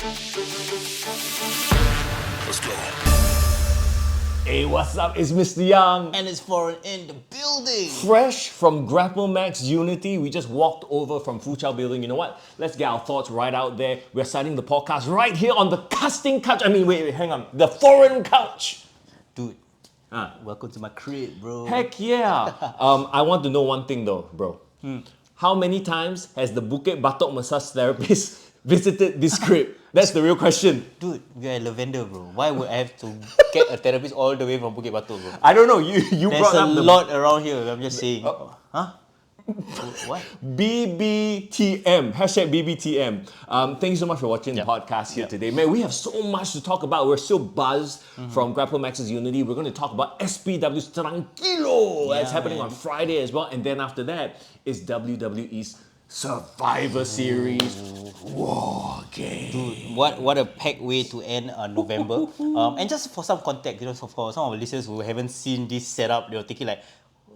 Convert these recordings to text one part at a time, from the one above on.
Let's go. Hey, what's up? It's Mr. Young. And it's foreign in the building. Fresh from Grapplemax Unity, we just walked over from Fuchao Building. You know what? Let's get our thoughts right out there. We're starting the podcast right here on the casting couch. Wait, hang on. The foreign couch. Dude, welcome to my crib, bro. Heck yeah. I want to know one thing though, bro. How many times has the Bukit Batok massage therapist visited this crib? That's the real question. Dude, we are Lavender, bro. Why would I have to get a therapist all the way from Bukit Batok, bro? I don't know. You There's brought a up the lot around here. I'm just saying. Huh? What? BBTM, hashtag BBTM. Thanks so much for watching the podcast here today. Man, we have so much to talk about. We're still buzzed from Grapplemax's Unity. We're going to talk about SPW's Tranquilo. That's happening on Friday as well. And then after that is WWE's Survivor Series War Game. Dude, what a packed way to end November. And just for some context, for some of the listeners who haven't seen this setup, they were thinking like,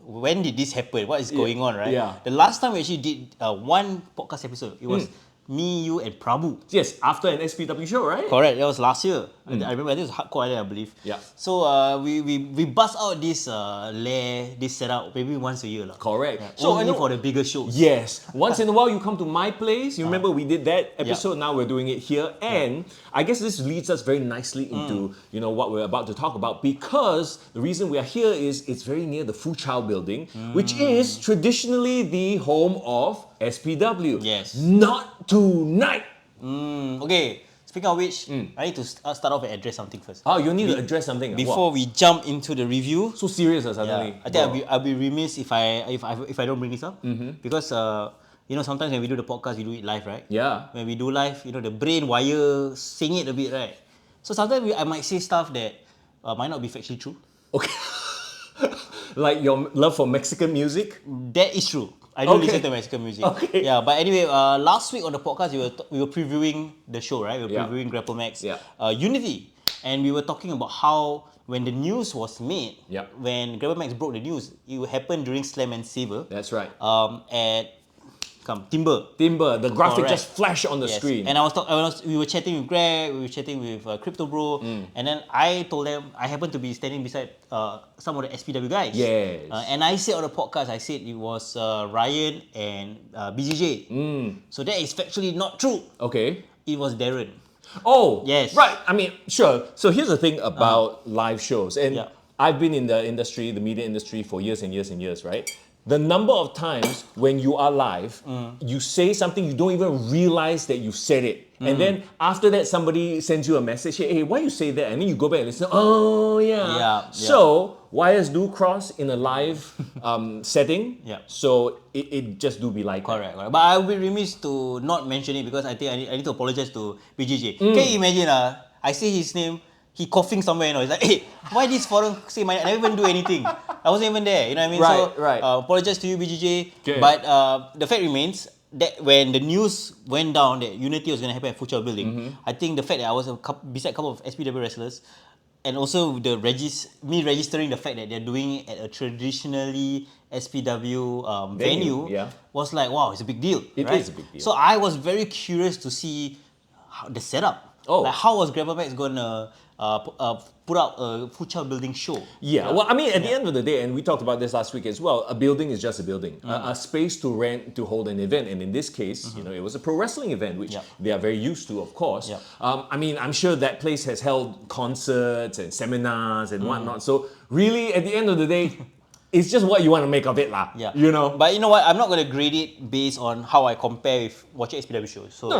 when did this happen? What is going on, right? Yeah. The last time we actually did one podcast episode, it was me, you, and Prabhu. Yes, after an SPW show, right? Correct, that was last year. I remember, I think it was Hardcore Island, I believe. Yeah. So we bust out this this setup maybe once a year. Correct. Yeah. So Only for the bigger shows. Yes. Once in a while, you come to my place. You remember we did that episode. Now we're doing it here, and I guess this leads us very nicely into what we're about to talk about, because the reason we are here is it's very near the Fuchao Building, which is traditionally the home of SPW. Yes. Not tonight. Okay. Speaking of which, I need to start off and address something first. Oh, you need to address something Before we jump into the review. So serious suddenly. I think I'll be remiss if I don't bring this up, because sometimes when we do the podcast, we do it live, right? Yeah. When we do live, the brain wire sing it a bit, right? So sometimes I might say stuff that might not be factually true. Okay. Like your love for Mexican music? That is true. I don't listen to Mexican music. Okay. Yeah, but anyway, last week on the podcast, we were previewing the show, right? We were previewing Grapplemax Unity. And we were talking about how when the news was made, when Grapplemax broke the news, it happened during Slam and Saber. That's right. At Timber. The graphic just flashed on the screen. And we were chatting with Greg, we were chatting with Crypto Bro, and then I told them I happened to be standing beside some of the SPW guys. Yes. And I said on the podcast, I said it was Ryan and BJJ. So that is factually not true. Okay. It was Darren. Oh, yes. Right. Sure. So here's the thing about live shows. And I've been in the industry, the media industry, for years and years and years, right? The number of times when you are live, you say something, you don't even realize that you said it. And then after that, somebody sends you a message, hey, why you say that? And then you go back and listen, oh, yeah. So wires do cross in a live setting. Yeah. So it just do be like Correct. But I will be remiss to not mention it, because I think I need to apologize to BJJ. Can you imagine, I say his name, he coughing somewhere, It's like, hey, why this foreign say my name? I never even do anything. I wasn't even there, you know what I mean? Right. Apologize to you, BJJ. Okay. But the fact remains that when the news went down that Unity was going to happen at Fuchao Building, I think the fact that I was beside a couple of SPW wrestlers, and also me registering the fact that they're doing it at a traditionally SPW venue was like, wow, it's a big deal. It is a big deal. So I was very curious to see the setup. Like, how was Grapplemax gonna put out a Fuchao Building show? Yeah, well, at the end of the day, and we talked about this last week as well, a building is just a building. A space to rent to hold an event. And in this case, it was a pro wrestling event, which they are very used to, of course. I'm sure that place has held concerts and seminars and whatnot. So really, at the end of the day, it's just what you want to make of it, lah. But you know what? I'm not going to grade it based on how I compare with watching SPW shows. So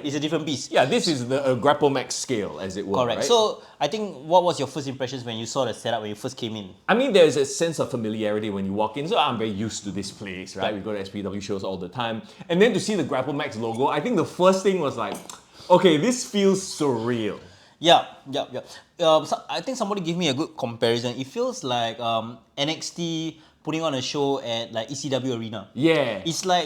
it's a different piece. Yeah, this is the Grapplemax scale, as it were. Correct. Right? So I think, what was your first impressions when you saw the setup when you first came in? There's a sense of familiarity when you walk in. So I'm very used to this place, right? We go to SPW shows all the time. And then to see the Grapplemax logo, I think the first thing was like, okay, this feels surreal. Yeah. So I think somebody gave me a good comparison. It feels like NXT putting on a show at like ECW Arena. Yeah. It's like,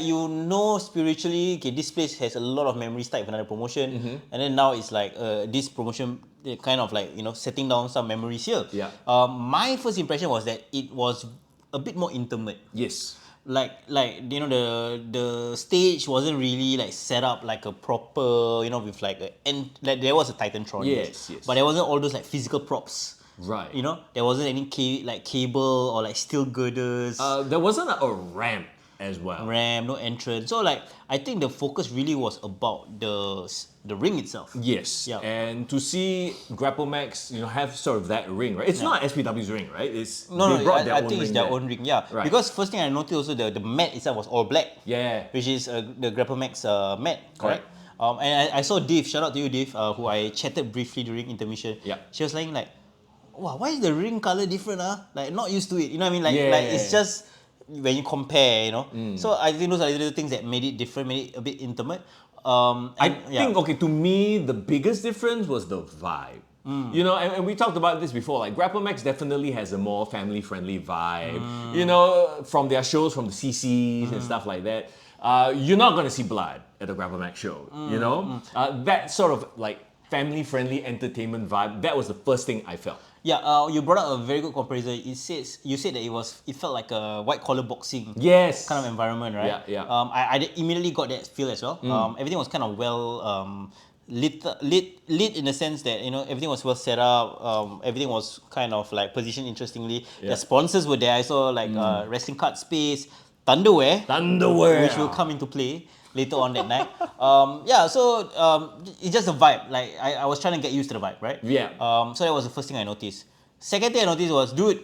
spiritually, okay, this place has a lot of memories tied with another promotion. And then now it's like this promotion kind of like, setting down some memories here. Yeah. My first impression was that it was a bit more intimate. Yes. like you know the stage wasn't really like set up like a proper, you know, with like like there was a Titantron, Yes. but there wasn't all those like physical props. Right. You know, there wasn't any cable or like steel girders, There wasn't a ramp as well. ramp, no entrance. So like I think the focus really was about the ring itself. Yes. Yeah. And to see Grapplemax, have sort of that ring, right? It's not SPW's ring, right? It's No, they brought their I own think it's ring their there. own ring. Yeah, Right. because first thing I noticed also the mat itself was all black. Yeah. Which is the Grapplemax mat, Correct. correct? And I saw Dave, shout out to you, Dave, who I chatted briefly during intermission. Yeah. She was like, wow, why is the ring color different? Like, not used to it. You know what I mean? Like, Yeah. like it's just when you compare, you know. So I think those are the little things that made it different, made it a bit intimate. I think, okay, to me, the biggest difference was the vibe. And we talked about this before, like Grapplemax definitely has a more family-friendly vibe, from their shows, from the CCs and stuff like that. You're not going to see blood at a Grapplemax show, that sort of like family-friendly entertainment vibe, that was the first thing I felt. Yeah, you brought up a very good comparison. You said that it felt like a white collar boxing Yes. kind of environment, right? Yeah. I immediately got that feel as well. Everything was kind of well lit in the sense that everything was well set up. Everything was kind of like positioned interestingly. The sponsors were there. I saw like wrestling card space, Thunderwear, which will come into play later on that night. So it's just a vibe. Like I was trying to get used to the vibe, right? Yeah. So that was the first thing I noticed. Second thing I noticed was, dude,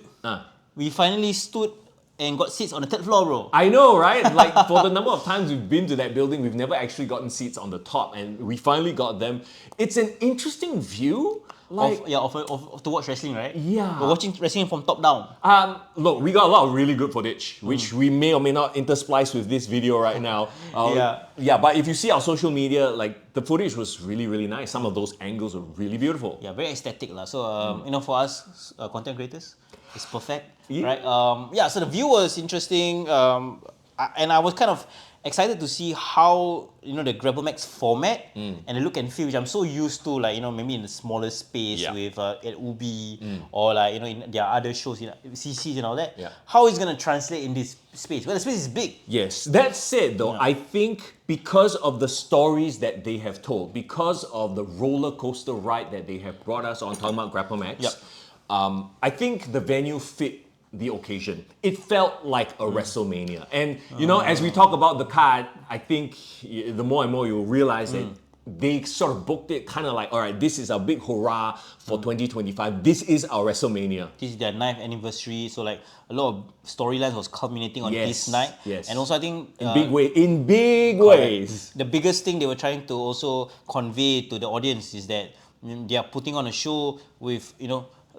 we finally stood and got seats on the third floor, bro. I know, right? Like for the number of times we've been to that building, we've never actually gotten seats on the top, and we finally got them. It's an interesting view. Like, of to watch wrestling, right? Yeah. We're watching wrestling from top down. look, we got a lot of really good footage, which we may or may not intersplice with this video right now. Yeah, but if you see our social media, like the footage was really, really nice. Some of those angles were really beautiful. Yeah, very aesthetic lah. So for us content creators, it's perfect, Yeah. right? So the view was interesting, and I was kind of excited to see how the Grapplemax format and the look and feel, which I'm so used to, like maybe in the smaller space with at Ubi or like in their other shows, CCs and all that. Yeah. How it's gonna translate in this space? Well, the space is big. Yes, that said though, I think because of the stories that they have told, because of the roller coaster ride that they have brought us on, talking about Grapplemax, I think the venue fit the occasion. It felt like a WrestleMania. And as we talk about the card, I think the more and more you'll realize that they sort of booked it kind of like, all right, this is a big hurrah for 2025. This is our WrestleMania. This is their 9th anniversary, so like a lot of storylines was culminating on this night. Yes. And also I think In big ways. the biggest thing they were trying to also convey to the audience is that they are putting on a show with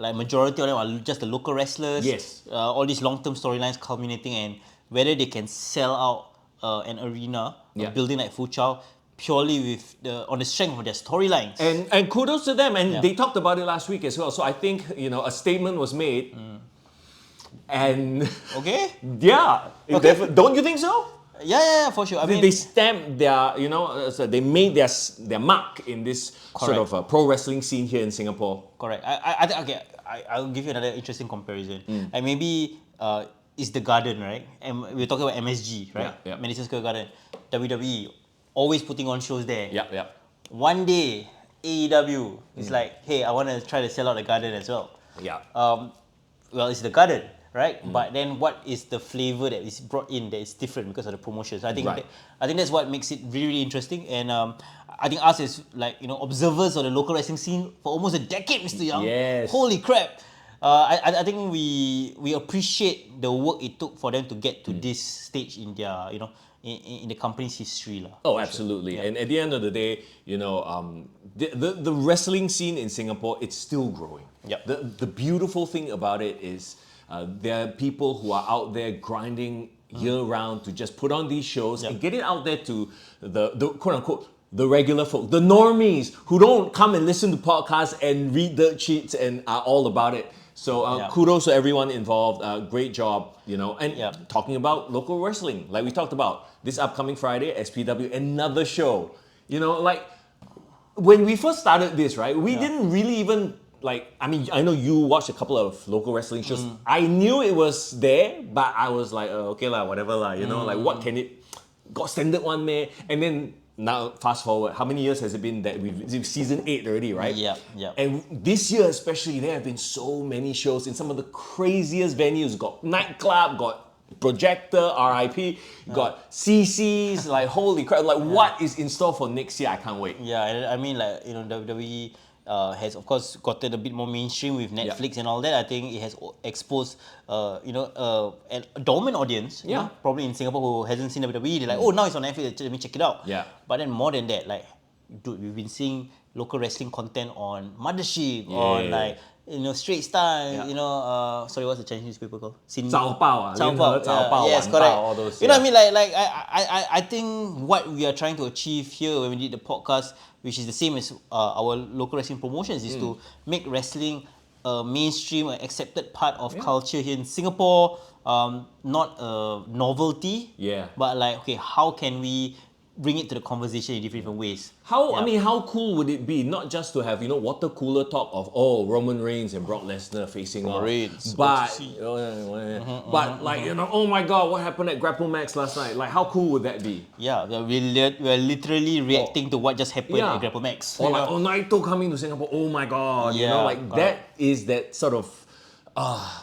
like majority of them are just the local wrestlers. Yes. All these long-term storylines culminating, and whether they can sell out an arena, a building like Fuchao, purely with on the strength of their storylines. And kudos to them. And they talked about it last week as well. So I think a statement was made. And okay. don't you think so? Yeah, for sure. I mean, They stamped their, so they made their mark in this sort of pro wrestling scene here in Singapore. Correct. I'll give you another interesting comparison. And maybe it's the Garden, right? And we're talking about MSG, right? Yeah. Madison Square Garden. WWE, always putting on shows there. Yeah. One day, AEW is like, hey, I want to try to sell out the Garden as well. Yeah. Well, it's the Garden, right? But then what is the flavor that is brought in that is different because of the promotions? I think I think that's what makes it really, really interesting. And I think us as like observers of the local wrestling scene for almost a decade, Mr. Young. Yes. Holy crap! I think we appreciate the work it took for them to get to this stage in their in the company's history lah. Oh, absolutely. Yeah. And at the end of the day, the wrestling scene in Singapore, it's still growing. Yep. The beautiful thing about it is there are people who are out there grinding year round to just put on these shows and get it out there to the quote unquote the regular folk, the normies who don't come and listen to podcasts and read the cheats and are all about it. So kudos to everyone involved. Great job, And talking about local wrestling, like we talked about, this upcoming Friday, SPW, another show. Like when we first started this, right? We didn't really even like, I mean, I know you watched a couple of local wrestling shows. I knew it was there, but I was like, okay lah, whatever lah, you know, like what can it, got standard one man, and then now fast forward, how many years has it been that it's season 8 already, right? Yeah. And this year especially, there have been so many shows in some of the craziest venues. Got nightclub, got projector, RIP, got CCs, like holy crap, like what is in store for next year? I can't wait. Yeah, I mean, like, you know, WWE has of course gotten a bit more mainstream with Netflix and all that. I think it has exposed, you know, a dormant audience, you know, probably in Singapore who hasn't seen WWE. They're like, oh, now it's on Netflix, let me check it out. Yeah. But then more than that, like, dude, we've been seeing local wrestling content on Mothership, on like, you know, Straight Style, you know, sorry, what's the Chinese newspaper called? Zao Bao, yes, Wan correct. Bao, all those. You know what I mean? Like I think what we are trying to achieve here when we did the podcast, which is the same as our local wrestling promotions, is to make wrestling a mainstream, an accepted part of culture here in Singapore. Not a novelty, but like, okay, how can we bring it to the conversation in different ways? I mean, how cool would it be not just to have, you know, water cooler talk of Roman Reigns and Brock Lesnar facing off, but but like, you know, oh my God, what happened at Grapplemax last night? Like, how cool would that be? Yeah, we're literally reacting to what just happened at Grapplemax. Or like, Naito coming to Singapore, oh my God, you know, like that is that sort of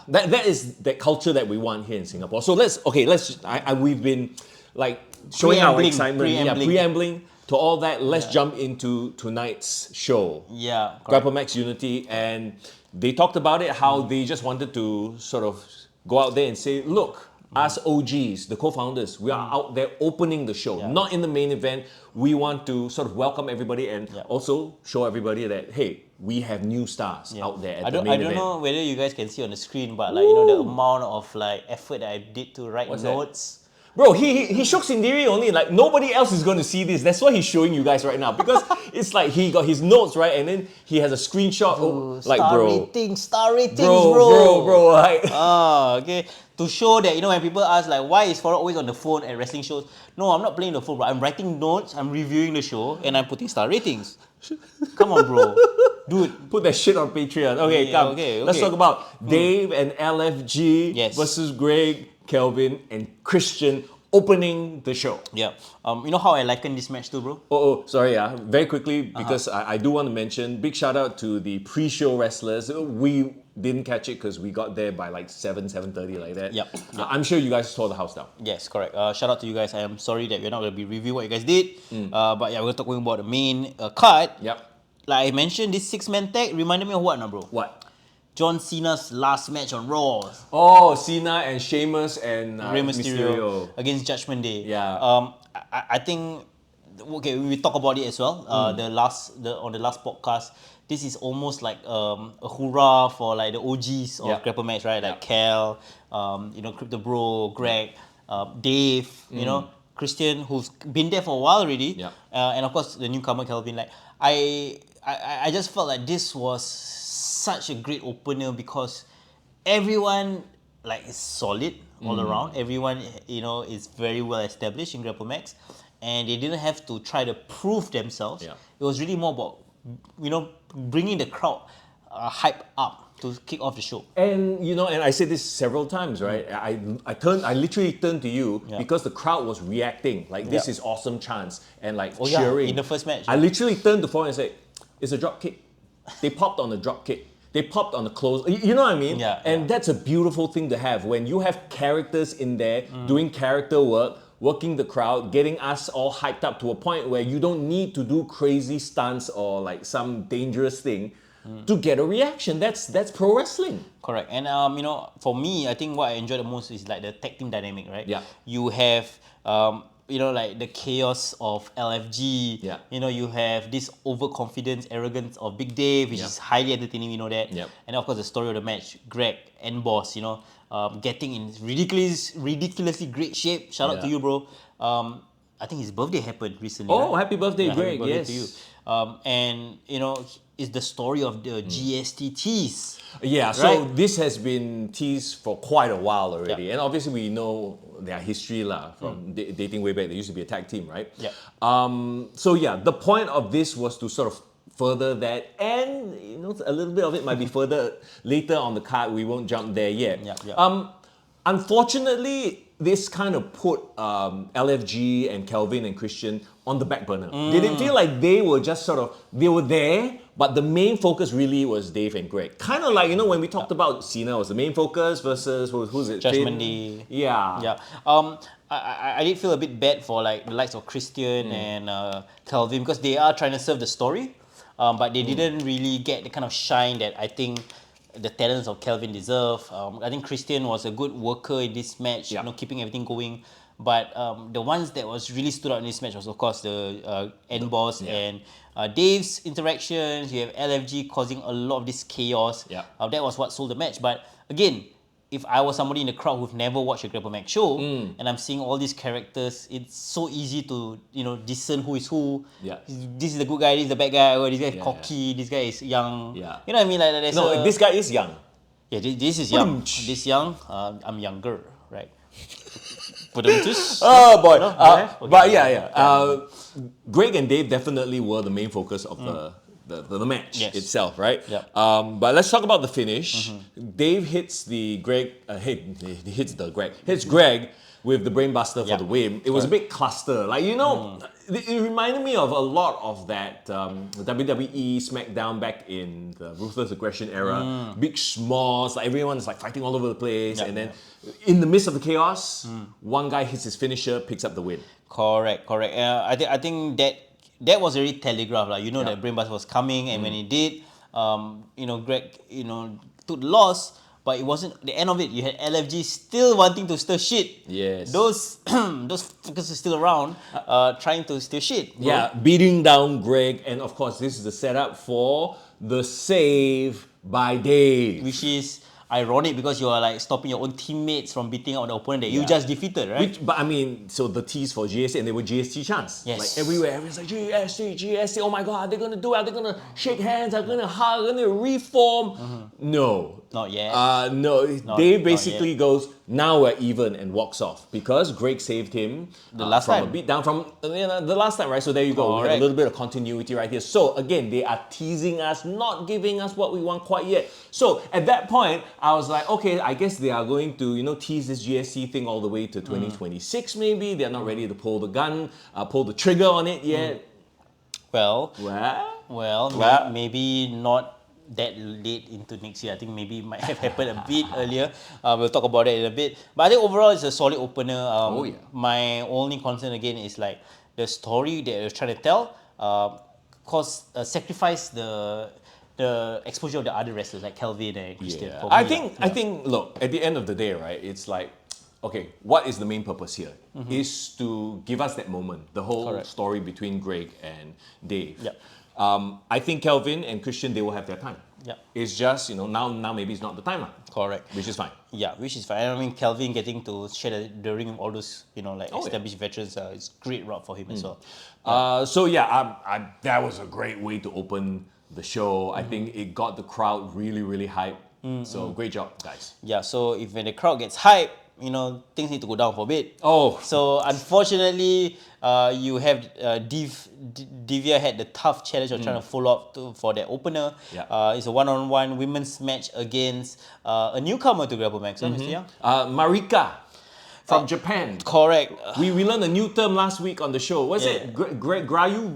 that is that culture that we want here in Singapore. So we've been like showing our excitement, preambling to all that. Let's jump into tonight's show. Yeah, Grapplemax Unity, and they talked about it, how they just wanted to sort of go out there and say, look, us OGs, the co-founders, we are out there opening the show, not in the main event. We want to sort of welcome everybody and also show everybody that, hey, we have new stars out there at the main event. I don't know whether you guys can see on the screen, but like, you know, the amount of like effort that I did to write notes. Bro, he shook Sindiri only, like nobody else is going to see this. That's why he's showing you guys right now, because it's like he got his notes, right, and then he has a screenshot. Star ratings, bro. Like. Okay. To show that, you know, when people ask like, why is Farah always on the phone at wrestling shows? No, I'm not playing the phone, bro. I'm writing notes, I'm reviewing the show, and I'm putting star ratings. Come on, bro. Dude. Put that shit on Patreon. Okay, come. Okay. Let's talk about Dave and LFG versus Greg, Kelvin, and Christian opening the show. Yeah. You know how I liken this match too, bro? Sorry, very quickly, because I do want to mention, big shout out to the pre-show wrestlers. We didn't catch it because we got there by like 7:30 like that. Yep. I'm sure you guys tore the house down. Yes, correct. Shout out to you guys. I am sorry that we're not going to be reviewing what you guys did. But yeah, we're talking about the main card. Yep. Like I mentioned, this 6-man tag reminded me of what now, bro? What? John Cena's last match on Raw. Cena and Sheamus and Rey Mysterio against Judgment Day. Yeah. I think, okay, we talk about it as well. On the last podcast, this is almost like a hurrah for like the OGs of Grapplemax, right? Like Cal, you know, Crypto Bro, Greg, Dave, you know, Christian, who's been there for a while already, and of course the newcomer Kelvin. Like I just felt like this was such a great opener because everyone like is solid all around. Everyone, you know, is very well established in Grapplemax, and they didn't have to try to prove themselves. It was really more about, you know, bringing the crowd hype up to kick off the show. And you know, and I said this several times, right? I literally turned to you because the crowd was reacting like this is awesome chance and like cheering. In the first match. I literally turned to Four and said, it's a drop kick. They popped on the drop kick. They popped on the close. You know what I mean? And that's a beautiful thing to have when you have characters in there doing character work, working the crowd, getting us all hyped up to a point where you don't need to do crazy stunts or like some dangerous thing to get a reaction. That's pro wrestling. Correct. And you know, for me, I think what I enjoy the most is like the tag team dynamic, right? Yeah. You have you know, like the chaos of LFG. You know, you have this overconfidence, arrogance of Big Dave, which is highly entertaining, we know that. And of course, the story of the match, Greg and Boss, you know, getting in ridiculously great shape. Shout out to you, bro. I think his birthday happened recently. Happy birthday, Greg. Happy birthday to you. And, you know, it's the story of the GST tease. So this has been teased for quite a while already. And obviously we know their history from dating way back. They used to be a tag team, right? So the point of this was to sort of further that, and a little bit of it might be further later on the card. We won't jump there yet. Unfortunately, this kind of put LFG and Kelvin and Christian on the back burner. Did it feel like they were just they were there, but the main focus really was Dave and Greg? Kind of like, when we talked about Cena was the main focus versus, who's it? Judgment Day. Yeah. I did feel a bit bad for like the likes of Christian and Kelvin, because they are trying to serve the story, but they didn't really get the kind of shine that I think the talents of Kelvin deserve. I think Christian was a good worker in this match, keeping everything going. But the ones that was really stood out in this match was, of course, the End Boss and Dave's interactions. You have LFG causing a lot of this chaos. That was what sold the match. But again, if I was somebody in the crowd who've never watched a Grapplemax show and I'm seeing all these characters, it's so easy to discern who is who. This is the good guy, this is the bad guy, or this guy is cocky, this guy is young. You know what I mean? Like this guy is young. Yeah, this is young. This young, I'm younger, right? Oh boy. But Greg and Dave definitely were the main focus of the match itself, right? But let's talk about the finish. Dave hits Greg with the brainbuster for the win. It was a bit cluster. Like, it reminded me of a lot of that WWE SmackDown back in the Ruthless Aggression era. Big smalls, like everyone's like fighting all over the place, and then in the midst of the chaos, one guy hits his finisher, picks up the win. Correct. I think that was already telegraphed. That brainbuster was coming, and when he did, Greg, took the loss. But it wasn't the end of it. You had LFG still wanting to stir shit. Yes. Those fuckers are still around, trying to stir shit. Bro. Yeah, beating down Greg, and of course this is the setup for the save by Dave. Which is ironic because you are like stopping your own teammates from beating out the opponent that you just defeated, right? But I mean, so the T's for GST, and they were GST chants. Yes. Like everywhere, everyone's like, GST, oh my god, they're gonna do it, they're gonna shake hands, they're gonna hug, they're gonna reform. No. Not yet. No. Dave basically goes, now we're even, and walks off because Greg saved him the last from time. a beatdown from the last time, right? So there you go. We had a little bit of continuity right here. So again, they are teasing us, not giving us what we want quite yet. So at that point, I was like, okay, I guess they are going to tease this GSC thing all the way to 2026 maybe. They're not ready to pull the trigger on it yet. Well, maybe not that late into next year. I think maybe it might have happened a bit earlier. We'll talk about it in a bit. But I think overall it's a solid opener. My only concern again is like the story that they're trying to tell sacrifice the exposure of the other wrestlers like Kelvin and Christian. I think look, at the end of the day, right, it's like, okay, what is the main purpose here? Is to give us that moment, the whole story between Greg and Dave. I think Kelvin and Christian, they will have their time. It's just, now maybe it's not the time. Correct. Which is fine. Yeah, which is fine. I mean, Kelvin getting to share the ring with all those, established veterans, it's great route for him as well. That was a great way to open the show. I think it got the crowd really, really hyped. So great job, guys. Yeah, so when the crowd gets hyped, things need to go down for a bit. So unfortunately, you have Divya had the tough challenge of trying to follow up for that opener. It's a one-on-one women's match against a newcomer to Grapplemax, Mr. Young? Marika from Japan. Correct. We learned a new term last week on the show. What's it? Grayu?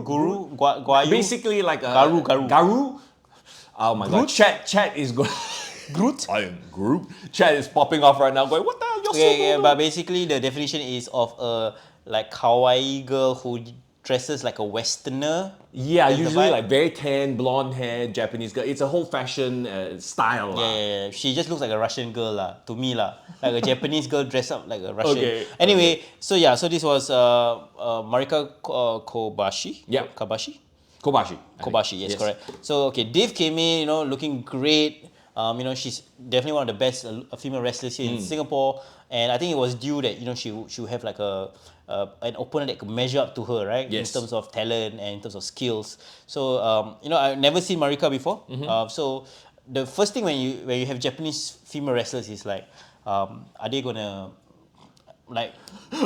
Guayu? Basically like a... Garu? Oh my god. Chat is going... Groot? I am Groot. Chat is popping off right now going, what the hell? You're so but basically the definition is of a like kawaii girl who dresses like a westerner. Yeah, usually like very tan, blonde hair, Japanese girl. It's a whole fashion style. Yeah. She just looks like a Russian girl to me like a Japanese girl dressed up like a Russian. Anyway, so this was Marika Kobashi. Yeah. Kobashi, yes, correct. So Dave came in, looking great. She's definitely one of the best female wrestlers here in Singapore, and I think it was due that she would have like an opponent that could measure up to her, right? Yes. In terms of talent and in terms of skills. So I've never seen Marika before. So the first thing when you have Japanese female wrestlers is like, are they gonna like,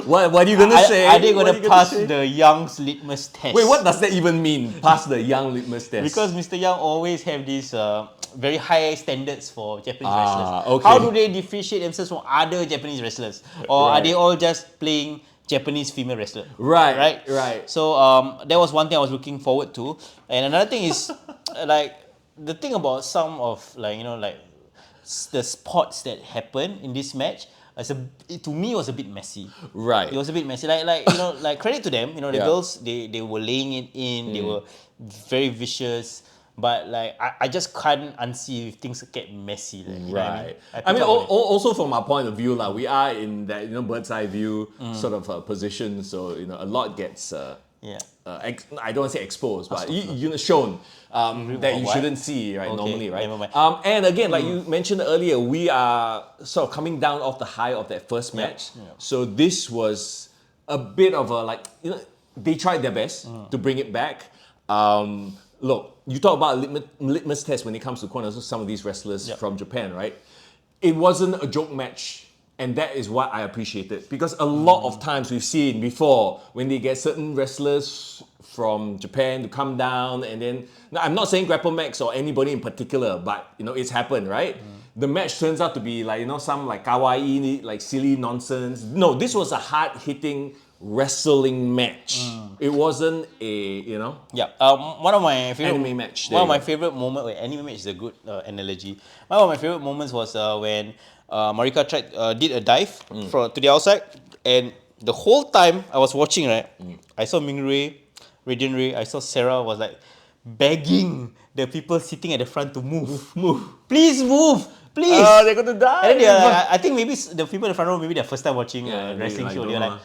What are you gonna say? are they What gonna are you pass say? the Young's litmus test? Wait, what does that even mean? Pass the Young litmus test. Because Mr. Young always have these very high standards for Japanese wrestlers. Okay. How do they differentiate themselves from other Japanese wrestlers? Or are Right. they all just playing Japanese female wrestler? Right. So that was one thing I was looking forward to. And another thing is like the thing about some of the spots that happened in this match. To me, it was a bit messy. Right. It was a bit messy. Like credit to them. The Yeah. girls they were laying it in. They were very vicious. But like I just can't unsee if things get messy. Like, you know what I mean? I mean, also from our point of view, like we are in that bird's eye view sort of position. So a lot gets I don't want to say exposed, but shown that you shouldn't see normally, right? never mind. And again, like you mentioned earlier, we are sort of coming down off the high of that first match. So this was a bit of a they tried their best to bring it back. Look, you talk about litmus test when it comes to some of these wrestlers from Japan, right? It wasn't a joke match. And that is what I appreciated. Because a lot of times we've seen before when they get certain wrestlers from Japan to come down and then... Now, I'm not saying Grapplemax or anybody in particular, but it's happened, right? The match turns out to be some kawaii, silly nonsense. No, this was a hard-hitting wrestling match. It wasn't a, one of my favorite anime match. One of my favorite moments. Anime match is a good analogy. One of my favorite moments was when Marika did a dive to the outside, and the whole time I was watching, right, I saw Mingray, Radiant Ray, I saw Sarah was like begging the people sitting at the front to move, please move. Please. They're gonna die. And then I think maybe the people in the front row, maybe their first time watching a wrestling show. They're like,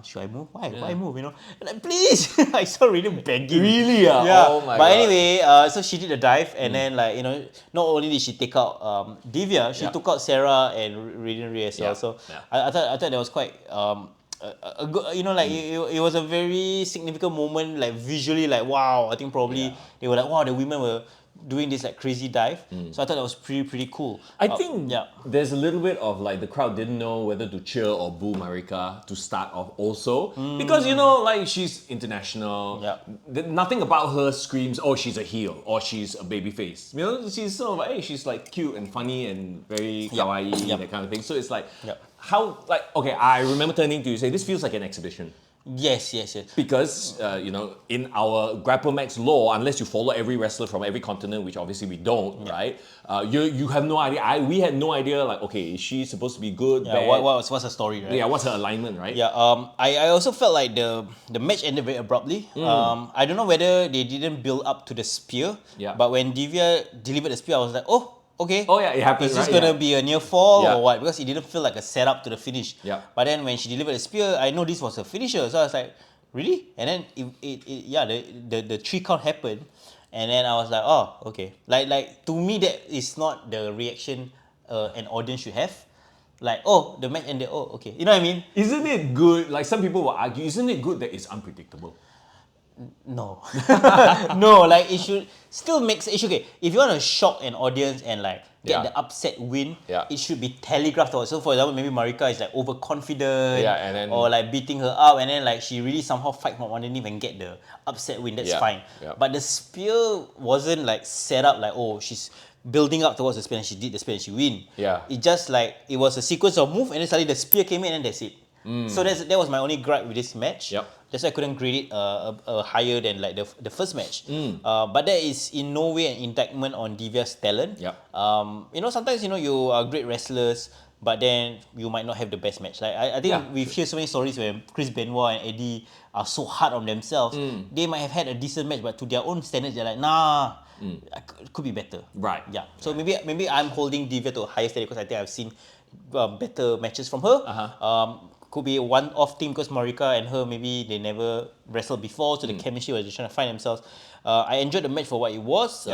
should I move? Why move? Like, please. I saw really begging. Really? Yeah. Oh my but God. anyway, so she did a dive, and then not only did she take out Divya, she took out Sarah and Radiant Ray as well. So I thought that was quite a good, it was a very significant moment, like visually, like wow. I think probably they were like, wow, the women were doing this like crazy dive. So I thought that was pretty cool. I think there's a little bit of like the crowd didn't know whether to cheer or boo Marika to start off also. Because she's international. Nothing about her screams, oh, she's a heel or she's a babyface. She's sort of like, hey, she's like cute and funny and very kawaii, that kind of thing. So it's like, how, like, okay, I remember turning to you and say, this feels like an exhibition. Yes. Because, in our Grapplemax lore, unless you follow every wrestler from every continent, which obviously we don't, right? You have no idea. We had no idea, like, okay, is she supposed to be good, bad? What's her story, right? Yeah, what's her alignment, right? Yeah, I also felt like the match ended very abruptly. I don't know whether they didn't build up to the spear, but when Divya delivered the spear, I was like, oh, okay. Oh yeah, it happened. Is this gonna be a near fall or what? Because it didn't feel like a setup to the finish. But then when she delivered the spear, I know this was a finisher, so I was like, really? And then the 3 count happened, and then I was like, oh, okay. Like to me, that is not the reaction an audience should have. Like, oh, the match ended. Oh, okay. You know what I mean? Isn't it good? Like some people will argue, isn't it good that it's unpredictable? No. No, like it should still make sense. Okay, if you want to shock an audience and like get the upset win, it should be telegraphed out. So for example, maybe Marika is like overconfident and then, or like beating her up, and then like she really somehow fight from underneath and get the upset win. That's fine. But the spear wasn't like set up like, oh, she's building up towards the spear and she did the spear and she win. It just like, it was a sequence of move and then suddenly the spear came in and that's it. So that was my only gripe with this match. That's why I couldn't grade it higher than like the first match. But that is in no way an indictment on Divya's talent. Sometimes you are great wrestlers, but then you might not have the best match. Like I think we've heard so many stories where Chris Benoit and Eddie are so hard on themselves. They might have had a decent match, but to their own standards, they're like, nah, it could be better. Right. Yeah. So maybe I'm holding Divya to a higher standard because I think I've seen better matches from her. Could be a one-off thing because Marika and her, maybe they never wrestled before, so the chemistry was just trying to find themselves. I enjoyed the match for what it was.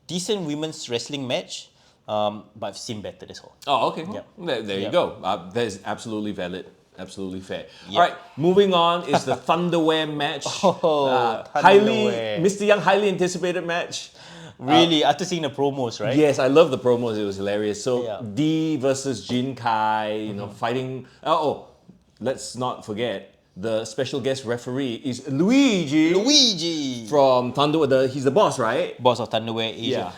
Decent women's wrestling match, but I've seen better, that's all. Oh, okay. There you go. That is absolutely valid. Absolutely fair. All right, moving on is the Thunderwear match. Mr. Young, highly anticipated match. Really, after seeing the promos, right? Yes, I love the promos. It was hilarious. So D versus Jin Kai, fighting. let's not forget, the special guest referee is Luigi. Luigi From Thunder. He's the boss, right? boss of Thunderwear Asia.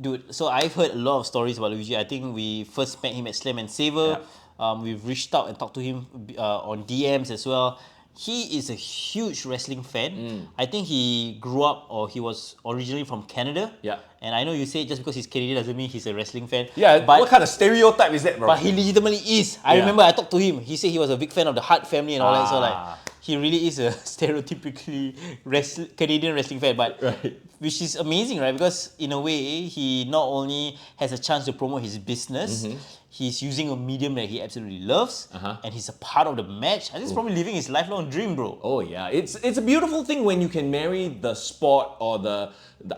Dude, so I've heard a lot of stories about Luigi. I think we first met him at Slam and Saver. We've reached out and talked to him on DMs as well. He is a huge wrestling fan. I think he grew up, or he was originally from Canada. Yeah. And I know you say just because he's Canadian doesn't mean he's a wrestling fan. Yeah, but what kind of stereotype is that, bro? But he legitimately is. I remember I talked to him. He said he was a big fan of the Hart family and all that. So like, he really is a stereotypically Canadian wrestling fan. But which is amazing, right? Because in a way, he not only has a chance to promote his business, he's using a medium that he absolutely loves, and he's a part of the match. And he's probably living his lifelong dream, bro. Oh yeah, it's a beautiful thing when you can marry the sport or the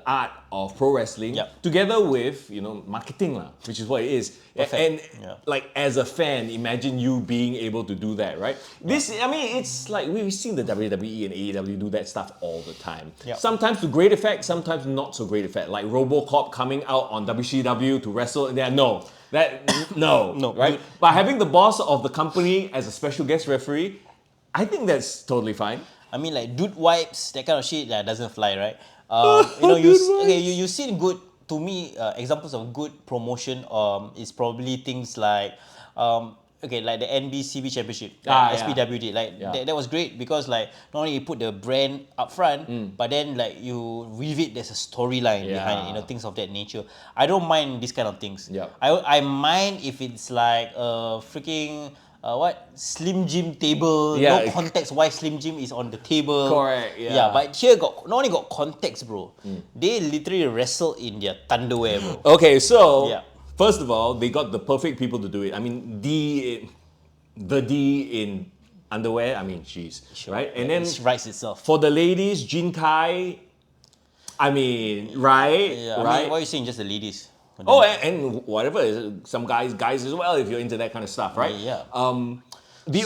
art of pro wrestling together with marketing lah, which is what it is. And like as a fan, imagine you being able to do that, right? It's like we've seen the WWE and AEW do that stuff all the time. Sometimes to great effect, sometimes not so great effect. Like RoboCop coming out on WCW to wrestle. No, right? But having the boss of the company as a special guest referee, I think that's totally fine. I mean, like dude wipes, that kind of shit that doesn't fly, right? You see good, to me, examples of good promotion is probably things like like the NBCB Championship, SPW did. That was great because like not only you put the brand up front, but then like you weave it, there's a storyline behind it, things of that nature. I don't mind these kind of things. I mind if it's like freaking Slim Jim table, no context why Slim Jim is on the table. Correct, but here not only got context, bro. They literally wrestle in their Thunderwear, bro. Okay, so first of all, they got the perfect people to do it. I mean, the D in underwear, I mean, jeez, right? And then it writes itself. For the ladies, Jin Kai, I mean, right? I mean, why are you saying just the ladies? Oh, and whatever, some guys as well, if you're into that kind of stuff, right?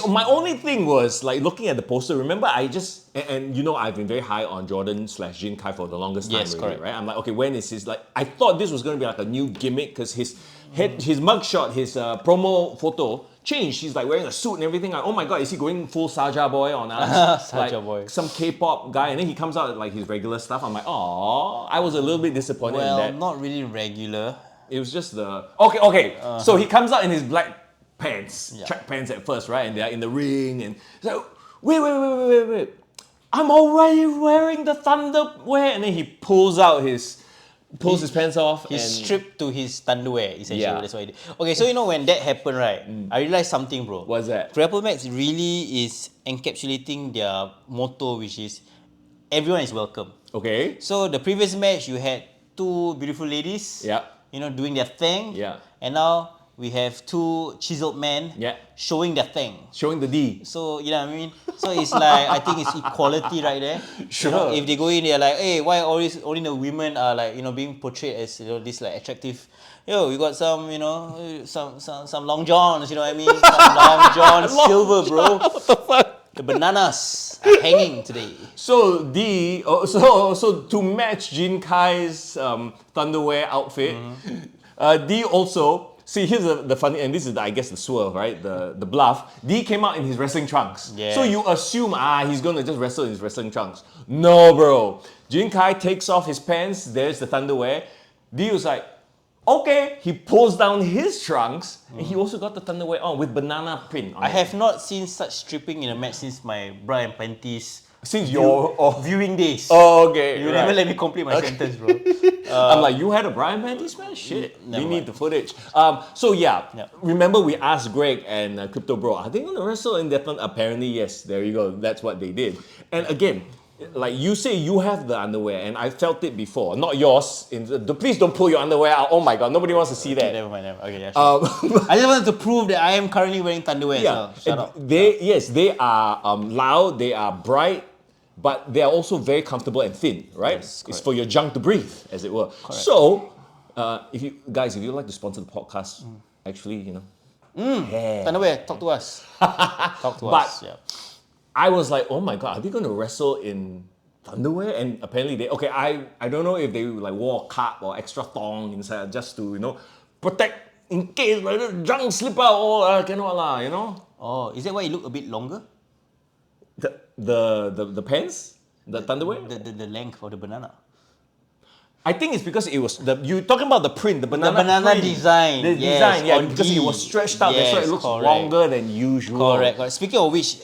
My only thing was like looking at the poster. Remember, I've been very high on Jordan/Jin Kai for the longest time, really, right? I'm like, okay, when is his I thought this was going to be like a new gimmick because his mugshot, his promo photo changed. He's like wearing a suit and everything. Like, oh my god, is he going full Saja Boy on us? Boy, some K-pop guy, and then he comes out like his regular stuff. I'm like, oh, I was a little bit disappointed in that. Not really regular. It was just the okay. So he comes out in his black pants, track pants at first, right? And they're in the ring, and so wait. I'm already wearing the Thunderwear, and then he pulls his pants off. He's stripped to his Thunderwear, essentially. That's what he did. Okay, so when that happened, right? I realized something, bro. What's that? Grapplemax really is encapsulating their motto, which is everyone is welcome. Okay. So the previous match, you had two beautiful ladies. Doing their thing. And now we have two chiseled men showing their thing. Showing the D. So, you know what I mean? So it's like, I think it's equality right there. Sure. If they go in, they're like, hey, why always only the women are like, being portrayed as, this like attractive. We got some, some long johns, you know what I mean? Some long john silver, bro. What the fuck? The bananas are hanging today. So so to match Jin Kai's Thunderwear outfit, D also. See, here's the funny, and this is I guess the swerve, right? The bluff. D came out in his wrestling trunks. So you assume he's gonna just wrestle in his wrestling trunks. No, bro. Jin Kai takes off his pants. There's the Thunderwear. D was like, okay. He pulls down his trunks, and he also got the Thunderwear on with banana print on it. I have not seen such stripping in a match since my bra and panties. Since your viewing days. Oh, okay. You never let me complete my sentence, bro. I'm like, you had a Brian Panties match? Shit. We need the footage. Remember we asked Greg and Crypto Bro, are they going to wrestle in that? Apparently, yes. There you go. That's what they did. And again, like you say, you have the underwear, and I felt it before. Not yours. Please don't pull your underwear out. Oh my god, nobody wants to see that. Never mind. Okay, yeah, sure. I just wanted to prove that I am currently wearing Thunderwear. So shut up. They are loud. They are bright. But they are also very comfortable and thin, right? Yes, it's for your junk to breathe, as it were. Correct. So, if you'd like to sponsor the podcast, actually, Thunderwear, talk to us. Talk to us. Yeah. I was like, oh my god, are they going to wrestle in Thunderwear? And apparently I don't know if they like wore a cap or extra thong inside just to protect in case the junk slip out or cannot lah, Oh, is that why it looked a bit longer? The pants, the thunderwear. The length of the banana. I think it's because it was you talking about the print, the banana banana print. design, The yes, design, yeah, on because it D. was stretched out. That's why it Yes, looks correct. longer than usual. Correct. Speaking of which,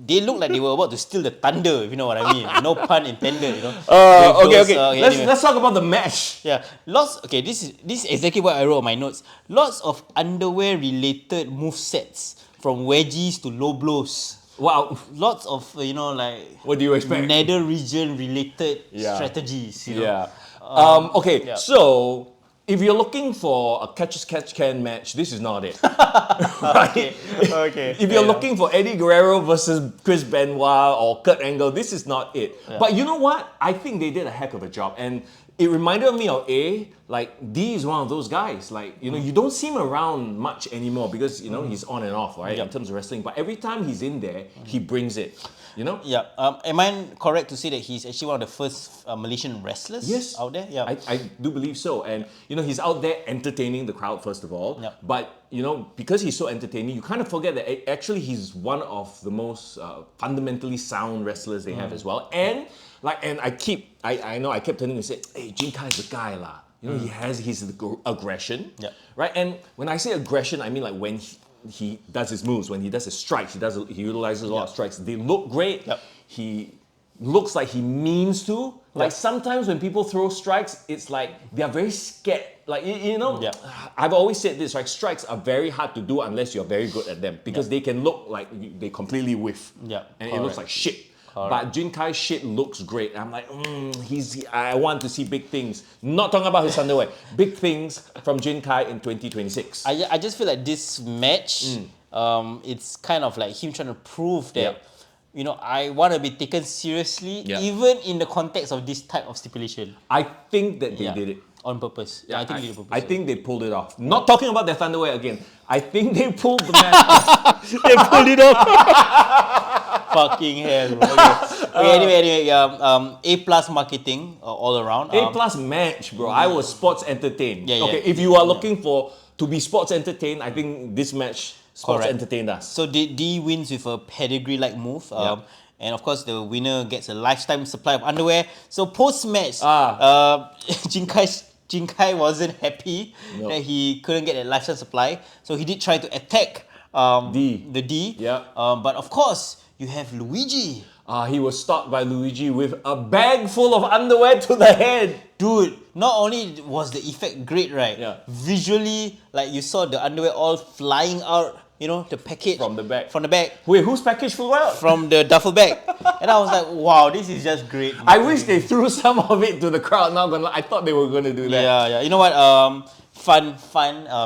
they look like they were about to steal the thunder, if you know what I mean. No pun intended, you know. With Okay. those, Let's anyway. let's talk about the match. Yeah, this is exactly what I wrote on my notes. Lots of underwear related move sets, from wedgies to low blows. Wow. Lots of like What do you expect? nether region related Yeah. strategies. You know? Yeah. Okay. yeah. So if you're looking for a catch as catch can match, this is not it. Right? Okay. If you're looking for Eddie Guerrero versus Chris Benoit or Kurt Angle, this is not it. But you know what? I think they did a heck of a job. And it reminded me of D is one of those guys. Like, you don't see him around much anymore because, he's on and off, right? In terms of wrestling. But every time he's in there, he brings it. Yeah. Am I correct to say that he's actually one of the first Malaysian wrestlers out there? Yeah. I do believe so. And, he's out there entertaining the crowd, first of all. Yeah. But, because he's so entertaining, you kind of forget that actually he's one of the most fundamentally sound wrestlers they have as well. And, I know I kept telling him, say, hey, Jin Kai is the guy lah. He has his aggression, right? And when I say aggression, I mean like when he does his moves, when he does his strikes, he utilizes a lot of strikes. They look great. He looks like he means to. Like sometimes when people throw strikes, it's like they are very scared. Like I've always said this, right? Strikes are very hard to do unless you're very good at them because they can look like they completely whiff. And it looks like shit. But Jin Kai's shit looks great. I'm like, I want to see big things. Not talking about his underwear. Big things from Jin Kai in 2026. I just feel like this match, it's kind of like him trying to prove that, I want to be taken seriously, even in the context of this type of stipulation. I think that they did it. On purpose. I think they did it on purpose. I think they pulled it off. Not talking about their thunderwear again. I think they pulled the match off. They pulled it off. Fucking hell, bro. Anyway, A+ marketing all around. A+ match, bro. I was sports entertained. If you are looking to be sports entertained, I think this match sports entertained us. So D wins with a pedigree-like move. And of course, the winner gets a lifetime supply of underwear. So post-match, Jin Kai wasn't happy that he couldn't get a lifetime supply. So he did try to attack the D. But of course, you have Luigi. He was stopped by Luigi with a bag full of underwear to the head. Dude, not only was the effect great, right? Visually, like you saw the underwear all flying out, the package. From the back. From the back. Wait, whose package flew out? From the duffel bag. And I was like, wow, this is just great. I wish they threw some of it to the crowd. I thought they were going to do that. Yeah. You know what? Fun,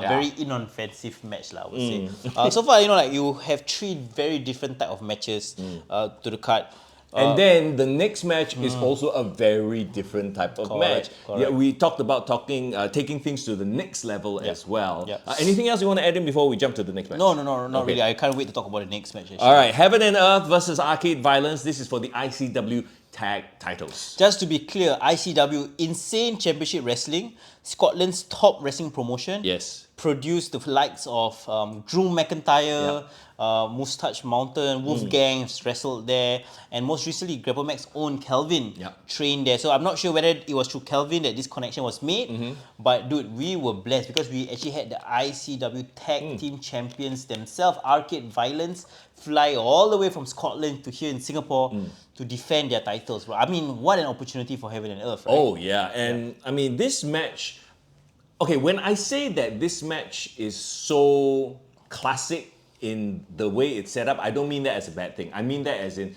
very inoffensive match, I would say. So far, you have 3 very different type of matches to the card. And then the next match is also a very different type of match. Yeah, we talked about taking things to the next level as well. Anything else you want to add in before we jump to the next match? No, not really. I can't wait to talk about the next match. Actually. All right, Heaven and Earth versus Arcade Violence. This is for the ICW tag titles. Just to be clear, ICW, Insane Championship Wrestling, Scotland's top wrestling promotion. Yes. Produced the likes of Drew McIntyre, Moustache Mountain, Wolfgang wrestled there, and most recently Grapplemax own Kelvin trained there. So I'm not sure whether it was through Kelvin that this connection was made, but dude, we were blessed because we actually had the ICW Tag Team Champions themselves, Arcade Violence, fly all the way from Scotland to here in Singapore to defend their titles, bro. I mean, what an opportunity for Heaven and Earth, right? Oh yeah, and I mean this match. Okay, when I say that this match is so classic in the way it's set up, I don't mean that as a bad thing. I mean that as in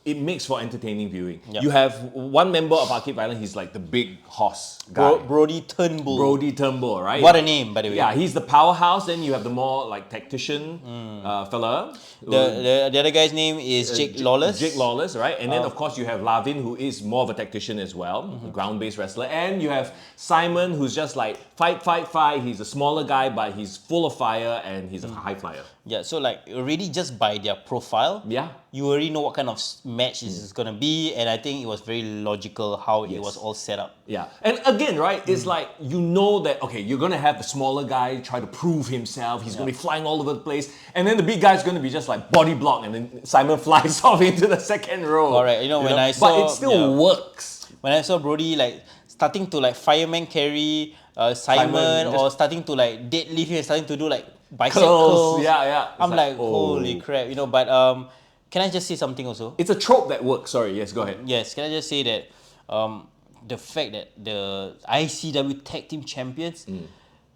it makes for entertaining viewing. You have one member of Arcade Violence, he's like the big horse guy. Brody Turnbull. Brody Turnbull, right? What a name, by the way. Yeah, he's the powerhouse. Then you have the more like tactician fella. The other guy's name is Jake Lawless. Jake Lawless, right? And then of course you have Lavin, who is more of a tactician as well, a ground-based wrestler. And you have Simon, who's just like fight. He's a smaller guy, but he's full of fire and he's a high flyer. Yeah, so like already just by their profile, you already know what kind of match this is gonna be, and I think it was very logical how it was all set up. Yeah, and again, right, it's like you know that, okay, you're gonna have the smaller guy try to prove himself, he's gonna be flying all over the place, and then the big guy's gonna be just like body block, and then Simon flies off into the second row. Correct, when I saw... But it still works. When I saw Brody like starting to like fireman carry Simon or starting to like deadlift him and starting to do like bicep curls. Yeah. I'm like, holy crap, but can I just say something also? It's a trope that works. Sorry, yes, go ahead. Yes, can I just say that the fact that the ICW Tag Team Champions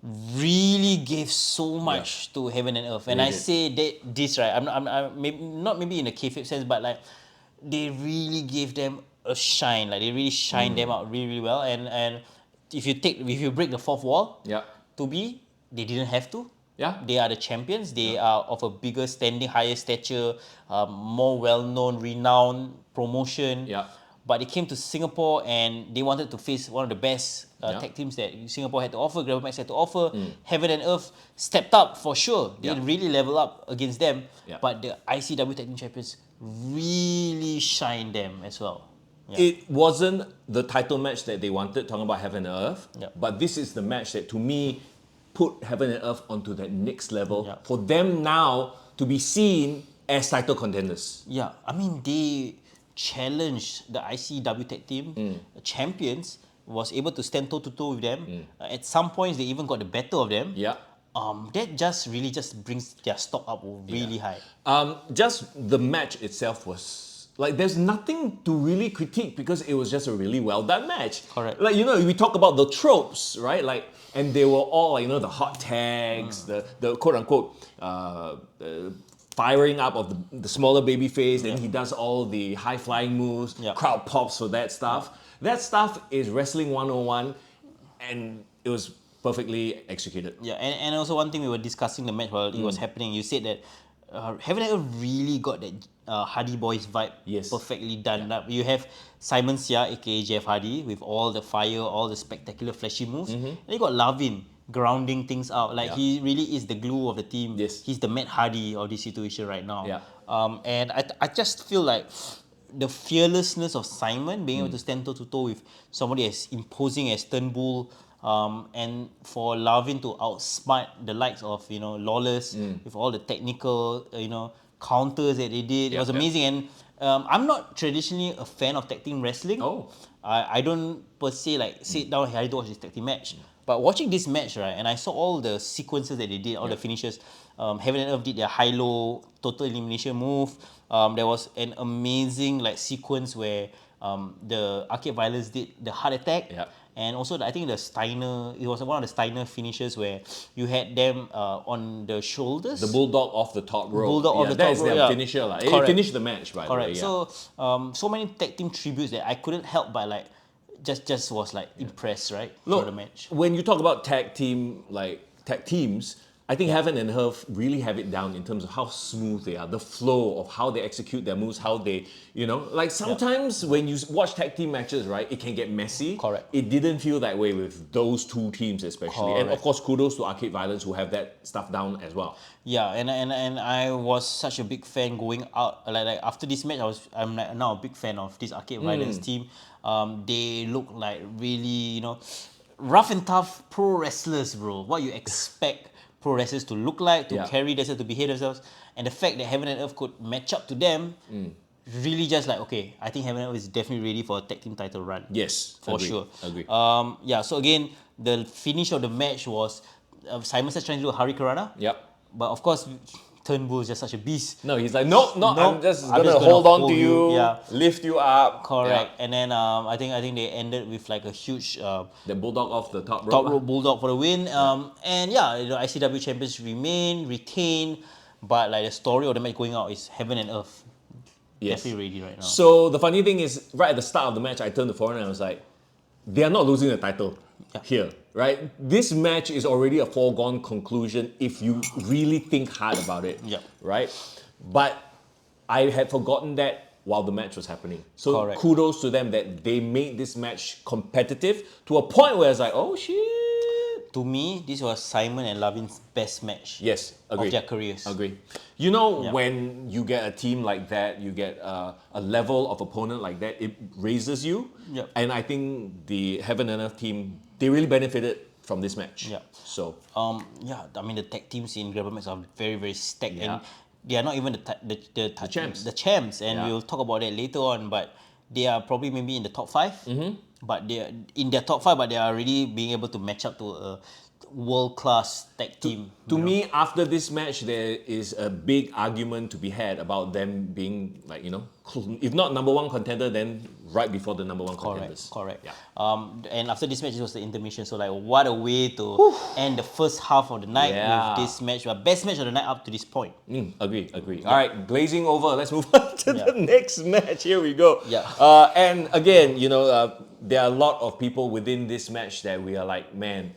really gave so much to Heaven and Earth. And I say that this, right, I'm maybe in a kayfabe sense, but like they really gave them a shine. Like they really shine them out really, really well. And if you break the fourth wall, to be, they didn't have to. Yeah. They are the champions. They are of a bigger standing, higher stature, more well-known, renowned promotion. Yeah. But they came to Singapore and they wanted to face one of the best tag teams that Singapore had to offer, Grapplemax had to offer. Heaven and Earth stepped up for sure. They really level up against them. But the ICW Tag Team Champions really shined them as well. It wasn't the title match that they wanted, talking about Heaven and Earth, but this is the match that, to me, put Heaven and Earth onto that next level for them now to be seen as title contenders. Yeah, I mean, they challenged the ICW Tag Team champions, was able to stand toe-to-toe with them. At some points, they even got the better of them. Yeah. That just really brings their stock up really high. Just the match itself was... Like, there's nothing to really critique because it was just a really well done match. Correct. Like, we talk about the tropes, right? Like, and they were all, like, the hot tags, the quote-unquote firing up of the smaller baby face, and he does all the high-flying moves, crowd pops for that stuff. That stuff is Wrestling 101, and it was perfectly executed. Yeah, and also one thing we were discussing the match while it was happening, you said that Heaven and Earth really got that Hardy Boys vibe perfectly done up. You have Simon Sia, aka Jeff Hardy, with all the fire, all the spectacular flashy moves. And you got Lavin grounding things out. Like he really is the glue of the team. Yes. He's the Matt Hardy of this situation right now. Yeah. And I just feel like the fearlessness of Simon being able to stand toe-to-toe with somebody as imposing as Turnbull, and for Lavin to outsmart the likes of Lawless with all the technical counters that they did, it was amazing. And I'm not traditionally a fan of tag team wrestling. I don't per se like sit down here to watch this tag team match. But watching this match, right, and I saw all the sequences that they did, all the finishes. Heaven and Earth did their high-low total elimination move. There was an amazing sequence where the Arcade Violence did the heart attack. And also, I think the Steiner, it was one of the Steiner finishes where you had them on the shoulders. The Bulldog off the top rope. Bulldog off the top rope. That is their finisher. It finished the match, by the way. So, so many tag team tributes that I couldn't help but just was impressed, right? Look, for the match. When you talk about tag teams, I think Heaven and Earth really have it down in terms of how smooth they are, the flow of how they execute their moves, how they, sometimes when you watch tag team matches, right, it can get messy. Correct. It didn't feel that way with those two teams especially. And of course, kudos to Arcade Violence who have that stuff down as well. Yeah, and I was such a big fan going out. Like after this match, I'm now a big fan of this Arcade Violence team. They look like really, rough and tough pro wrestlers, bro. What you expect pro wrestlers to look like, to carry themselves, to behave themselves. And the fact that Heaven and Earth could match up to them, really just okay, I think Heaven and Earth is definitely ready for a tag team title run. Yes, for sure. Agree. So again, the finish of the match was Simon said trying to do a Hurricanrana. Yep. But of course, Turnbull is just such a beast. No, he's like, no, I'm just gonna hold on to you, lift you up. Correct. And then I think they ended with a huge the Bulldog off the top rope. Top rope Bulldog for the win. And ICW champions retain, but the story of the match going out is Heaven and Earth. Yes. Definitely ready right now. So the funny thing is, right at the start of the match, I turned to Foreigner and I was like, they are not losing the title here, right? This match is already a foregone conclusion if you really think hard about it, right? But I had forgotten that while the match was happening. So kudos to them that they made this match competitive to a point where it's like, oh shit. to me, this was Simon and Lavin's best match Yes, agree. of their careers. Agree. You know, Yeah. when you get a team like that, you get a level of opponent like that, it raises you. Yep. And I think the Heaven and Earth team, they really benefited from this match. Yeah. So, Yeah, I mean the tag teams in Grapplemax are very, very stacked, Yeah. and they are not even the champs. The champs, and Yeah. we'll talk about that later on. But they are probably maybe in the top 5. But they are in their top 5, but they are already being able to match up to a world-class tag team. to me, after this match, there is a big argument to be had about them being, like, if not number one contender, then right before the number one contenders. Correct. Yeah. And after this match, it was the intermission. So like, what a way to end the first half of the night Yeah. with this match. Best match of the night up to this point. Agree. All right, glazing over. Let's move on to the Yeah. next match. Here we go. Yeah. And again, there are a lot of people within this match that we are like, man,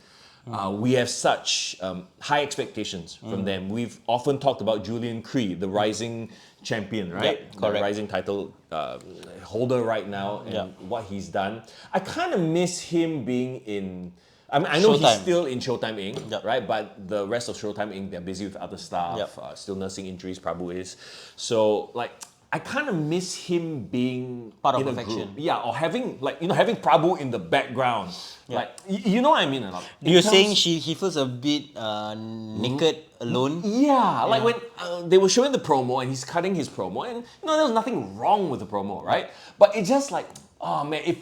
we have such high expectations from them. We've often talked about Julian Creed, the rising champion, right? Yeah, the correct. rising title holder right now, and Yeah. what he's done. I kind of miss him being in. I mean, I know he's Showtime. still in Showtime Inc., Yep. right? But the rest of Showtime Inc., they're busy with other stuff, Yep. still nursing injuries, Prabhu is. So, like, I kind of miss him being Part of in a perfection. group. Yeah, or having, having Prabhu in the background. Like, you know what I mean? Or not? In You're terms- saying he feels a bit naked, alone. Yeah, like when they were showing the promo and he's cutting his promo, and there was nothing wrong with the promo, right? But it's just like, oh man, if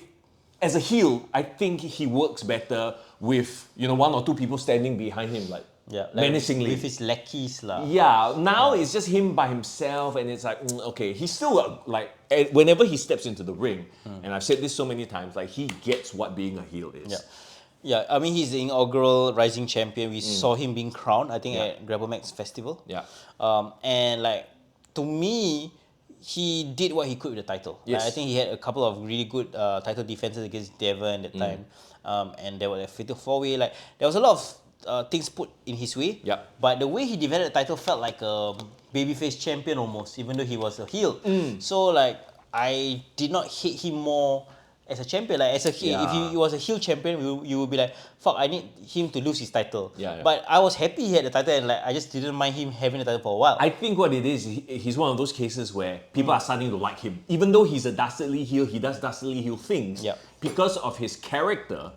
as a heel, I think he works better with one or two people standing behind him, like menacingly. with his lackeys lah. Yeah, now it's just him by himself, and it's like, okay, he's still whenever he steps into the ring, and I've said this so many times, like he gets what being a heel is. Yeah, I mean he's the inaugural rising champion. We saw him being crowned, I think, at Grapplemax Festival. Yeah. And like, to me, he did what he could with the title. Yes. Like, I think he had a couple of really good title defenses against Devon at that time. And there was a fatal 4-way. Like, there was a lot of things put in his way. Yeah. But the way he developed the title felt like a babyface champion almost, even though he was a heel. So like, I did not hate him more as a champion. Like, as a heel, if he was a heel champion, you would be like, fuck, I need him to lose his title. Yeah. But I was happy he had the title, and like, I just didn't mind him having the title for a while. I think what it is, he's one of those cases where people are starting to like him. Even though he's a dastardly heel, he does dastardly heel things. Yep. Because of his character,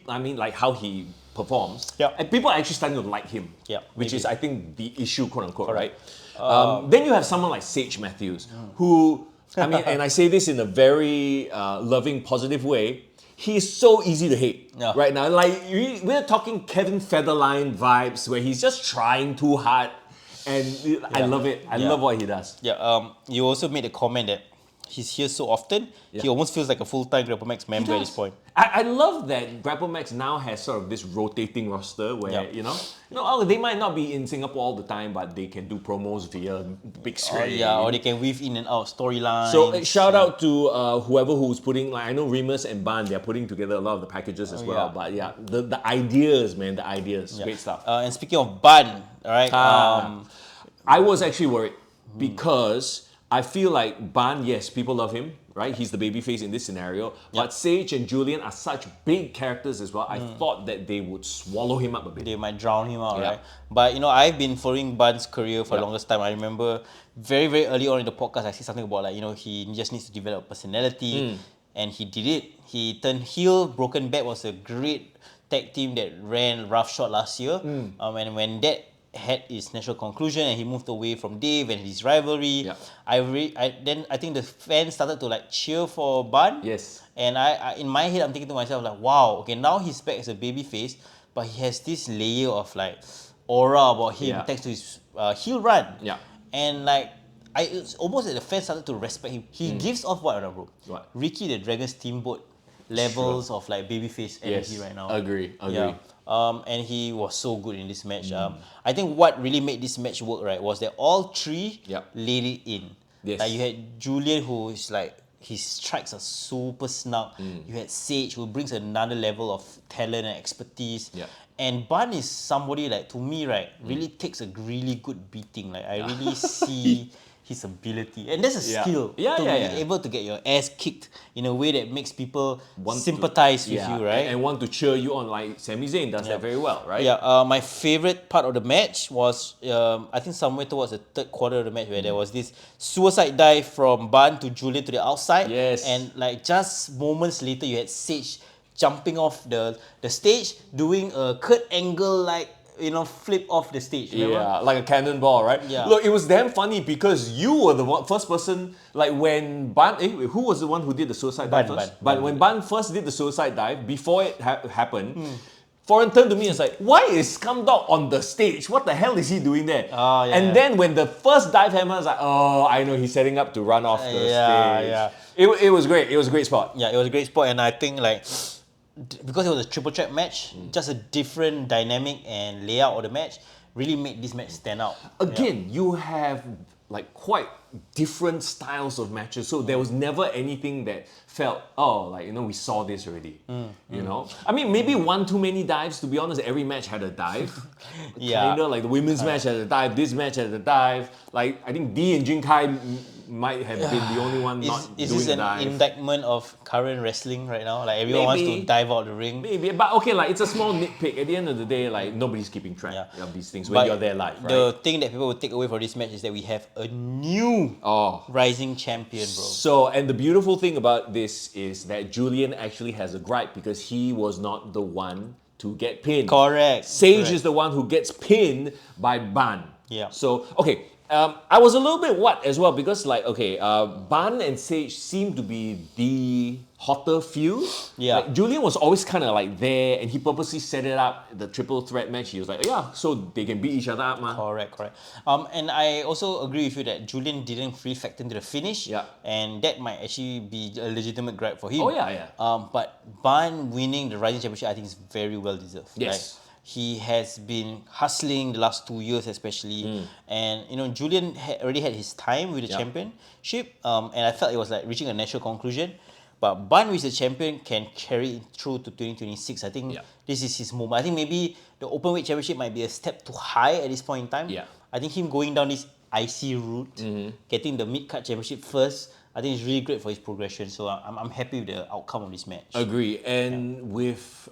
like how he performs, Yep. and people are actually starting to like him. Yep, Which maybe. is, I think, the issue, quote unquote, Correct. right? Then you have someone like Sage Matthews, who, I mean, and I say this in a very loving, positive way, he is so easy to hate right now. Like, we're talking Kevin Federline vibes, where he's just trying too hard, and I love it. I love what he does. Yeah. You also made a comment that he's here so often, he almost feels like a full-time Grapplemax member at this point. I love that Grapplemax now has sort of this rotating roster where, they might not be in Singapore all the time, but they can do promos via big screen. Or they can weave in and out storylines. So shout out to whoever who's putting, like, I know Remus and Ban, they're putting together a lot of the packages as well. yeah. But the ideas, man, great stuff. And speaking of Bun, alright, I was actually worried because I feel like Ban, yes, people love him, right? He's the babyface in this scenario. But Sage and Julian are such big characters as well. I thought that they would swallow him up a bit. they might drown him out, right? But I've been following Bun's career for the longest time. I remember very, very early on in the podcast, I said something about like, he just needs to develop a personality, and he did it. He turned heel. Broken Back was a great tag team that ran roughshod last year. And when that had its natural conclusion and he moved away from Dave and his rivalry, then I think the fans started to like cheer for Bun. Yes. And I in my head, I'm thinking to myself like, wow, okay, now he's back as a babyface, but he has this layer of like aura about him thanks to his heel run. Yeah. And like, it's almost like the fans started to respect him. He gives off what, bro? What? Ricky the Dragon Steamboat levels of like babyface energy right now. Agree. Yeah. And he was so good in this match. I think what really made this match work, right, was that all three laid it in. Yes. Like, you had Julian, who is like, his strikes are super snug. You had Sage, who brings another level of talent and expertise. And Bun is somebody like, to me, right, really takes a really good beating. Like, I really see his ability, and that's a skill to be able to get your ass kicked in a way that makes people sympathize with you, right? And want to cheer you on, like Sami Zayn does that very well, right? Yeah, my favorite part of the match was I think somewhere towards the third quarter of the match where there was this suicide dive from Ban to Julian to the outside, and like just moments later you had Sage jumping off the stage, doing a Kurt Angle like flip off the stage. Remember? Yeah, like a cannonball, right? Yeah. Look, it was damn funny because you were the first person, like when Ban, who was the one who did the suicide dive first? But when Ban first did the suicide dive, before it happened, Foreign turned to me and was like, why is Scum Dog on the stage? What the hell is he doing there? And then when the first dive hammer, I was like, oh, I know, he's setting up to run off the stage. Yeah. It was great. It was a great spot. Yeah, it was a great spot, and I think like because it was a triple threat match, just a different dynamic and layout of the match really made this match stand out. Again, you have like quite different styles of matches, so there was never anything that felt, oh, like, we saw this already. You know? I mean, maybe one too many dives, to be honest. Every match had a dive. Kinda like the women's match had a dive, this match had a dive. Like, I think D and Jin Kai might have been the only one not doing a dive. Is this an indictment of current wrestling right now? Like, everyone wants to dive out the ring? Maybe, but okay, like, it's a small nitpick. At the end of the day, like, nobody's keeping track of these things when you're there live, right? The thing that people will take away from this match is that we have a new rising champion, bro. So, and the beautiful thing about this is that Julian actually has a gripe because he was not the one to get pinned. Correct. Sage is the one who gets pinned by Ban. Yeah. So, okay, I was a little bit as well because, like, okay, Ban and Sage seem to be the hotter feud. Yeah. Like, Julian was always kind of like there, and he purposely set it up, the triple threat match. He was like, yeah, so they can beat each other up, man. Correct. And I also agree with you that Julian didn't really factor into the finish. Yeah. And that might actually be a legitimate gripe for him. Oh, yeah. But Ban winning the Rising Championship, I think, is very well deserved. Yes. Right? He has been hustling the last 2 years especially. And, Julian already had his time with the championship. And I felt it was like reaching a natural conclusion. But Ban, with the champion, can carry it through to 2026. I think this is his moment. I think maybe the Openweight Championship might be a step too high at this point in time. Yeah. I think him going down this IC route, getting the mid-card championship first, I think it's really great for his progression. So I'm happy with the outcome of this match. Agree. And with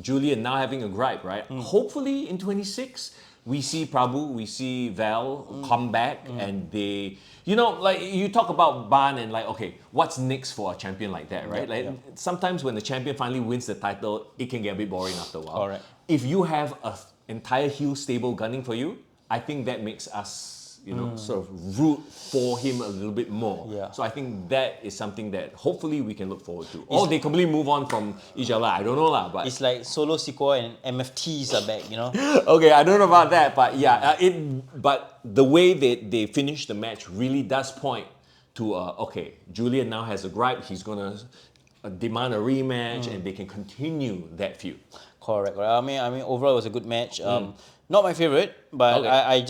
Julian now having a gripe, right? Hopefully in 26, we see Prabhu, we see Val come back and they, like you talk about Ban and like, okay, what's next for a champion like that, right? Sometimes when the champion finally wins the title, it can get a bit boring after a while. Correct. If you have an entire heel stable gunning for you, I think that makes us, sort of root for him a little bit more. Yeah. So I think that is something that hopefully we can look forward to. Or they completely move on from each other. I don't know lah, but it's like Solo Sikoa and MFTs are back, Okay, I don't know about that, but yeah, but the way they finish the match really does point to okay, Julian now has a gripe. He's gonna demand a rematch, and they can continue that feud. Correct. I mean, overall it was a good match. Not my favorite, but I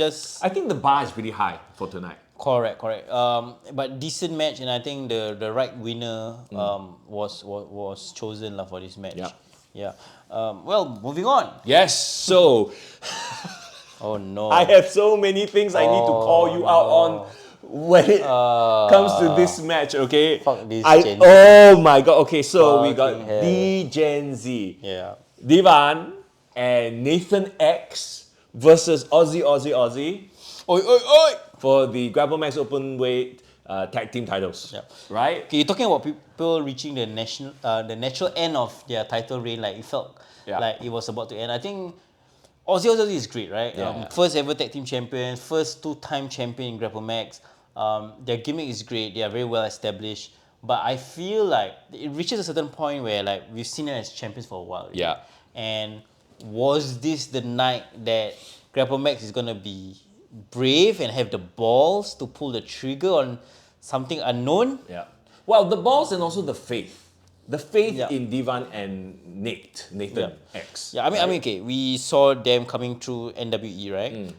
think the bar is pretty high for tonight. Correct. But decent match, and I think the right winner was chosen for this match. Yeah. Well, moving on. Yes. So. Oh no. I have so many things I need to call you out on when it comes to this match. Okay. Fuck this Gen Z. Oh my god. Okay. So we got Fucking hell. the Gen Z. Yeah. Divan and Nathan X versus Aussie Oi. for the Grapplemax Openweight tag team titles. Yeah. Right? Okay, you're talking about people reaching the natural end of their title reign, like it felt like it was about to end. I think Aussie is great, right? First ever tag team champion, first 2-time champion in Grapplemax. Their gimmick is great. They are very well established. But I feel like it reaches a certain point where like we've seen them as champions for a while. Right? Yeah. And was this the night that Grapplemax is gonna be brave and have the balls to pull the trigger on something unknown? Yeah. Well, the balls and also the faith. The faith in Divan and Nathan X. Yeah, I mean, okay, we saw them coming through NWE, right?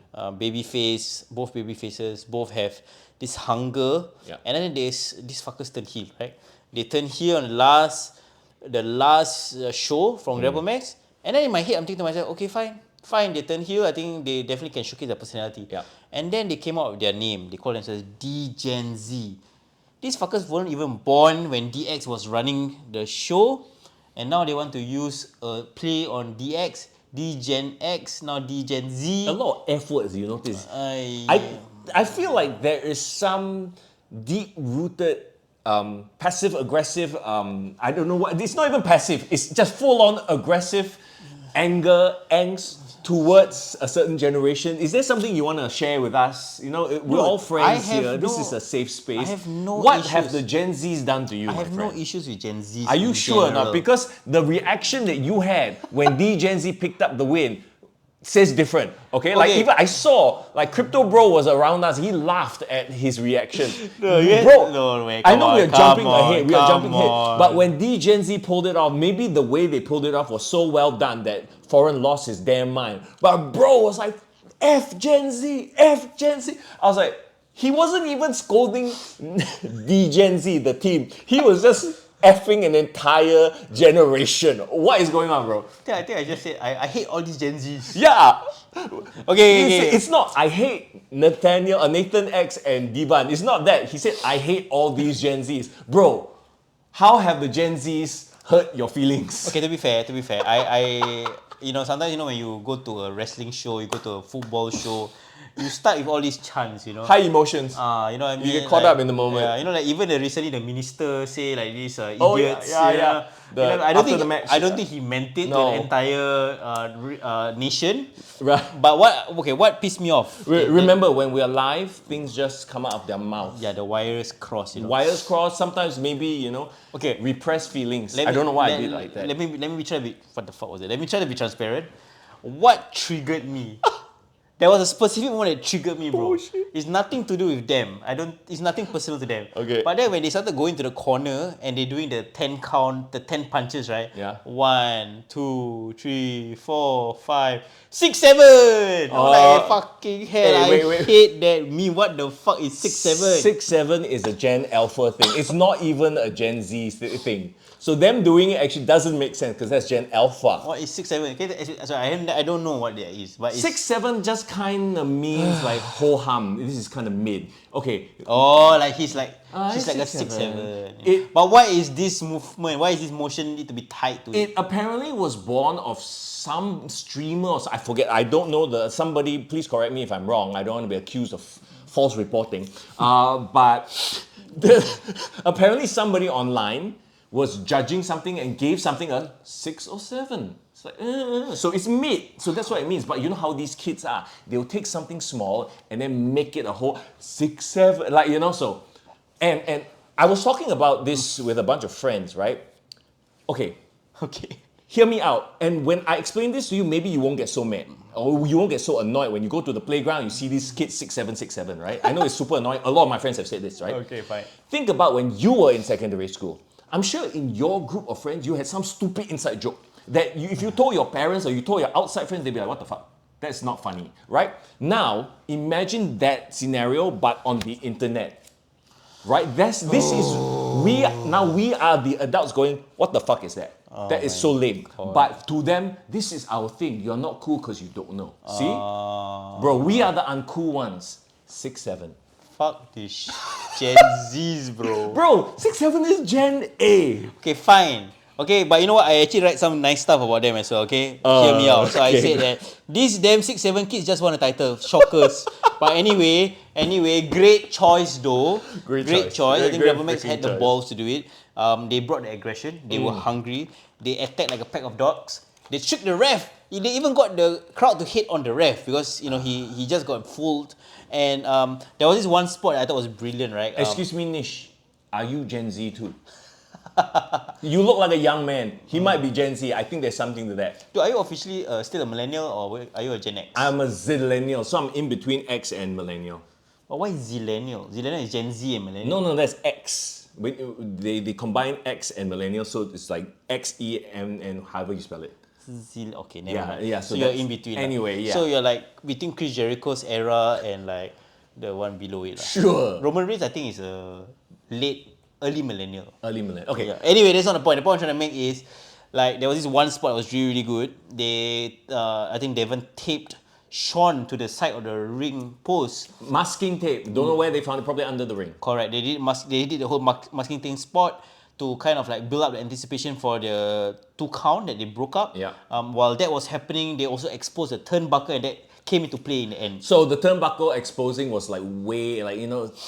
Both baby faces, both have this hunger. Yeah. And then these fuckers turn heel, right? They turn heel on the last show from Grapplemax. And then in my head, I'm thinking to myself, okay, fine. fine, they turn heel. I think they definitely can showcase their personality. Yeah. And then they came out with their name. They call themselves D-Gen Z. These fuckers weren't even born when DX was running the show. And now they want to use a play on DX, D-Gen X, now D-Gen Z. A lot of F words, you notice. I I feel like there is some deep-rooted passive-aggressive, I don't know what, it's not even passive, it's just full-on aggressive anger, angst towards a certain generation. Is there something you want to share with us? You know, we're all friends here. This is a safe space. I have no What issues. have the Gen Zs done to you, I have my no friend? issues with Gen Z. Are you sure or not? Because the reaction that you had when D-Gen Z picked up the win says different, okay? Like even I saw, like Crypto Bro was around us, he laughed at his reaction. Bro, I know we're jumping ahead, but when D-Gen Z pulled it off, maybe the way they pulled it off was so well done that Foreign lost his damn mind. But Bro was like, F Gen Z, F Gen Z. I was like, he wasn't even scolding D-Gen Z, the team. He was just effing an entire generation. What is going on, bro? I think I just said I hate all these Gen Zs. Yeah. Okay. It's not, I hate Nathan X and Divan. It's not that. He said, I hate all these Gen Zs. Bro, how have the Gen Zs hurt your feelings? Okay, to be fair, I you know, sometimes, you know, when you go to a wrestling show, you go to a football show, you start with all these chants, you know. High emotions. You know what I mean? You get caught up in the moment. Yeah, you know, like even recently the minister say like these idiots. Oh, yeah. I don't think he meant it to the entire nation. Right. But what pissed me off? Remember, when we are live, things just come out of their mouth. Yeah, the wires cross, you know. Wires cross, sometimes maybe, you know, repressed feelings. I don't know why I did like that. Let me try to be, what the fuck was it? Let me try to be transparent. What triggered me? There was a specific one that triggered me, bro. It's nothing to do with them. It's nothing personal to them. Okay. But then when they started going to the corner and they're doing the 10 count, the 10 punches, right? Yeah. 1, 2, 3, 4, 5, 6, 7. I'm like, fucking hell, I hate that. What the fuck is 6, 7? 6, 7 is a Gen Alpha thing. It's not even a Gen Z thing. So them doing it actually doesn't make sense because that's Gen Alpha. What is 6, 7? Okay, sorry, I don't know what that is. But 6, 7 just kind of means like ho hum. This is kind of mid. Okay. Oh, like she's like a 6, 6, 7. It- But why is this movement? Why is this motion need to be tied to it? It apparently was born of some streamer or I forget. I don't know somebody. Please correct me if I'm wrong. I don't want to be accused of false reporting. But apparently somebody online was judging something and gave something a 6 or 7. It's like, so it's mid. So that's what it means. But you know how these kids are. They'll take something small and then make it a whole 6, 7. Like, you know, so. And I was talking about this with a bunch of friends, right? Okay. Hear me out. And when I explain this to you, maybe you won't get so mad. Or you won't get so annoyed when you go to the playground, you see these kids 6, 7, 6, 7, right? I know it's super annoying. A lot of my friends have said this, right? Okay, fine. Think about when you were in secondary school. I'm sure in your group of friends, you had some stupid inside joke that if you told your parents or you told your outside friends, they'd be like, what the fuck? That's not funny, right? Now, imagine that scenario, but on the internet, right? We are the adults going, what the fuck is that? That is so lame. God. But to them, this is our thing. You're not cool because you don't know. See? Bro, we are the uncool ones. 6, 7. Fuck this Gen Zs, bro. Bro, 6, 7 is Gen A. Okay, fine. Okay, but you know what? I actually write some nice stuff about them as well, okay? Hear me out. So I said that these damn 6, 7 kids just want a title. Shockers. But anyway, great choice though. Great choice. I think Grapplemax had the balls to do it. They brought the aggression. They were hungry. They attacked like a pack of dogs. They shook the ref. They even got the crowd to hate on the ref because, you know, he just got fooled. And there was this one spot I thought was brilliant, right? Excuse me, Nish. Are you Gen Z too? You look like a young man. He might be Gen Z. I think there's something to that. Dude, are you officially still a millennial or are you a Gen X? I'm a Zillennial, so I'm in between X and millennial. But why Zillennial? Zillennial is Gen Z and millennial. No, that's X. They combine X and millennial, so it's like XEM and however you spell it. Okay, never mind. Yeah, so you're in between. Anyway, yeah. So you're like between Chris Jericho's era and like the one below it. Sure. Roman Reigns, I think, is a early millennial. Early millennial. Okay. Yeah. Anyway, that's not the point. The point I'm trying to make is Like there was this one spot that was really, really good. I think they even taped Sean to the side of the ring post. Masking tape. Don't know where they found it. Probably under the ring. Correct. They did the whole masking thing spot to kind of like build up the anticipation for the 2 count that they broke up. Yeah. While that was happening, they also exposed the turnbuckle and that came into play in the end. So the turnbuckle exposing was like way, like,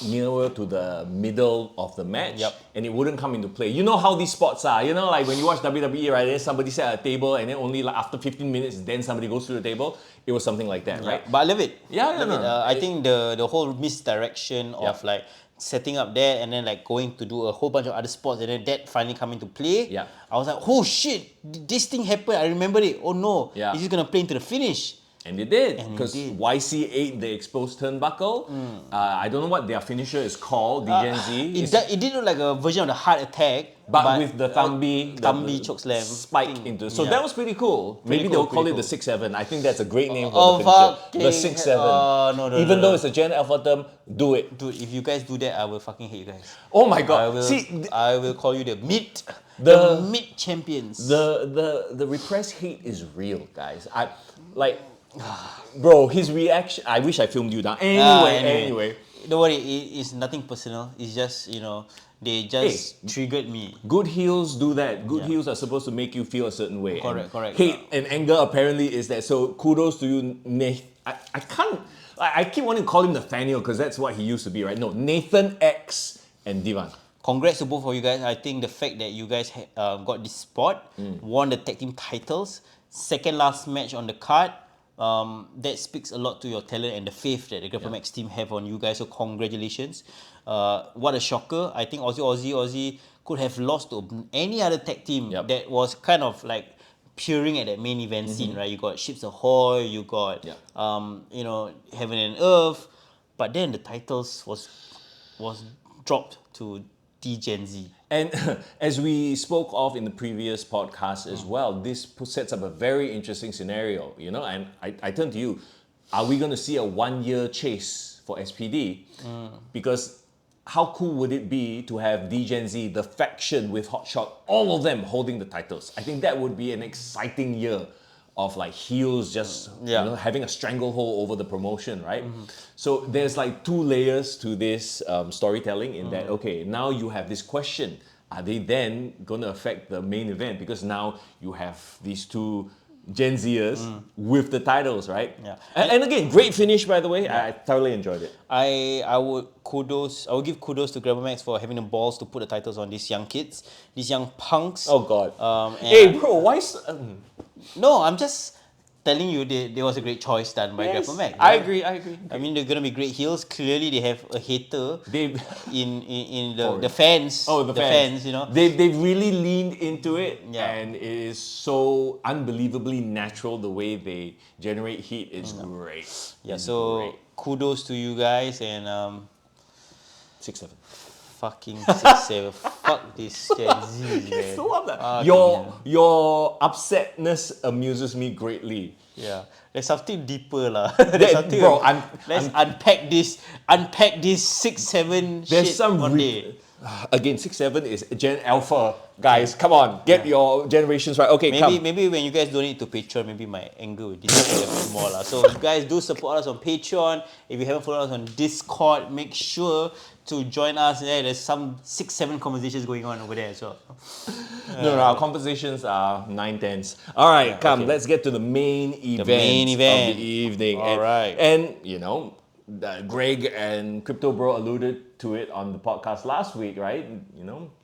nearer to the middle of the match. Yep. And it wouldn't come into play. You know how these spots are. Like when you watch WWE, right? Then somebody set a table and then only like after 15 minutes, then somebody goes through the table. It was something like that, right? But I love it. Yeah, Love it. I think the whole misdirection of like setting up that and then like going to do a whole bunch of other spots and then that finally come into play. Yeah. I was like, oh shit, this thing happened. I remember it. Oh no, Yeah. it's just gonna play into the finish. And they did, And because they did. YC8, the exposed turnbuckle. I don't know what their finisher is called, DGNZ. It did look like a version of the heart attack, but with the Thumbi, Thumbi chokeslam spike thing. into. So Yeah. that was pretty cool. Maybe cool, they'll call pretty it the cool. 6-7. I think that's a great name Oh, for the finisher. fucking The 6-7. no, Even no. though it's a Gen Alpha term, do it. Dude, if you guys do that, I will fucking hate you guys. Oh my god. I will call you the mid The- champions. The repressed hate is real, guys. Bro, his reaction. I wish I filmed you down. Anyway. Don't worry, it's nothing personal. It's just, they just triggered me. Good heels do that. Good Yeah. heels are supposed to make you feel a certain way. Correct. Hate and anger apparently is that. So kudos to you, Nathan. I can't. I keep wanting to call him Nathaniel because that's what he used to be, right? No, Nathan X and Divan. Congrats to both of you guys. I think the fact that you guys got this spot, won the tag team titles, second last match on the card, that speaks a lot to your talent and the faith that the Grapplemax team have on you guys. So congratulations. What a shocker. I think Aussie could have lost to any other tag team that was kind of like peering at that main event scene, right? You got Ships Ahoy, you got Heaven and Earth, but then the titles was dropped to DGenZ. And as we spoke of in the previous podcast as well, this sets up a very interesting scenario, and I turn to you. Are we going to see a 1-year chase for SPD? Because how cool would it be to have DGenZ, the faction with Hotshot, all of them holding the titles? I think that would be an exciting year of like heels just having a stranglehold over the promotion, right? So there's like 2 layers to this storytelling in that, okay, now you have this question. Are they then going to affect the main event? Because now you have these 2 Gen Zers with the titles, right? Yeah. And again, great finish, by the way. I thoroughly enjoyed it. I would give kudos to Grapplemax for having the balls to put the titles on these young kids, these young punks. Oh God. And Hey bro, why? no, I'm just telling you there was a great choice done by Grapplemax. I agree. I mean, they're gonna be great heels. Clearly, they have a hater They've in the fans. Oh, the fans. They've really leaned into it, and it is so unbelievably natural the way they generate heat. It's great. Yeah. It's So great. kudos to you guys and 6-7. fucking 6-7. Fuck this Gen Z, man. So love that. Fucking Your upsetness amuses me greatly. Yeah, there's something deeper lah. There's something. Bro, let's unpack this 6-7 There's shit some one day. Again, 6-7 is Gen Alpha, guys. Come on, get your generations right. Okay, Maybe when you guys donate to Patreon, maybe my anger will disappear a bit more lah. So you guys do support us on Patreon. If you haven't followed us on Discord, make sure to join us there. There's some 6-7 conversations going on over there as well. No, our conversations are 9-10s. All right, let's get to the main event, of the evening. All right. And Greg and Crypto Bro alluded to it on the podcast last week, right?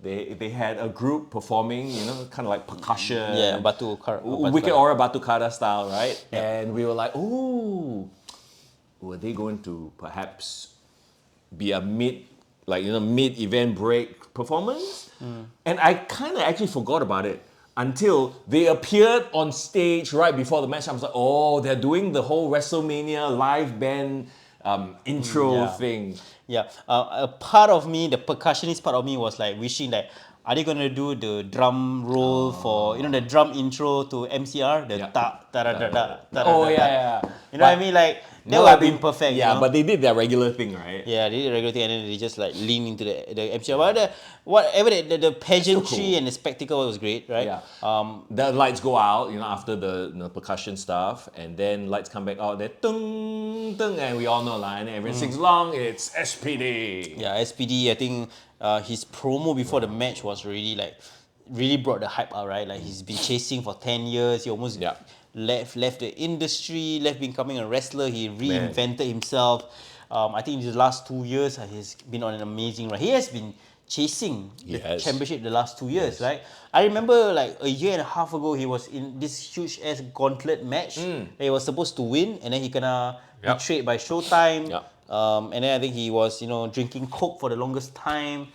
They had a group performing, kind of like percussion. Yeah, Wicked Aura Batucada style, right? Yeah. And we were like, ooh, were they going to perhaps be a mid-event break performance? And I kind of actually forgot about it until they appeared on stage right before the match. I was like, oh, they're doing the whole WrestleMania live band intro thing. Yeah, a part of me, the percussionist part of me was like wishing that are they gonna do the drum roll for the drum intro to MCR, the Yeah. ta ta da da da ta Oh da yeah, da. yeah. You know what I mean? Like that No, would I have been think- perfect. Yeah, you know? but they did their regular thing, right? Yeah, they did a regular thing and then they just like lean into the MCR. But whatever the pageantry cool. and the spectacle was great, right? Yeah. The lights go out, after the percussion stuff, and then lights come back out. There, tung, tung, and we all know, and everyone sings along. It's SPD. Yeah, SPD. I think his promo before the match was really brought the hype out, right? Like he's been chasing for 10 years. He almost Yeah. left the industry, left becoming a wrestler. He reinvented himself. I think in the last 2 years, he's been on an amazing run. He has been chasing the Yes. championship the last 2 years, right? I remember like a year and a half ago, he was in this huge ass gauntlet match. That he was supposed to win, and then he kinda Yep. betrayed by Showtime. Yep. And then I think he was, drinking Coke for the longest time.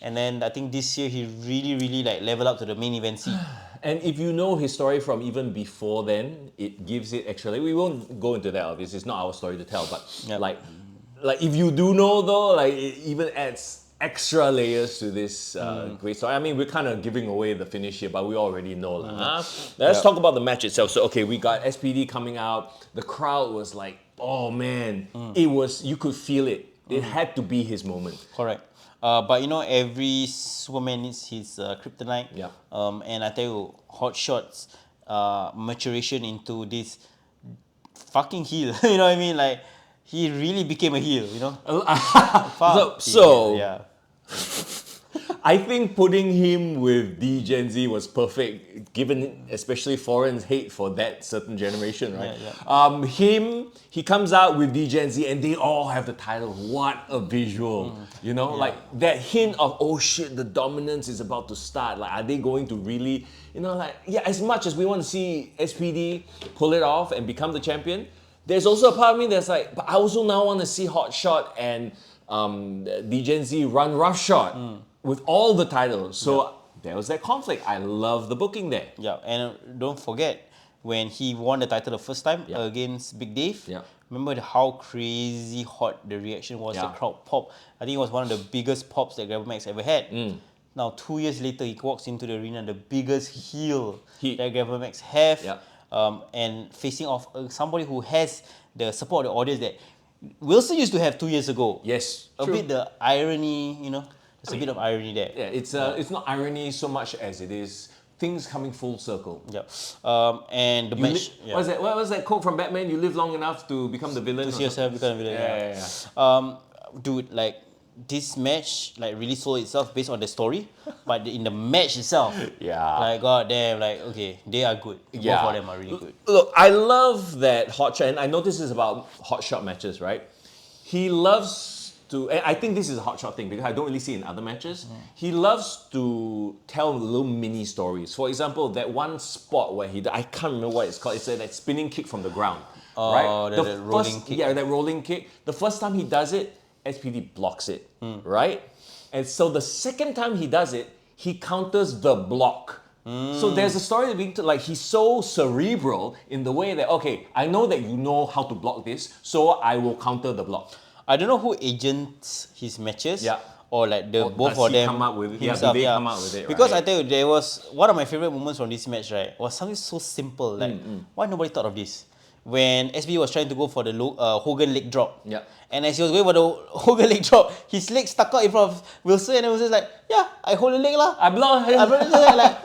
And then I think this year he really like leveled up to the main event scene. And if you know his story from even before then, it gives it extra. We won't go into that, obviously. It's not our story to tell. But Yep. like if you do know though, like it even adds extra layers to this great story. I mean, we're kind of giving away the finish here, but we already know. Let's talk about the match itself. So, okay, we got SPD coming out. The crowd was like, oh man, it was, you could feel it. It had to be his moment. Correct. But every Superman needs his kryptonite. Yeah. And I tell you, Hot Shot's maturation into this fucking heel. You know what I mean? Like, he really became a heel, So, yeah. I think putting him with D Gen Z was perfect, given especially foreign's hate for that certain generation, right? Yeah, He comes out with D Gen Z and they all have the title. What a visual, like that hint of, oh shit, the dominance is about to start. Like, are they going to really, as much as we want to see SPD pull it off and become the champion, there's also a part of me that's like, but I also now want to see Hot Shot and D Gen Z run roughshod with all the titles. So there was that conflict. I love the booking there. Yeah, and don't forget, when he won the title the first time against Big Dave, Yeah. remember how crazy hot the reaction was, the Yeah. crowd pop. I think it was one of the biggest pops that Grapplemax ever had. Now, 2 years later, he walks into the arena, the biggest heel that Grapplemax have, Yeah. and facing off somebody who has the support of the audience that Wilson used to have 2 years ago. Yes, A true. bit the irony, there's a bit of irony there. Yeah, it's not irony so much as it is things coming full circle. Yeah. And the match. What was that quote from Batman? You live long enough to become the villain. To see yourself become a villain. Yeah. Dude, like this match like really sold itself based on the story, but in the match itself, like god damn, like okay, they are good. Both of them are really good. Look, I love that Hot Shot, and I know this is about Hot Shot matches, right? He loves to, and I think this is a Hot Shot thing because I don't really see it in other matches. He loves to tell little mini stories. For example, that one spot where I can't remember what it's called. It's that spinning kick from the ground, right? The rolling kick. Yeah, that rolling kick. The first time he does it, SPD blocks it, right? And so the second time he does it, he counters the block. So there's a story being told, like he's so cerebral in the way that, okay, I know that you know how to block this, so I will counter the block. I don't know who agents his matches. Yeah. Or like the Or both does of he them come up with it? Yeah, himself. do they come out with it, Because right? I tell you, there was one of my favorite moments from this match, right? Was something so simple. Like, why nobody thought of this? When SB was trying to go for the Hogan leg drop. Yeah. And as he was going for the Hogan leg drop, his leg stuck out in front of Wilson, and Wilson's like, yeah, I hold the leg lah. I block him. I block the leg. Like,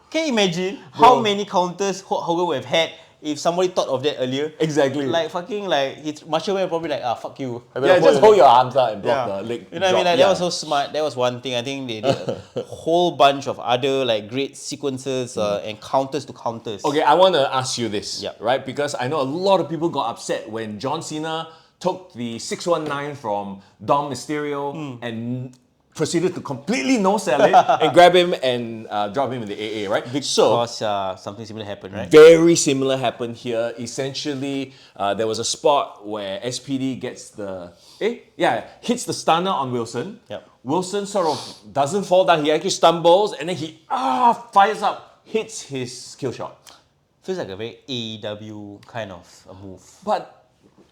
can you imagine how many counters Hogan would have had if somebody thought of that earlier? Exactly. Like fucking like Macho Man probably like fuck you. Yeah, just hold your arms out and block the leg. You know what I mean? Like, that was so smart. That was one thing. I think they did a whole bunch of other like great sequences and counters to counters. Okay, I want to ask you this, Yeah. right? Because I know a lot of people got upset when John Cena took the 619 from Dom Mysterio and proceeded to completely no-sell it and grab him and drop him in the AA, right? Because something similar happened, right? Very similar happened here. Essentially, there was a spot where SPD gets hits the stunner on Wilson. Yep. Wilson sort of doesn't fall down. He actually stumbles and then he fires up, hits his kill shot. Feels like a very AEW kind of a move. But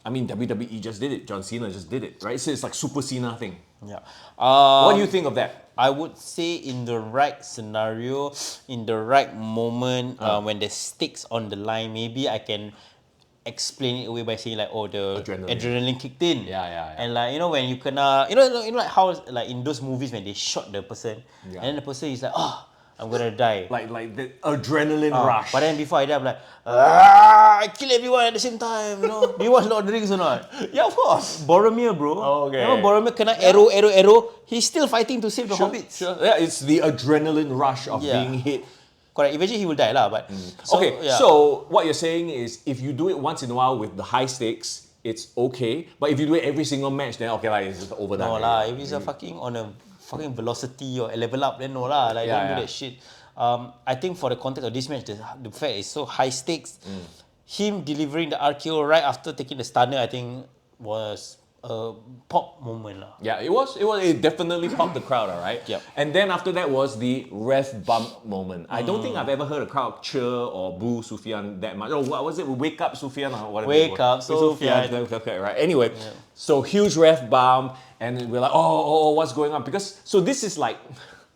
I mean, WWE just did it. John Cena just did it, right? So it's like Super Cena thing. Yeah. What do you think of that? I would say in the right scenario, in the right moment, when the stakes on the line, maybe I can explain it away by saying like, oh, the adrenaline kicked in. Yeah. And like, you know, when you kena, you know like how like in those movies when they shot the person, Yeah. and then the person is like, oh, I'm gonna die. Like the adrenaline rush. But then before I die, I'm like, I kill everyone at the same time. You know, do you watch Lord of the Rings or not? Yeah, of course. Boromir, bro. Oh, okay. Remember Boromir kena arrow. He's still fighting to save the hobbits. Sure. Yeah, it's the adrenaline rush of Yeah. being hit. Correct. Eventually he will die lah. But So what you're saying is, if you do it once in a while with the high stakes, it's okay. But if you do it every single match, then okay, like it's just overdone. no lah. If it's a fucking on a fucking velocity or a level up, then no lah. Like don't do that shit. I think for the context of this match, the fact is so high stakes. Him delivering the RKO right after taking the stunner, I think was a pop moment lah. Yeah, it definitely popped the crowd, alright? Yep. And then after that was the ref bump moment. I don't think I've ever heard a crowd cheer or boo Sufyan that much. Oh, what was it? Wake up Sufyan or whatever. Wake up Sufyan. Okay, right. Anyway, so huge ref bump, and we're like, oh, what's going on? Because so this is like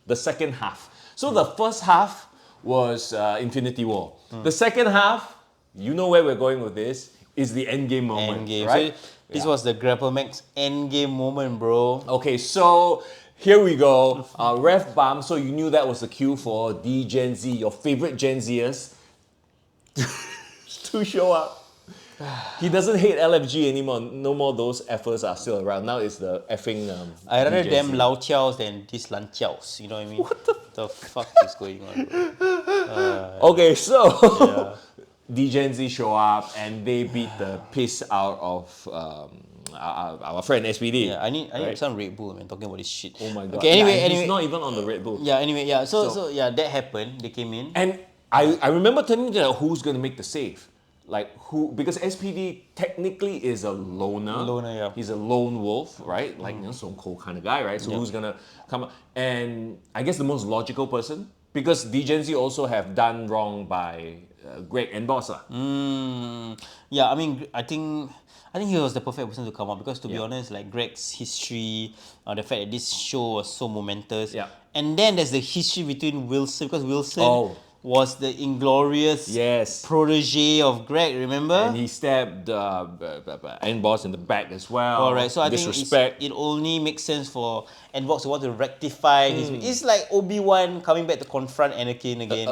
the second half. So the first half was Infinity War. The second half, you know where we're going with this, is the endgame moment, right? So this was the Grapplemax endgame moment, bro. Okay, so here we go. Ref bump. So you knew that was the cue for the Gen Z, your favorite Gen Zers, to show up. He doesn't hate LFG anymore. No more those effers are still around. Now it's the effing. I rather DJZ. them Lao Chiaos than these Lan Chiaos. You know what I mean? What the fuck is going on, bro? Okay, so the Gen Z show up and they beat the piss out of our friend SPD. Yeah, I need some Red Bull, man. Talking about this shit. Oh my god. Okay, anyway, he's not even on the Red Bull. Yeah, anyway, yeah. So yeah, that happened. They came in. And I remember telling you that who's gonna make the save. Like who, because SPD technically is a loner. Yeah. He's a lone wolf, right? Like Stone Cold kind of guy, right? So who's gonna come up? And I guess the most logical person, because the Gen Z also have done wrong by Greg and Boss. Yeah, I mean, I think he was the perfect person to come up because to be honest, like Greg's history, the fact that this show was so momentous. Yeah. And then there's the history between Wilson, because Wilson was the inglorious protege of Greg, remember? And he stabbed N-Boss in the back as well. Alright, so I think it only makes sense for N-Boss to want to rectify his... It's like Obi-Wan coming back to confront Anakin again.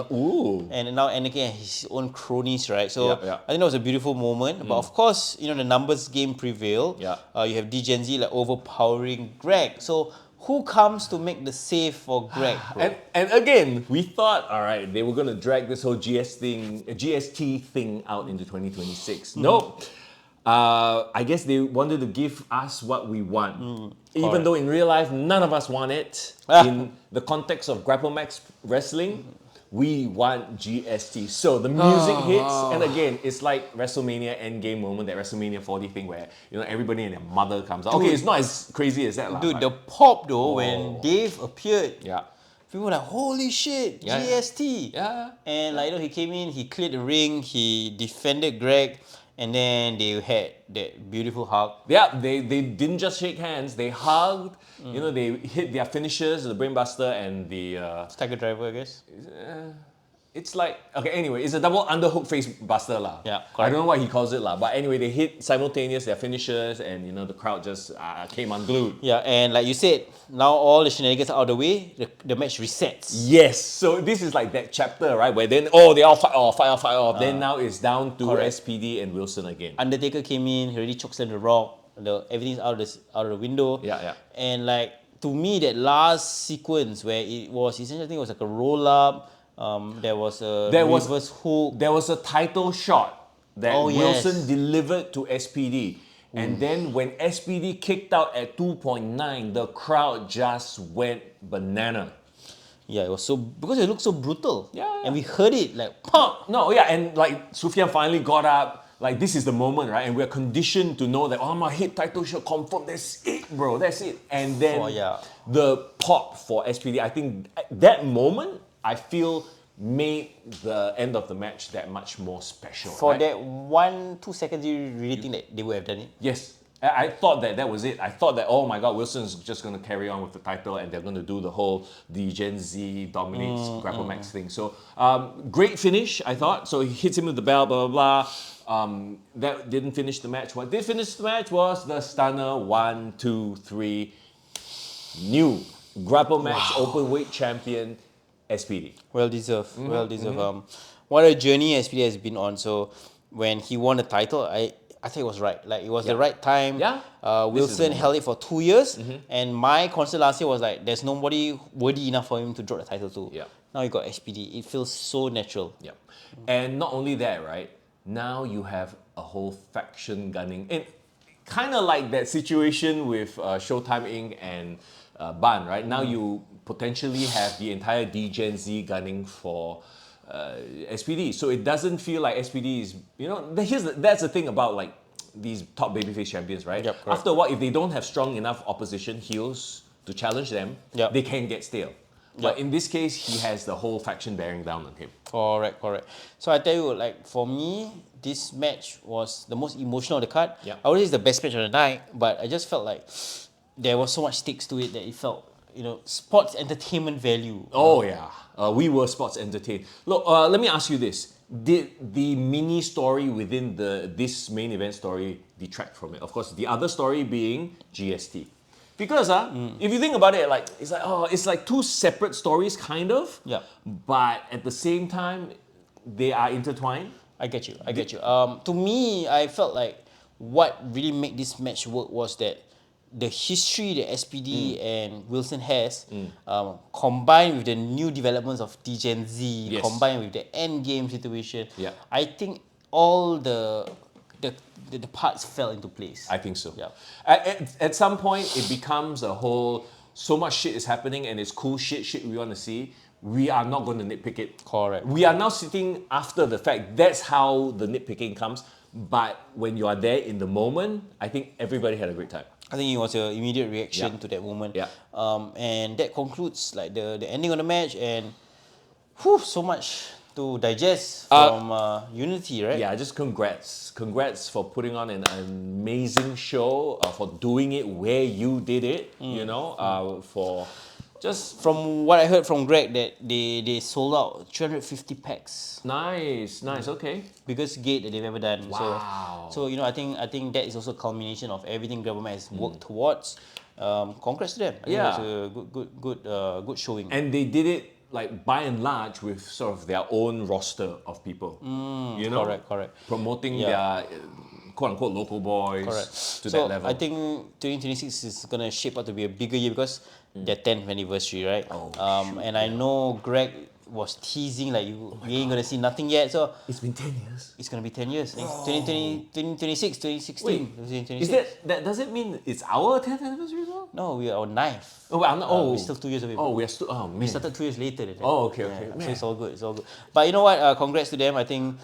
And now Anakin has his own cronies, right? So I think that was a beautiful moment. But of course, you know, the numbers game prevailed. You have D-Gen Z like overpowering Greg. So who comes to make the save for Greg, bro? And again, we thought, all right, they were going to drag this whole GST thing out into 2026. Nope. I guess they wanted to give us what we want. Even though in real life, none of us want it. In the context of Grapplemax wrestling, we want GST. So the music hits, and again, it's like WrestleMania endgame moment, that WrestleMania 40 thing where, you know, everybody and their mother comes out. Okay, it's not as crazy as that. Dude, the pop though, when Dave appeared, people were like, holy shit, GST. And like, you know, he came in, he cleared the ring, he defended Greg, and then they had that beautiful hug. Yeah, they didn't just shake hands, they hugged. You know, they hit their finishers, the Brainbuster and the... Tiger Driver, I guess. It's like, okay, anyway, it's a double underhook face buster lah. Yeah, correct. I don't know what he calls it lah. But anyway, they hit simultaneous their finishers and, you know, the crowd just came unglued. Yeah, and like you said, now all the shenanigans are out of the way, the match resets. Yes, so this is like that chapter, right? Where then, they all fight off. Then now it's down to SPD and Wilson again. Undertaker came in, he already chokeslammed the Rock. Everything's out of the window. Yeah. And like, to me, that last sequence where it was essentially, I think it was like a roll-up, there was a reverse hook. There was a title shot that Wilson delivered to SPD. And then when SPD kicked out at 2.9, the crowd just went banana. Yeah, it was so, because it looked so brutal. Yeah. And we heard it like, pop! No, yeah, and like Sufyan finally got up. Like, this is the moment, right? And we're conditioned to know that, I'm gonna hit title shot, confirm, that's it, bro, that's it. And then the pop for SPD, I think that moment, I feel, made the end of the match that much more special. For that 1-2 seconds, you really think that they would have done it? Yes. I thought that was it. I thought that, oh my God, Wilson's just going to carry on with the title and they're going to do the whole the Gen Z dominates Grapplemax thing. So great finish, I thought. So he hits him with the bell, blah, blah, blah. That didn't finish the match. What did finish the match was the stunner 1, 2, 3. New Grapplemax openweight champion, SPD. Well deserved. Well deserved. What a journey SPD has been on. So when he won the title, I think it was right. Like, it was the right time. Yeah. Wilson held it for 2 years, and my concern last year was like, there's nobody worthy enough for him to drop the title to. Yeah. Now you got SPD. It feels so natural. Yeah. And not only that, right? Now you have a whole faction gunning. And kind of like that situation with Showtime Inc. and Ban, right? Now you potentially have the entire Gen Z gunning for SPD. So it doesn't feel like SPD is, that's the thing about like these top babyface champions, right? Yep, correct. After a while, if they don't have strong enough opposition heels to challenge them, they can get stale. But in this case, he has the whole faction bearing down on him. Correct. So I tell you, like, for me, this match was the most emotional of the card. Yep. I would say it's the best match of the night, but I just felt like there was so much stakes to it that it felt, sports entertainment value. Oh yeah, we were sports entertained. Look, let me ask you this: did the mini story within this main event story detract from it? Of course, the other story being GST, because if you think about it, like it's like two separate stories, kind of. Yeah. But at the same time, they are intertwined. I get you. To me, I felt like what really made this match work was that the history that SPD and Wilson has, combined with the new developments of Gen Z, combined with the end game situation, I think all the parts fell into place. I think so. Yeah. At some point, it becomes a whole. So much shit is happening, and it's cool shit we want to see. We are not going to nitpick it. Correct. We are now sitting after the fact. That's how the nitpicking comes. But when you are there in the moment, I think everybody had a great time. I think it was an immediate reaction to that moment. Yeah. And that concludes like the ending of the match, and so much to digest from Unity, right? Yeah, just congrats. Congrats for putting on an amazing show, for doing it where you did it, for just... From what I heard from Greg, that they sold out 350 packs. Nice, okay. Biggest gate that they've ever done. Wow. So I think that is also a culmination of everything Grapplemax has worked towards. Congrats to them. I think it was a good showing. And they did it like by and large with sort of their own roster of people. Correct. Promoting their quote-unquote local boys to that level. I think 2026 is going to shape out to be a bigger year because their 10th anniversary, right? And I know Greg was teasing like we ain't gonna see nothing yet. So it's been 10 years. It's gonna be 10 years. 2020, 2026, 2016. Wait, is that does it mean it's our 10th anniversary as well? No, we are on 9th. Oh, well, we're still 2 years away. Oh, we are still. Oh, man. We started 2 years later. Okay. So it's all good. But you know what? Congrats to them. I think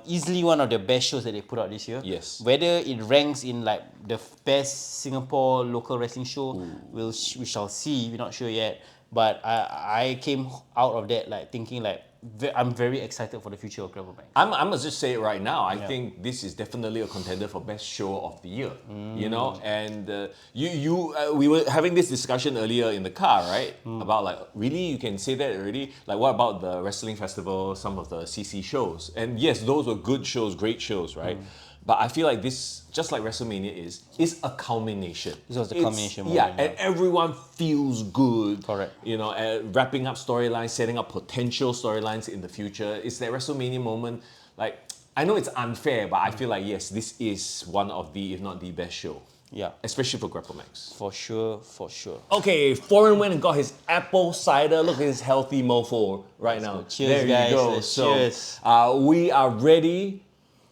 easily one of the best shows that they put out this year. Yes. Whether it ranks in like the best Singapore local wrestling show, we shall see. We're not sure yet. But I came out of that like thinking like I'm very excited for the future of Grapplemax. I'm gonna just say it right now. I think this is definitely a contender for best show of the year. And we were having this discussion earlier in the car, right? About like really you can say that already. Like what about the wrestling festival, some of the CC shows? And yes, those were good shows, great shows, right? But I feel like this, just like WrestleMania is a culmination. This was the culmination moment. Yeah, and everyone feels good. Correct. Wrapping up storylines, setting up potential storylines in the future. It's that WrestleMania moment. Like, I know it's unfair, but I feel like, yes, this is one of the, if not the best show. Yeah. Especially for Grapplemax. For sure. Okay, Foreign went and got his apple cider. Look at his healthy mofo right now. Cheers, there guys. you go. Cheers. We are ready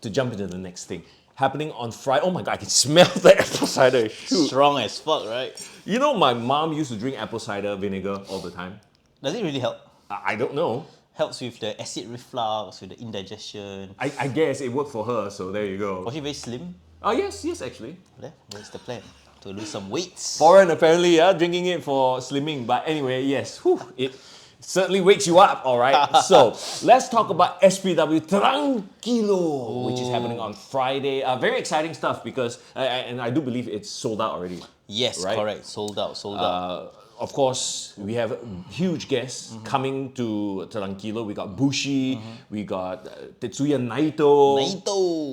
to jump into the next thing. Happening on Friday. Oh my God, I can smell the apple cider. Shoot. Strong as fuck, right? You know, my mom used to drink apple cider vinegar all the time. Does it really help? I don't know. Helps with the acid reflux, with the indigestion. I guess it worked for her, so there you go. Was she very slim? Oh, yes, actually. Yeah, that's the plan. To lose some weights. Foreign apparently, drinking it for slimming. But anyway, yes, certainly wakes you up, all right? So let's talk about SPW Tranquilo, which is happening on Friday. Very exciting stuff because, and I do believe it's sold out already. Yes, right? correct. Sold out. Of course, we have huge guests coming to Tranquilo. We got Bushi, we got Tetsuya Naito.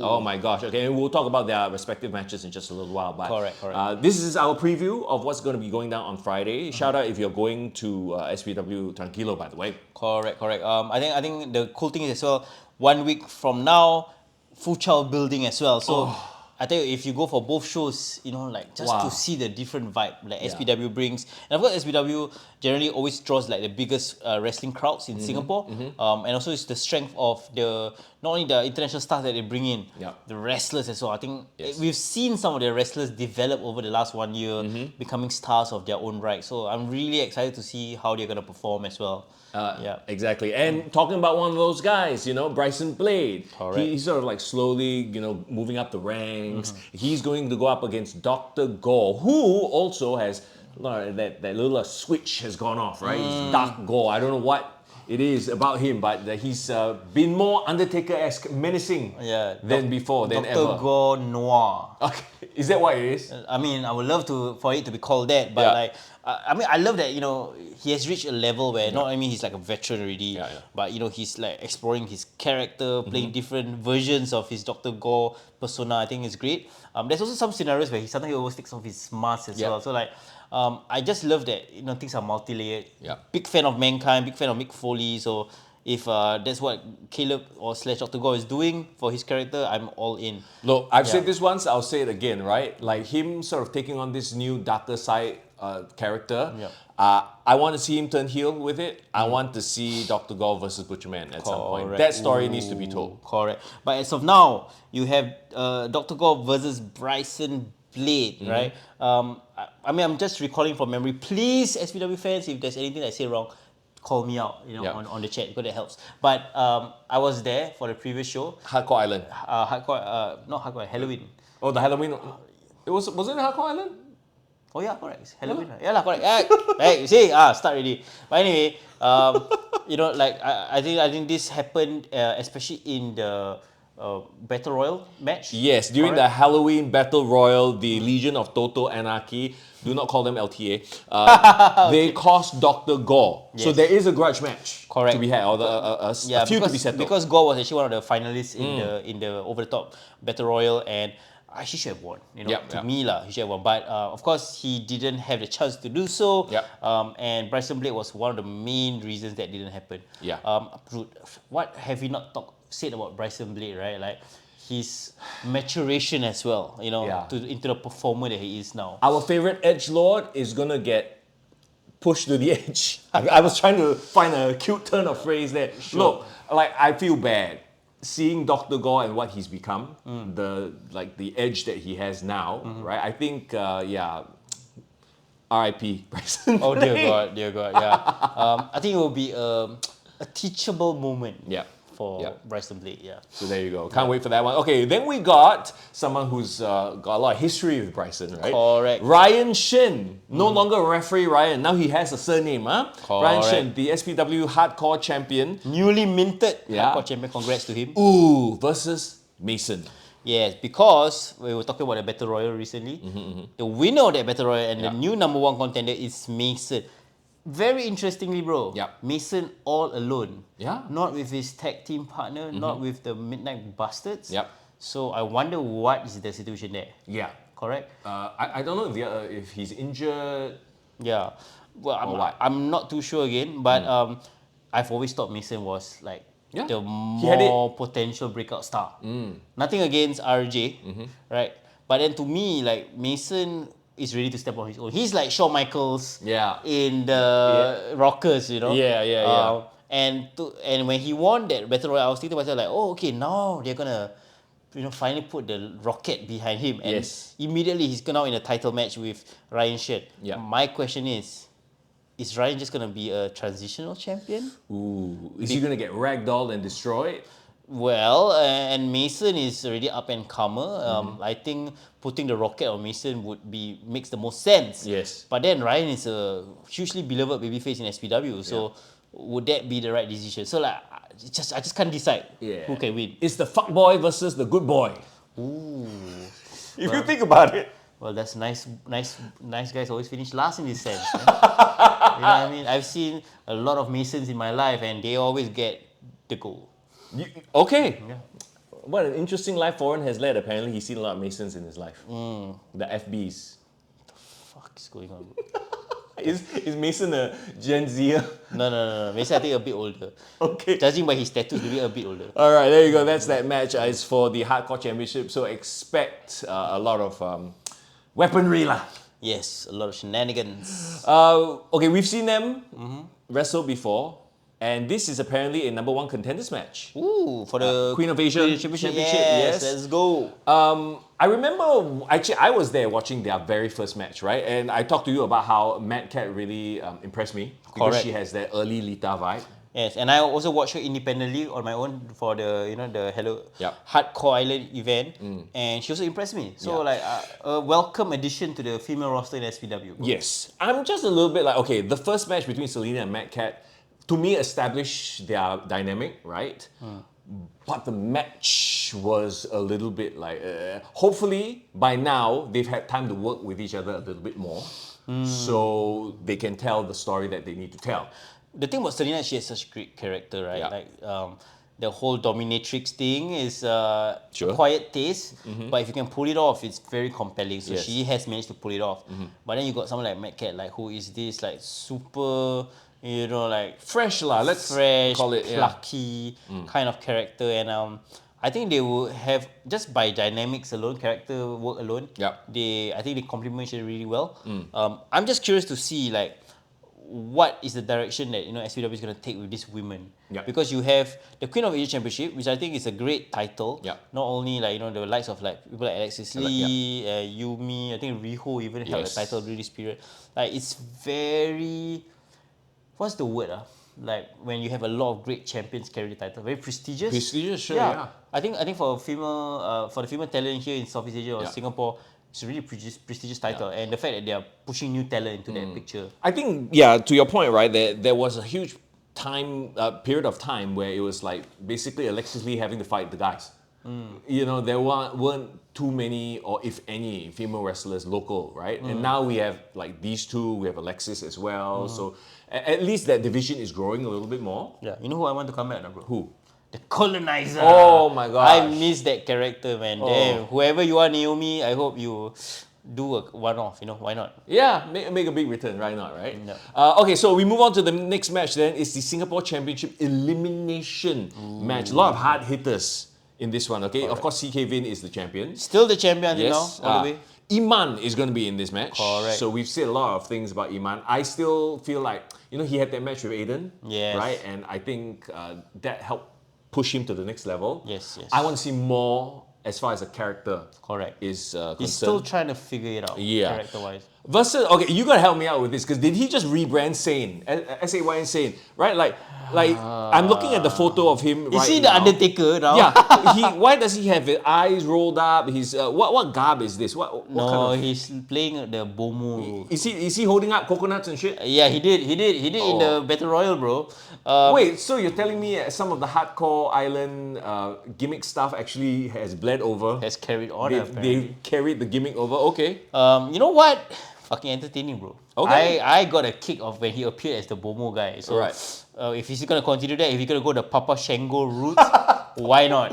Oh my gosh, okay, and we'll talk about their respective matches in just a little while. But Correct. this is our preview of what's going to be going down on Friday. Shout out if you're going to SPW Tranquilo, by the way. Correct. I think the cool thing is as well, 1 week from now, Fuchao building as well. So I tell you, if you go for both shows, you know, like just to see the different vibe like SPW brings, and of course SPW generally always draws like the biggest wrestling crowds in Singapore, and also it's the strength of the not only the international stars that they bring in, the wrestlers as well. I think we've seen some of the wrestlers develop over the last 1 year, becoming stars of their own right. So I'm really excited to see how they're gonna perform as well. Exactly. And talking about one of those guys, you know, Bryson Blade. He's sort of like slowly, you know, moving up the ranks. He's going to go up against Dr. Gore, who also has that little switch has gone off, right? It's Dark Gore. I don't know what it is about him, but he's been more Undertaker-esque menacing than before, than ever. Dr. Gore Noir. Okay. Is that what it is? I mean, I would love for it to be called that, but like, I mean, I love that, you know, he has reached a level where not, I mean, he's like a veteran already, but you know, he's like exploring his character, playing different versions of his Dr. Gore persona. I think is great. There's also some scenarios where sometimes he always takes off his mask as well. So like, I just love that, you know, things are multi-layered. Big fan of Mankind, big fan of Mick Foley. So if that's what Caleb or / Dr. Gore is doing for his character, I'm all in. Look, I've said this once, I'll say it again, right? Like him sort of taking on this new darker side character. I want to see him turn heel with it. I want to see Dr. Gore versus Butcherman at some point. That story needs to be told. Correct. But as of now, you have Dr. Gore versus Bryson Blade, right? I mean, I'm just recalling from memory. Please, SPW fans, if there's anything I say wrong, call me out, you know, on the chat, because that helps. But I was there for the previous show. Hardcore Island. Not Hardcore, Halloween. Oh, the Halloween. Was it Hardcore Island? Oh yeah, correct. It's Halloween. Yeah, lah, correct. Hey, you see, start already. But anyway, you know, like I think this happened especially in the Battle Royal match. Yes, during the Halloween Battle Royal, the Legion of Total Anarchy, do not call them LTA, they cost Dr. Gore. So there is a grudge match to be had, or a feud to be settled. Because Gore was actually one of the finalists in the over the top Battle Royal, and he should have won. You know, to me he should have won. But of course, he didn't have the chance to do so. And Bryson Blade was one of the main reasons that didn't happen. What have we not said about Bryson Blade, right? Like his maturation as well, you know, into the performer that he is now. Our favorite edgelord is gonna get pushed to the edge. I was trying to find a cute turn of phrase there. Look, like I feel bad seeing Dr. Gore and what he's become, the edge that he has now, right? I think, R.I.P. Bryson. Oh dear God, I think it will be a teachable moment. For Bryson Blade, So there you go. Can't wait for that one. Okay, then we got someone who's got a lot of history with Bryson, right? Correct. Ryan Shin. No longer referee Ryan. Now he has a surname, huh? Ryan Shin, the SPW Hardcore Champion. Newly minted Hardcore Champion. Congrats to him. Versus Mason. Yes, because we were talking about the Battle Royal recently. The winner of that Battle Royal and the new #1 contender is Mason. Very interestingly, bro, Mason all alone. Not with his tag team partner, not with the Midnight Bastards. So I wonder what is the situation there. Correct? I don't know if he's injured. Well, I'm not too sure again, but I've always thought Mason was like the more potential breakout star. Nothing against RJ, right? But then to me, like Mason is ready to step on his own. He's like Shawn Michaels in the Rockers, you know. And when he won that Battle Royale, I was thinking to myself like, oh, okay, now they're gonna, you know, finally put the rocket behind him. And immediately he's now in a title match with Ryan Shed. My question is Ryan just gonna be a transitional champion? Is he gonna get ragdolled and destroyed? Well, and Mason is already up and comer. I think putting the rocket on Mason makes the most sense. But then Ryan is a hugely beloved babyface in SPW, so would that be the right decision? So like, I just can't decide who can win. It's the fuck boy versus the good boy. Ooh. If you think about it. Well, that's nice guys always finish last in this sense. You know what I mean? I've seen a lot of Masons in my life and they always get the goal. Okay. Yeah. What an interesting life Foreign has led. Apparently, he's seen a lot of Masons in his life. The FBs. Fuck is going on? Is Mason a Gen Z? No. Mason I think a bit older. Okay. Judging by his tattoos, maybe a bit older. All right, there you go. That's that match. It's for the Hardcore Championship. So expect a lot of weaponry lah. Yes, a lot of shenanigans. Okay, we've seen them wrestle before. And this is apparently a #1 contenders match. Ooh, for the Queen of Asia Championship. Yes, let's go. I remember, actually, I was there watching their very first match, right? And I talked to you about how Mad Cat really impressed me because Correct. she has that early Lita vibe. Yes, and I also watched her independently on my own for the the Hardcore Island event, and she also impressed me. So like a welcome addition to the female roster in SPW. Bro. Yes, I'm just a little bit like, okay, the first match between Selena and Mad Cat, to me, established their dynamic, right? But the match was a little bit like, hopefully by now they've had time to work with each other a little bit more, so they can tell the story that they need to tell. The thing about Selena, she has such great character, right? Yeah. Like the whole dominatrix thing is Sure. quiet taste, but if you can pull it off, it's very compelling. So Yes. she has managed to pull it off. But then you got someone like Mad Cat, like who is this like super, like Fresh lah, let's fresh, call it. plucky kind of character, and I think they will have just by dynamics alone, character work alone. Yep. I think they complement each other really well. I'm just curious to see like what is the direction that SPW is going to take with these women. Yep. Because you have the Queen of Asia Championship, which I think is a great title. Yep. Not only like the likes of like people like Alexis Lee, Yumi, I think Riho even held the Yes. title during this period. Like it's very, what's the word? Like when you have a lot of great champions carry the title, very prestigious. Prestigious, sure, yeah. I think for female for the female talent here in Southeast Asia or Yeah. Singapore, it's a really prestigious title, and the fact that they are pushing new talent into that picture. I think, yeah, to your point, right, there was a huge period of time where it was like basically Alexis Lee having to fight the guys. There weren't too many, or if any, female wrestlers local, right? And now we have like these two, we have Alexis as well. So at least that division is growing a little bit more. Yeah, you know who I want to come back now, bro? Who? The Colonizer. Oh my gosh. I miss that character, man. Damn. Whoever you are, Naomi, I hope you do a one-off. Why not? Yeah, make a big return, right? Not right? No. Okay, so we move on to the next match then. It's the Singapore Championship Elimination match. A lot of hard hitters in this one, okay? Of course, CK Vin is the champion. Still the champion until Yes. now, all the way. Iman is going to be in this match. Correct. So we've said a lot of things about Iman. I still feel like, he had that match with Aiden. Yes. Right? And I think that helped push him to the next level. Yes. I want to see more as far as a character Correct. is concerned. He's still trying to figure it out, Yeah. character-wise. Versus, okay, you gotta help me out with this, because did he just rebrand Sane? SAYN Sane, right? Like I'm looking at the photo of him right Is he now. the Undertaker now? Yeah, why does he have his eyes rolled up? His what garb is this? What No, kind of? he's playing the Bomo role. Is he holding up coconuts and shit? Yeah, he did in the Battle Royal, bro. Wait, so you're telling me some of the Hardcore Island gimmick stuff actually has bled over? Has carried on, They've apparently. carried the gimmick over. Okay. You know what? Fucking entertaining, bro. Okay. I got a kick of when he appeared as the Bomo guy. So Right. if he's gonna continue that, if he's gonna go the Papa Shango route, why not?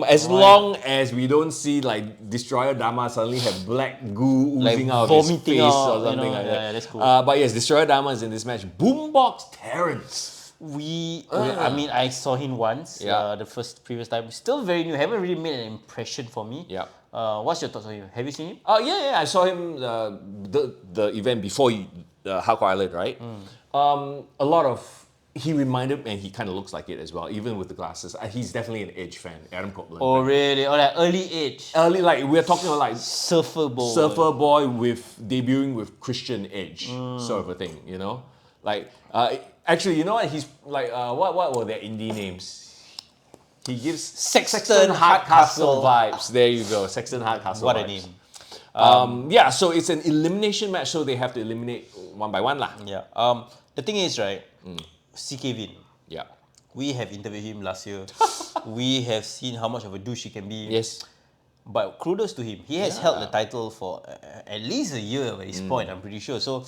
As long as we don't see like Destroyer Dama suddenly have black goo oozing out of his vomiting face out, or something like that. yeah, that's cool. But yes, Destroyer Dama is in this match. Boombox Terrence. I mean, I saw him once, Yeah. the previous time. Still very new, haven't really made an impression for me. Yeah. What's your thoughts on him? Have you seen him? Yeah, I saw him the event before Hardcore Island, right? A lot of he reminded, and he kind of looks like it as well, even with the glasses. He's definitely an Edge fan, Adam Copeland. Oh, really? Or like early age? Early, like we're talking about like Surfer Boy. Surfer Boy with debuting with Christian Edge, sort of a thing, Like, actually, you know what? He's like, what were their indie names? He gives Sexton Hardcastle Hardcastle vibes. There you go, Sexton Hardcastle. What a vibes. name. Yeah, so it's an elimination match, so they have to eliminate one by one lah. Yeah. The thing is, right, CK Vin. Yeah. We have interviewed him last year. We have seen how much of a douche he can be. Yes. But kudos to him. He has Yeah. held the title for at least a year at this point, I'm pretty sure. So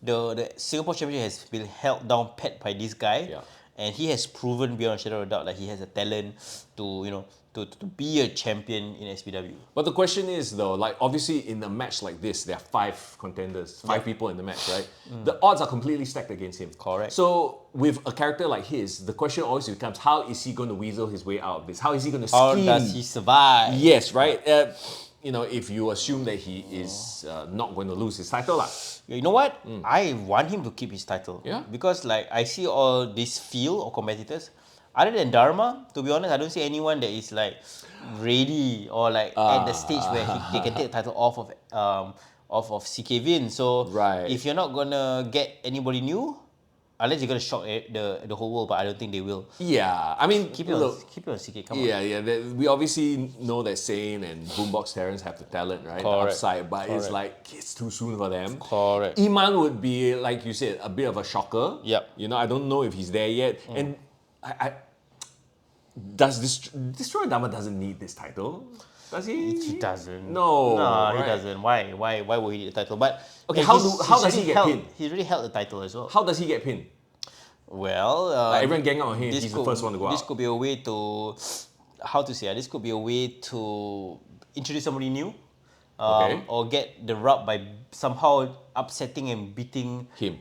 the Singapore Championship has been held down pat by this guy. Yeah. And he has proven beyond a shadow of a doubt that he has a talent to, to be a champion in SPW. But the question is though, like obviously in a match like this, there are 5 contenders, 5 people in the match, right? The odds are completely stacked against him. Correct. So with a character like his, the question always becomes, how is he going to weasel his way out of this? How is he going to How scheme? does he survive? Yes, right? If you assume that he is not going to lose his title. You know what? I want him to keep his title. Yeah. Because like I see all this field of competitors. Other than Dharma, to be honest, I don't see anyone that is like ready or like at the stage where they can take the title off of CK Vin. So Right. if you're not gonna get anybody new, unless you're gonna shock the whole world, but I don't think they will. Yeah, I mean, Keep it on CK. Come on. Yeah. We obviously know that Sane and Boombox Terrence have the talent, right? The Correct. upside, but it's Correct. like it's too soon for them. Correct. Iman would be, like you said, a bit of a shocker. Yep. I don't know if he's there yet. And does Destroy Dharma doesn't need this title? Does he? He doesn't. No, he right. doesn't. Why would he need the title? But Okay, yeah, how he's does he already get held- pinned? He's already held the title as well. How does he get pinned? Well, Like everyone gang up on him, this he's the first one to go This out. could be a way to, how to say? This could be a way to introduce somebody new, Okay. or get the rub by somehow upsetting and beating Him.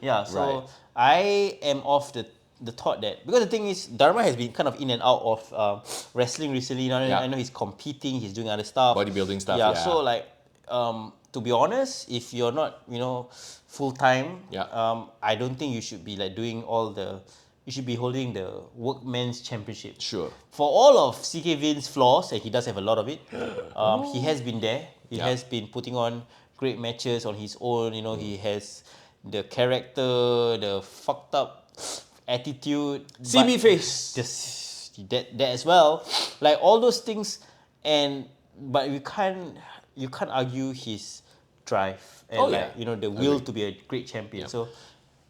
Yeah. So Right. I am of the thought that, because the thing is, Dharma has been kind of in and out of wrestling recently. Yeah. I know he's competing, he's doing other stuff, Bodybuilding stuff, Yeah. yeah. So like, to be honest, if you're not full time, Yeah. I don't think you should be like doing all the. You should be holding the Workman's Championship. Sure. For all of CK Vin's flaws, and he does have a lot of it, he has been there. He Yeah. has been putting on great matches on his own. He has the character, the fucked up attitude. CB but face. Just that as well. Like all those things, but you can't argue his drive and Oh, yeah. the will to be a great champion. So.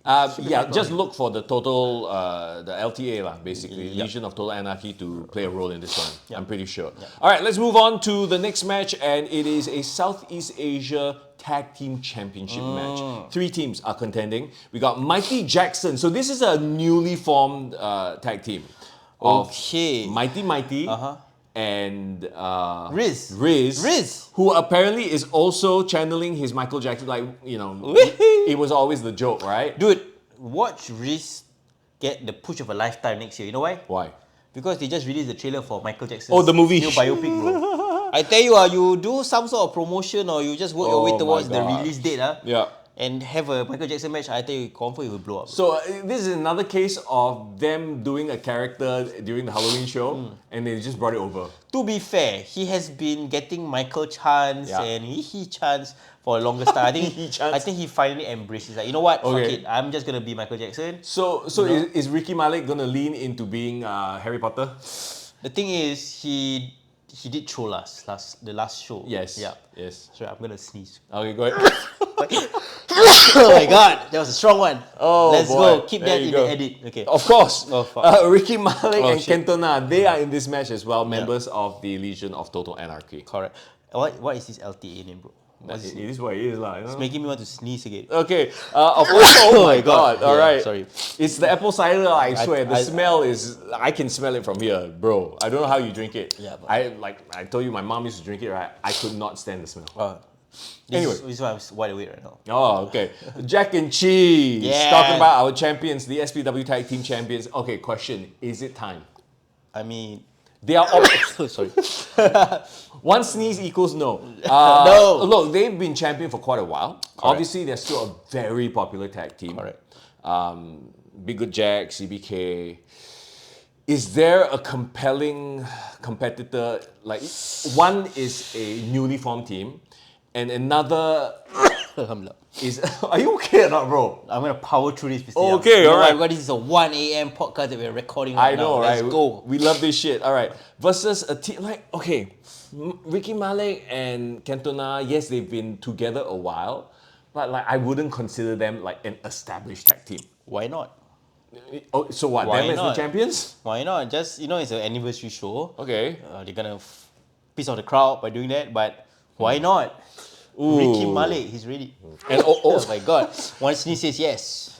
Just look for the total, the LTA lah, basically, Yep. Legion of Total Anarchy to play a role in this one. Yep. I'm pretty sure. All right, let's move on to the next match, and it is a Southeast Asia Tag Team Championship match. 3 teams are contending. We got Mighty Jackson. So this is a newly formed tag team. Of Okay. Mighty. And Riz, who apparently is also channeling his Michael Jackson, it was always the joke, right? Dude, watch Riz get the push of a lifetime next year. You know why? Why? Because they just released the trailer for Michael Jackson's Oh, the movie. new biopic, bro. I tell you, you do some sort of promotion or you just work your way Oh my towards the gosh. release date, Yeah. and have a Michael Jackson match. I tell you, confirm it will blow up. So this is another case of them doing a character during the Halloween show, and they just brought it over. To be fair, he has been getting Michael chants Yeah. and he chants for the longest time. I think he finally embraces that. You know what? Fuck Okay. it. I'm just gonna be Michael Jackson. So is Ricky Malik gonna lean into being Harry Potter? The thing is, he did troll us the last show. Yes. Yeah. Yes. Sorry, I'm gonna sneeze. Okay, go ahead. Oh my god, that was a strong one. Oh, Let's boy. go. Keep There that you in go. the edit. Okay. Of course. Oh, fuck. Ricky Malik Oh, and shit. Kentona, they are in this match as well, members of the Legion of Total Anarchy. Correct. What is this LTA name, bro? What's It is what it is, lah. It's making me want to sneeze again. Okay. Of course. Oh my God. All Yeah, right. sorry. It's the apple cider. I swear. The I- smell is. I can smell it from here, bro. I don't know how you drink it. Yeah, but- I told you, my mom used to drink it. Right. I could not stand the smell. This is why I'm wide awake right now. Oh, okay. Jack and Cheese. Yeah. Talking about our champions, the SPW Tag Team Champions. Okay, question. Is it time? I mean, They are all. sorry. One sneeze equals no. No. Look, they've been champion for quite a while. Obviously, they're still a very popular tag team. Correct. Big Good Jack, CBK. Is there a compelling competitor? Like, one is a newly formed team, and another Alhamdulillah. is. Are you okay or not, bro? I'm gonna power through this. Mr. Okay, Young. You know alright. why? Because this is a 1 a.m. podcast that we're recording I right know, now. right? Let's go. We love this shit. All right. Versus a team like, okay, Ricky Malik and Cantona, yes, they've been together a while, but like I wouldn't consider them like an established tag team. Why not? Oh, so what? Why Them as the not? champions? Why not? Just, it's an anniversary show. Okay. They're gonna piss off the crowd by doing that, but why not? Ricky Malik, he's ready. And Oh my God. One sneeze says yes.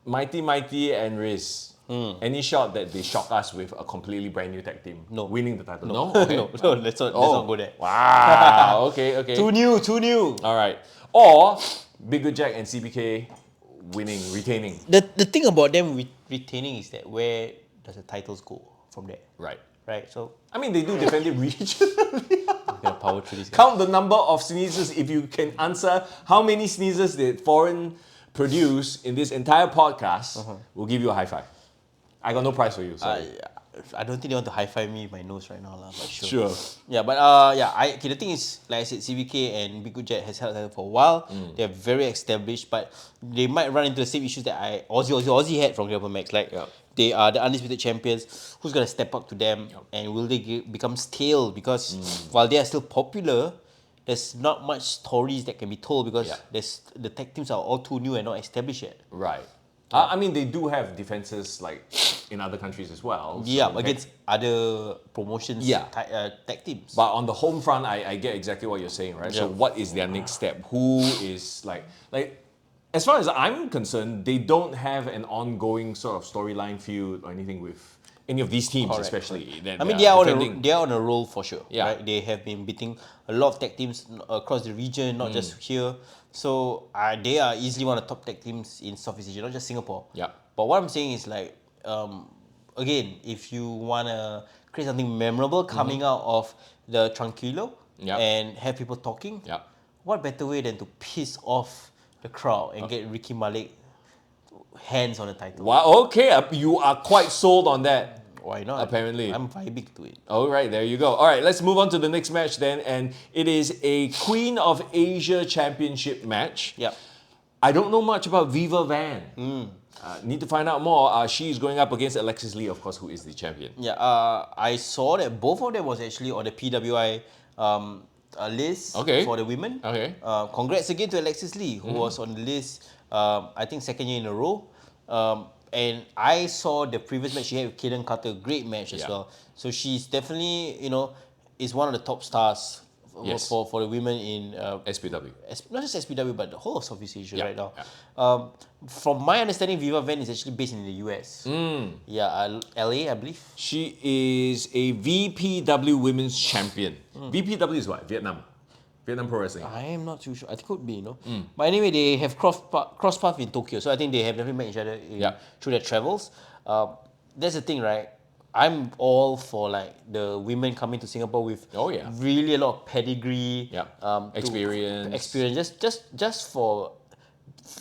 Mighty and Riz. Any shot that they shock us with a completely brand new tag team No. winning the title? No? No, Okay. no, let's not go there. Wow. Okay. Too new. All right. Or Big Good Jack and CBK retaining. The thing about them retaining is that where does the titles go from there? Right. Right? So, I mean, they do defend it regionally. we're gonna power through this. Count the number of sneezes if you can answer how many sneezes did foreign produce in this entire podcast. We'll give you a high five. I got no prize for you. Sorry. I don't think they want to high-five me with my nose right now, but Sure. Yeah, but the thing is, like I said, CVK and Big Good Jet has held that for a while. They're very established, but they might run into the same issues that Aussie had from Grapplemax. Like, they are the undisputed champions. Who's gonna step up to them, and will they become stale? Because while they are still popular, there's not much stories that can be told because the tag teams are all too new and not established yet. Right. I mean, they do have defenses like in other countries as well. Yeah, against other promotions, tag teams. But on the home front, I get exactly what you're saying, right? So what is their next step? Who is like as far as I'm concerned, they don't have an ongoing sort of storyline feud or anything with any of these teams, especially. I mean, they are on a roll for sure. Yeah. Right? They have been beating a lot of tag teams across the region, not just here. So they are easily one of the top tag teams in Southeast Asia, not just Singapore. Yeah. But what I'm saying is like, again, if you wanna create something memorable coming out of the Tranquilo and have people talking, what better way than to piss off the crowd and get Ricky Malik hands on the title? Wow, okay, you are quite sold on that. Why not? Apparently. I'm vibing to it. All right, there you go. All right, let's move on to the next match then. And it is a Queen of Asia Championship match. Yep. I don't know much about Viva Van. Need to find out more. She's going up against Alexis Lee, of course, who is the champion. Yeah, I saw that both of them was actually on the PWI list for the women. Okay. Congrats again to Alexis Lee, who was on the list, I think, second year in a row. And I saw the previous match she had with Kaden Carter, great match as well. So she's definitely, is one of the top stars for the women in SPW. Not just SPW, but the whole of Southeast Asia right now. From my understanding, Viva Van is actually based in the US. Yeah, LA, I believe. She is a VPW Women's Champion. VPW is what? Vietnam Pro Wrestling. I am not too sure. I think it could be, But anyway, they have cross path in Tokyo, so I think they have definitely met each other through their travels. That's the thing, right? I'm all for like the women coming to Singapore with really a lot of pedigree, experience, just for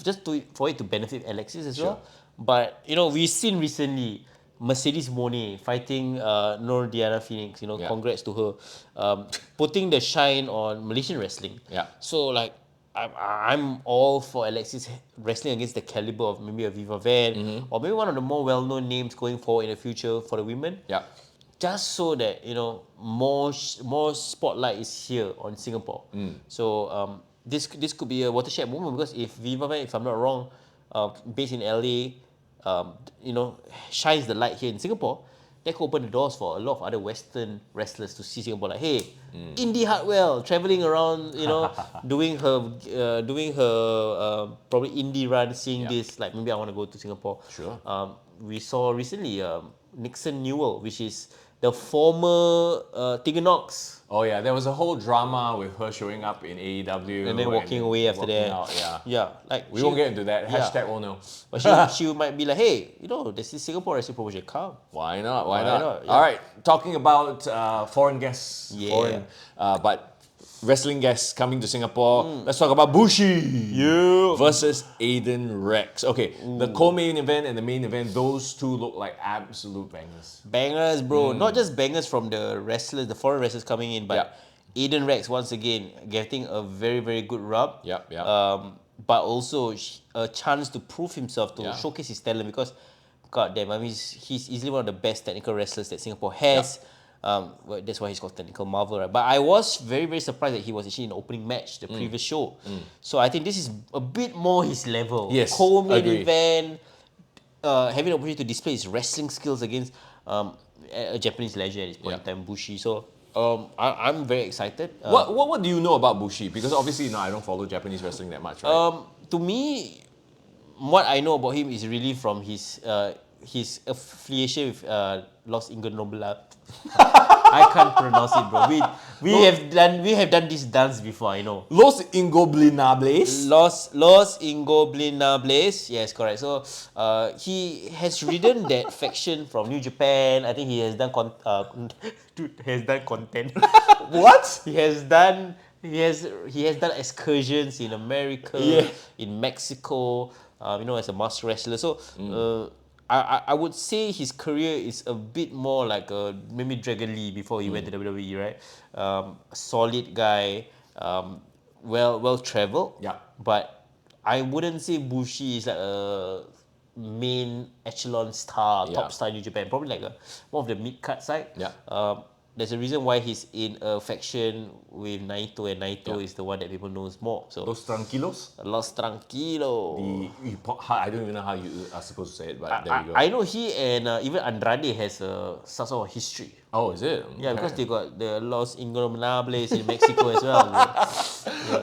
it to benefit Alexis as well. But we've seen recently Mercedes Monet fighting Nur Diana Phoenix. Congrats to her, putting the shine on Malaysian wrestling. So like, I'm all for Alexis wrestling against the caliber of maybe a Viva Van or maybe one of the more well-known names going forward in the future for the women. Just so that more spotlight is here on Singapore. So this could be a watershed moment because if Viva Van, if I'm not wrong, based in LA, shines the light here in Singapore, that could open the doors for a lot of other Western wrestlers to see Singapore like, hey, Indy Hartwell traveling around, doing her probably indie run, seeing this, like maybe I want to go to Singapore. We saw recently Nixon Newell, which is the former Tegan Knox. Oh yeah, there was a whole drama with her showing up in AEW and then walking away after that. Like we won't get into that. Hashtag won't know. But she might be like, hey, there's this Singapore wrestling promotion. Come. Why not? Why not? All right, talking about foreign guests, but wrestling guests coming to Singapore. Let's talk about Bushi versus Aiden Rex. Okay, the co-main event and the main event, those two look like absolute bangers. Bangers, bro. Not just bangers from the wrestlers, the foreign wrestlers coming in, but Aiden Rex once again getting a very, very good rub. But also a chance to prove himself, to showcase his talent because, god damn, I mean, he's easily one of the best technical wrestlers that Singapore has. Well, that's why he's called Technical Marvel, right? But I was very, very surprised that he was actually in the opening match, the previous show. So I think this is a bit more his level. Yes, Co-main agree. event, having the opportunity to display his wrestling skills against a Japanese legend at this point in time, Bushi. So I'm very excited. What do you know about Bushi? Because obviously, I don't follow Japanese wrestling that much, right? To me, what I know about him is really from his affiliation with Los Ingobernables. I can't pronounce it, bro. We have done this dance before. I know. Los Ingobernables. Los Ingobernables. Yes, correct. So he has ridden that faction from New Japan. I think he has done content. What? He has done excursions in America, in Mexico. As a master wrestler. So I would say his career is a bit more like maybe Dragon Lee before he went to WWE, right? A solid guy, well traveled. Yeah. But I wouldn't say Bushi is like a main echelon star, top star in New Japan. Probably like more of the mid card side. Yeah. There's a reason why he's in a faction with Naito, and Naito is the one that people knows more. So Los Tranquilos. Los Tranquilo. I don't even know how you are supposed to say it, but there you go. I know he and even Andrade has some sort of history. Oh, is it? Yeah, because they got the Los Ingobernables in Mexico as well.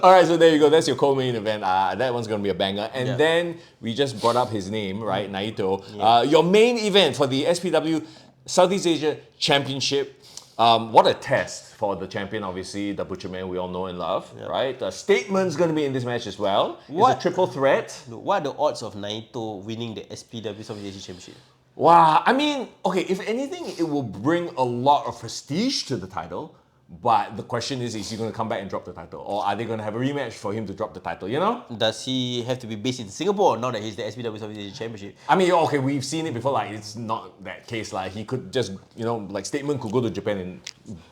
All right, so there you go. That's your co-main event. That one's going to be a banger. And then we just brought up his name, right? Naito. Your main event for the SPW Southeast Asia Championship. What a test for the champion, obviously, the Butcherman we all know and love, right? Statement's going to be in this match as well. It's a triple threat. What are the odds of Naito winning the SPW Southeast Asia Championship? Wow, I mean, okay, if anything, it will bring a lot of prestige to the title. But the question is he going to come back and drop the title? Or are they going to have a rematch for him to drop the title, you know? Does he have to be based in Singapore now that he's the SPW Southeast Asia Championship? I mean, okay, we've seen it before, like, it's not that case. Like, he could just, like, Statement could go to Japan and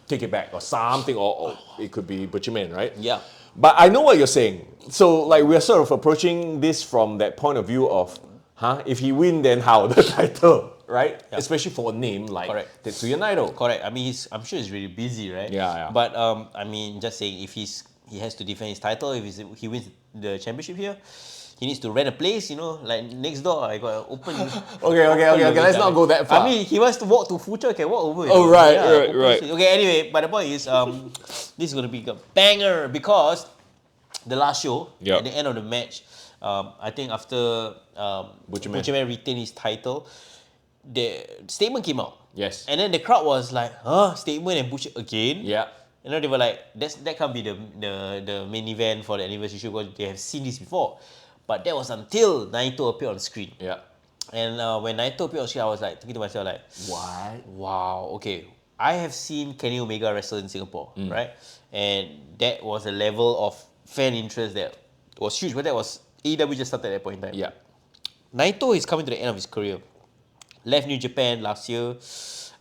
take it back or something, or it could be Butcherman, right? Yeah. But I know what you're saying. So, like, we're sort of approaching this from that point of view of, if he win, then how? The title. Right? Yeah. Especially for a name like Tetsuya Naito. Correct. I mean, I'm sure he's really busy, right? Yeah. But I mean, just saying, if he has to defend his title, if he wins the championship here, he needs to rent a place, like next door. I got an open. Okay. Let's not go that far. I mean, he wants to walk to Future, can walk over. Oh, right. Okay, anyway, but the point is, this is going to be a banger because the last show, at the end of the match, I think after Butcherman retained his title, the Statement came out. Yes. And then the crowd was like, Statement and Butcher again? Yeah. They were like, that can't be the main event for the anniversary show because they have seen this before. But that was until Naito appeared on screen. Yeah. And when Naito appeared on screen, I was like thinking to myself like, what? Wow, okay. I have seen Kenny Omega wrestle in Singapore, right? And that was a level of fan interest that was huge. But that was AEW just started at that point in time. Yeah. Naito is coming to the end of his career. Left New Japan last year.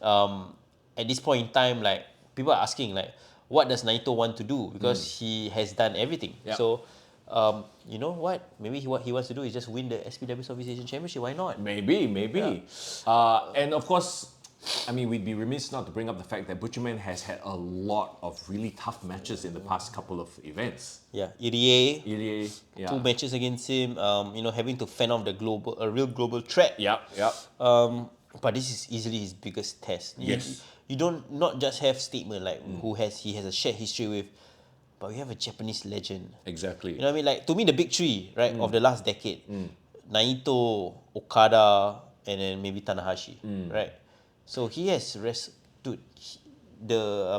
At this point in time, like people are asking, like, what does Naito want to do? Because he has done everything. Yep. So, you know what? Maybe what he wants to do is just win the SPW Southeast Asian Championship. Why not? Maybe. Yeah. And of course, I mean, we'd be remiss not to bring up the fact that Butcherman has had a lot of really tough matches in the past couple of events. Yeah, Irie, 2 matches against him. Having to fend off a real global threat. Yep. But this is easily his biggest test. Yes. You don't not just have Statement like he has a shared history with, but we have a Japanese legend. Exactly. You know what I mean? Like to me, the big three, right, of the last decade, Naito, Okada, and then maybe Tanahashi, right? So he has the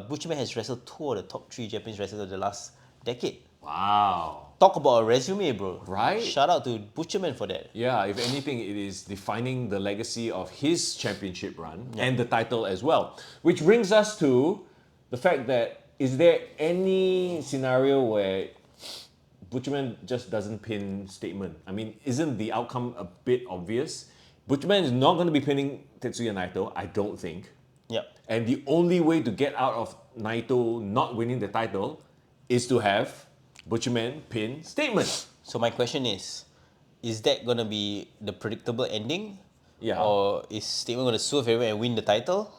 Butcherman has wrestled 2 of the top 3 Japanese wrestlers of the last decade. Wow. Talk about a resume, bro. Right? Shout out to Butcherman for that. Yeah, if anything, it is defining the legacy of his championship run and the title as well. Which brings us to the fact that, is there any scenario where Butcherman just doesn't pin Statement? I mean, isn't the outcome a bit obvious? Butcherman is not going to be pinning Tetsuya Naito, I don't think. Yeah. And the only way to get out of Naito not winning the title is to have Butcherman pin Statement. So my question is that going to be the predictable ending? Yeah. Or is Statement going to swerve everywhere and win the title?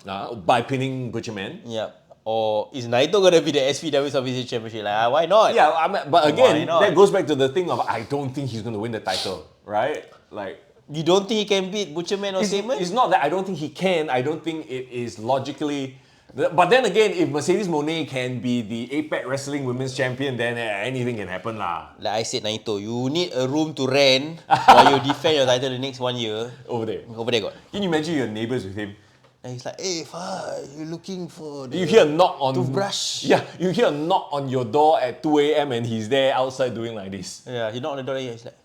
By pinning Butcherman. Yeah. Or is Naito going to be the SPW Southeast Asia Championship? Like, why not? Yeah, but again, that goes back to the thing of I don't think he's going to win the title, right? Like, You don't think he can beat Butcherman or Saman? It's not that I don't think he can. I don't think it is logically. But then again, if Mercedes Moné can be the APEC Wrestling Women's Champion, then anything can happen lah. Like I said, Naito, you need a room to rent while you defend your title the next 1 year. Over there. Over there got. Can you imagine your neighbours with him? And he's like, hey, Fahad, you looking for the You hear a knock on toothbrush? Yeah, you hear a knock on your door at 2 a.m. and he's there outside doing like this. Yeah, he knocked on the door and he's like,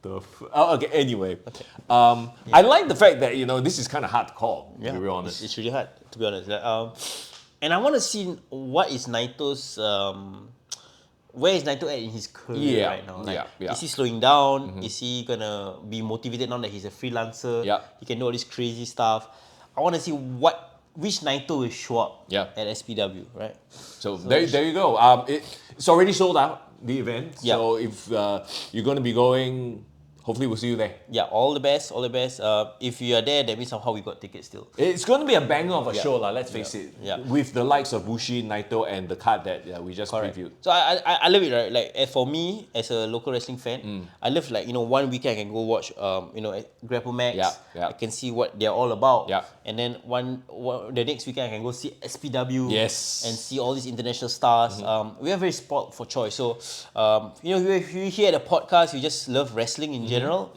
Okay, anyway. I like the fact that, this is kind of hard to call, to be real honest. It's really hard, to be honest. Like, and I want to see what is Naito's, where is Naito at in his career right now? Like, is he slowing down? Is he gonna be motivated now that he's a freelancer? He can do all this crazy stuff. I want to see which Naito will show up at SPW, right? So there you go. It's already sold out, the event. So if you're going to be going, hopefully we'll see you there. Yeah, all the best, all the best. If you are there, that means somehow we got tickets still. It's going to be a banger of a show, let's face it. Yeah. With the likes of Bushi, Naito, and the card that we just previewed. So I love it, right? Like for me, as a local wrestling fan, I love 1 weekend I can go watch Grapplemax. I can see what they're all about. And then the next weekend I can go see SPW. Yes. And see all these international stars. We are very spoiled for choice. So if you hear the podcast, you just love wrestling in general.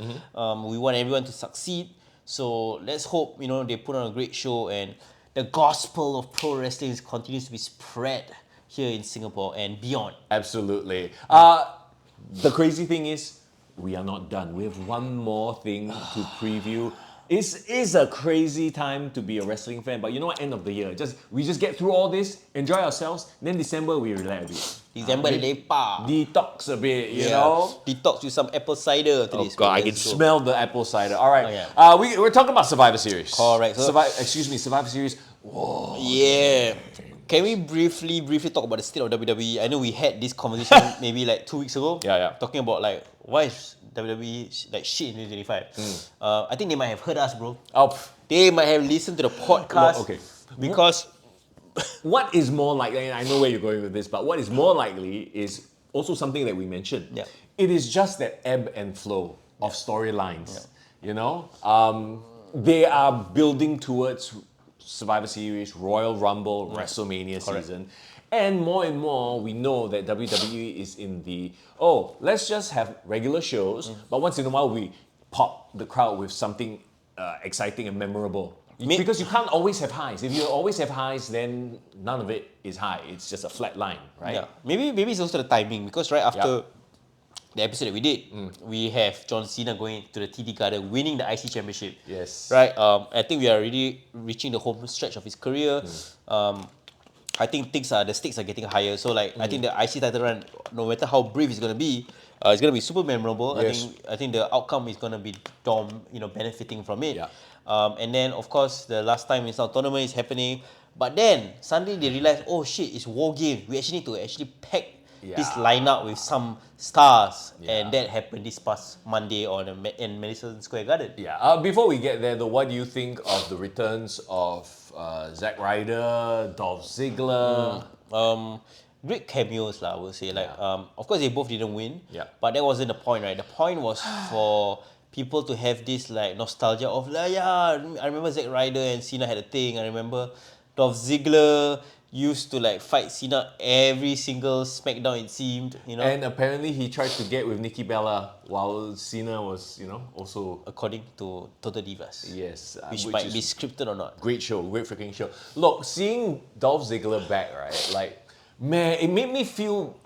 We want everyone to succeed. So let's hope they put on a great show and the gospel of pro wrestling continues to be spread here in Singapore and beyond. Absolutely. The crazy thing is, we are not done. We have one more thing to preview. It's a crazy time to be a wrestling fan, but you know what? End of the year, we just get through all this, enjoy ourselves. Then December we relax a bit. December lepak. Detox a bit, you know. Detox with some apple cider after this. God, I can smell the apple cider. All right, Oh, we're talking about Survivor Series. Correct. So, Survivor Series. Whoa. Yeah. Can we briefly talk about the state of WWE? I know we had this conversation maybe like 2 weeks ago. Talking about like why is WWE like shit in 2025. I think they might have heard us, bro. They might have listened to the podcast. Okay. Because what is more likely, and I know where you're going with this, but what is more likely is also something that we mentioned. It is just that ebb and flow of storylines. You know, they are building towards Survivor Series, Royal Rumble, WrestleMania season. And more, we know that WWE is in the, let's just have regular shows, but once in a while we pop the crowd with something exciting and memorable. Because you can't always have highs. If you always have highs, then none of it is high. It's just a flat line, right? Yeah. Maybe it's also the timing, because right after the episode that we did, we have John Cena going to the TD Garden, winning the IC Championship. Yes. Right? I think we are really reaching the home stretch of his career. I think the stakes are getting higher. So I think the IC title run, no matter how brief it's gonna be super memorable. Yes. I think the outcome is gonna be Dom, benefiting from it. And then of course the last time in South tournament is happening. But then suddenly they realize, oh shit, it's War Games. We actually need to pack this lineup with some stars, and that happened this past Monday in Madison Square Garden. Before we get there, though, what do you think of the returns of Zack Ryder, Dolph Ziggler? Great cameos, I would say. Of course, they both didn't win, but that wasn't the point, right? The point was for people to have this nostalgia of I remember Zack Ryder and Cena had a thing. I remember Dolph Ziggler used to fight Cena every single SmackDown, it seemed, And apparently he tried to get with Nikki Bella while Cena was, also... According to Total Divas. Yes. Which might be scripted or not. Great show, great freaking show. Look, seeing Dolph Ziggler back, right? Man, it made me feel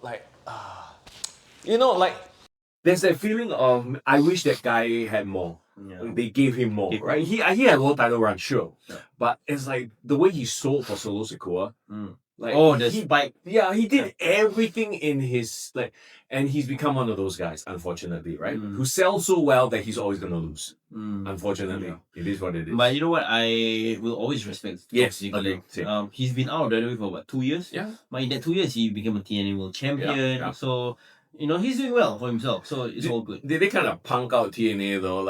there's that feeling of, I wish that guy had more. They gave him more, right? He had a world title run, sure. But it's the way he sold for Solo Sikoa. The spike. Yeah, he did everything in his, and he's become one of those guys, unfortunately, right? Who sells so well that he's always going to lose. Unfortunately. It is what it is. But you know what? I will always respect Yes. Ziggler. He's been out of WWE for 2 years? Yeah. But in that 2 years, he became a TNA World Champion. So, he's doing well for himself. So, it's all good. They kind of punk out TNA though.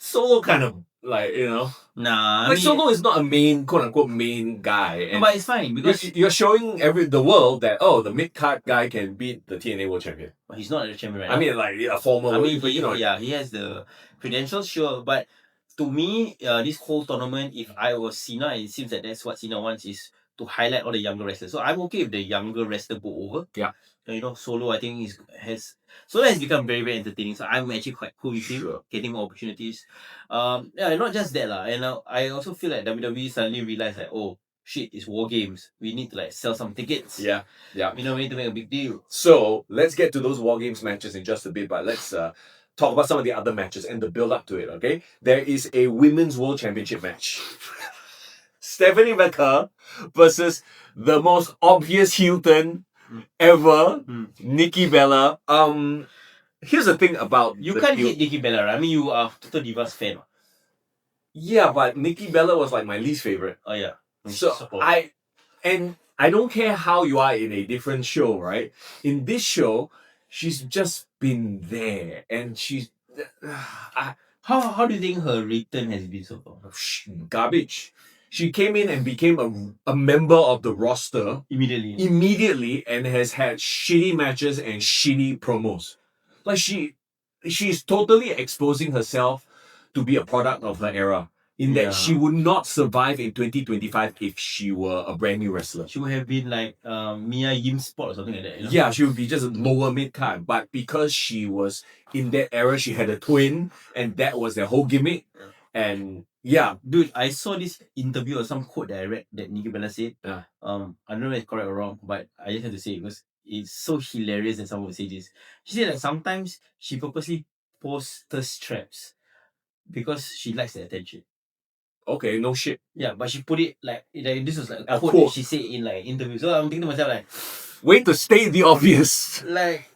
Solo kind of like, you know, Nah, I like mean, Solo is not a main quote unquote main guy. no, And but it's fine because you're showing the world that the mid card guy can beat the TNA World Champion. he's not a champion right now. I mean, like a former. I mean, but, you know, he has the credentials, sure. But to me, this whole tournament, if I was Cena, it seems that that's what Cena wants is to highlight all the younger wrestlers. So I'm okay if the younger wrestler go over. Yeah. Solo I think Solo has become very, very entertaining. So I'm actually quite cool with him getting more opportunities. Not just that lah. And I also feel like WWE suddenly realized that shit, it's war games. We need to like sell some tickets. Yeah. We need to make a big deal. So let's get to those War Games matches in just a bit, but let's talk about some of the other matches and the build up to it, okay? There is a Women's World Championship match. Stephanie McCurr versus the most obvious heel turn ever, Nikki Bella. Here's the thing about You the can't heel- hate Nikki Bella, right? I mean, you are a Total Divas fan. Yeah, but Nikki Bella was like my least favorite. Oh yeah. So I don't care how you are in a different show, right? In this show, she's just been there, and she's How do you think her return has been so far? garbage. She came in and became a member of the roster immediately and has had shitty matches and shitty promos. Like she's totally exposing herself to be a product of her era. In that she would not survive in 2025 if she were a brand new wrestler. She would have been like Mia Yim Sport or something like that. You know? Yeah, she would be just a lower mid card. But because she was in that era, she had a twin, and that was their whole gimmick. And yeah, dude, I saw this interview or some quote that I read that Nikki Bella said. Yeah. I don't know if it's correct or wrong, but I just have to say it because it's so hilarious that someone would say this. She said that sometimes she purposely posts thirst traps because she likes the attention. Okay, no shit. Yeah, but she put it like this was like a quote that she said in like interview. So I'm thinking to myself like, way to state the obvious. Like,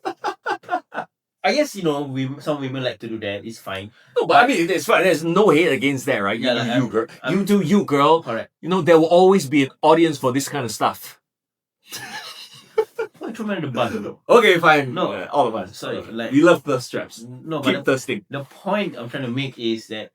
I guess some women like to do that. It's fine. No, but I mean it's fine. There's no hate against that, right? Yeah, you girl. You do you, girl. Correct. There will always be an audience for this kind of stuff. Why throw me under the bus, though? Okay, fine. No, all of us. Sorry, like we love thirst traps. No, keep but thirsting. The point I'm trying to make is that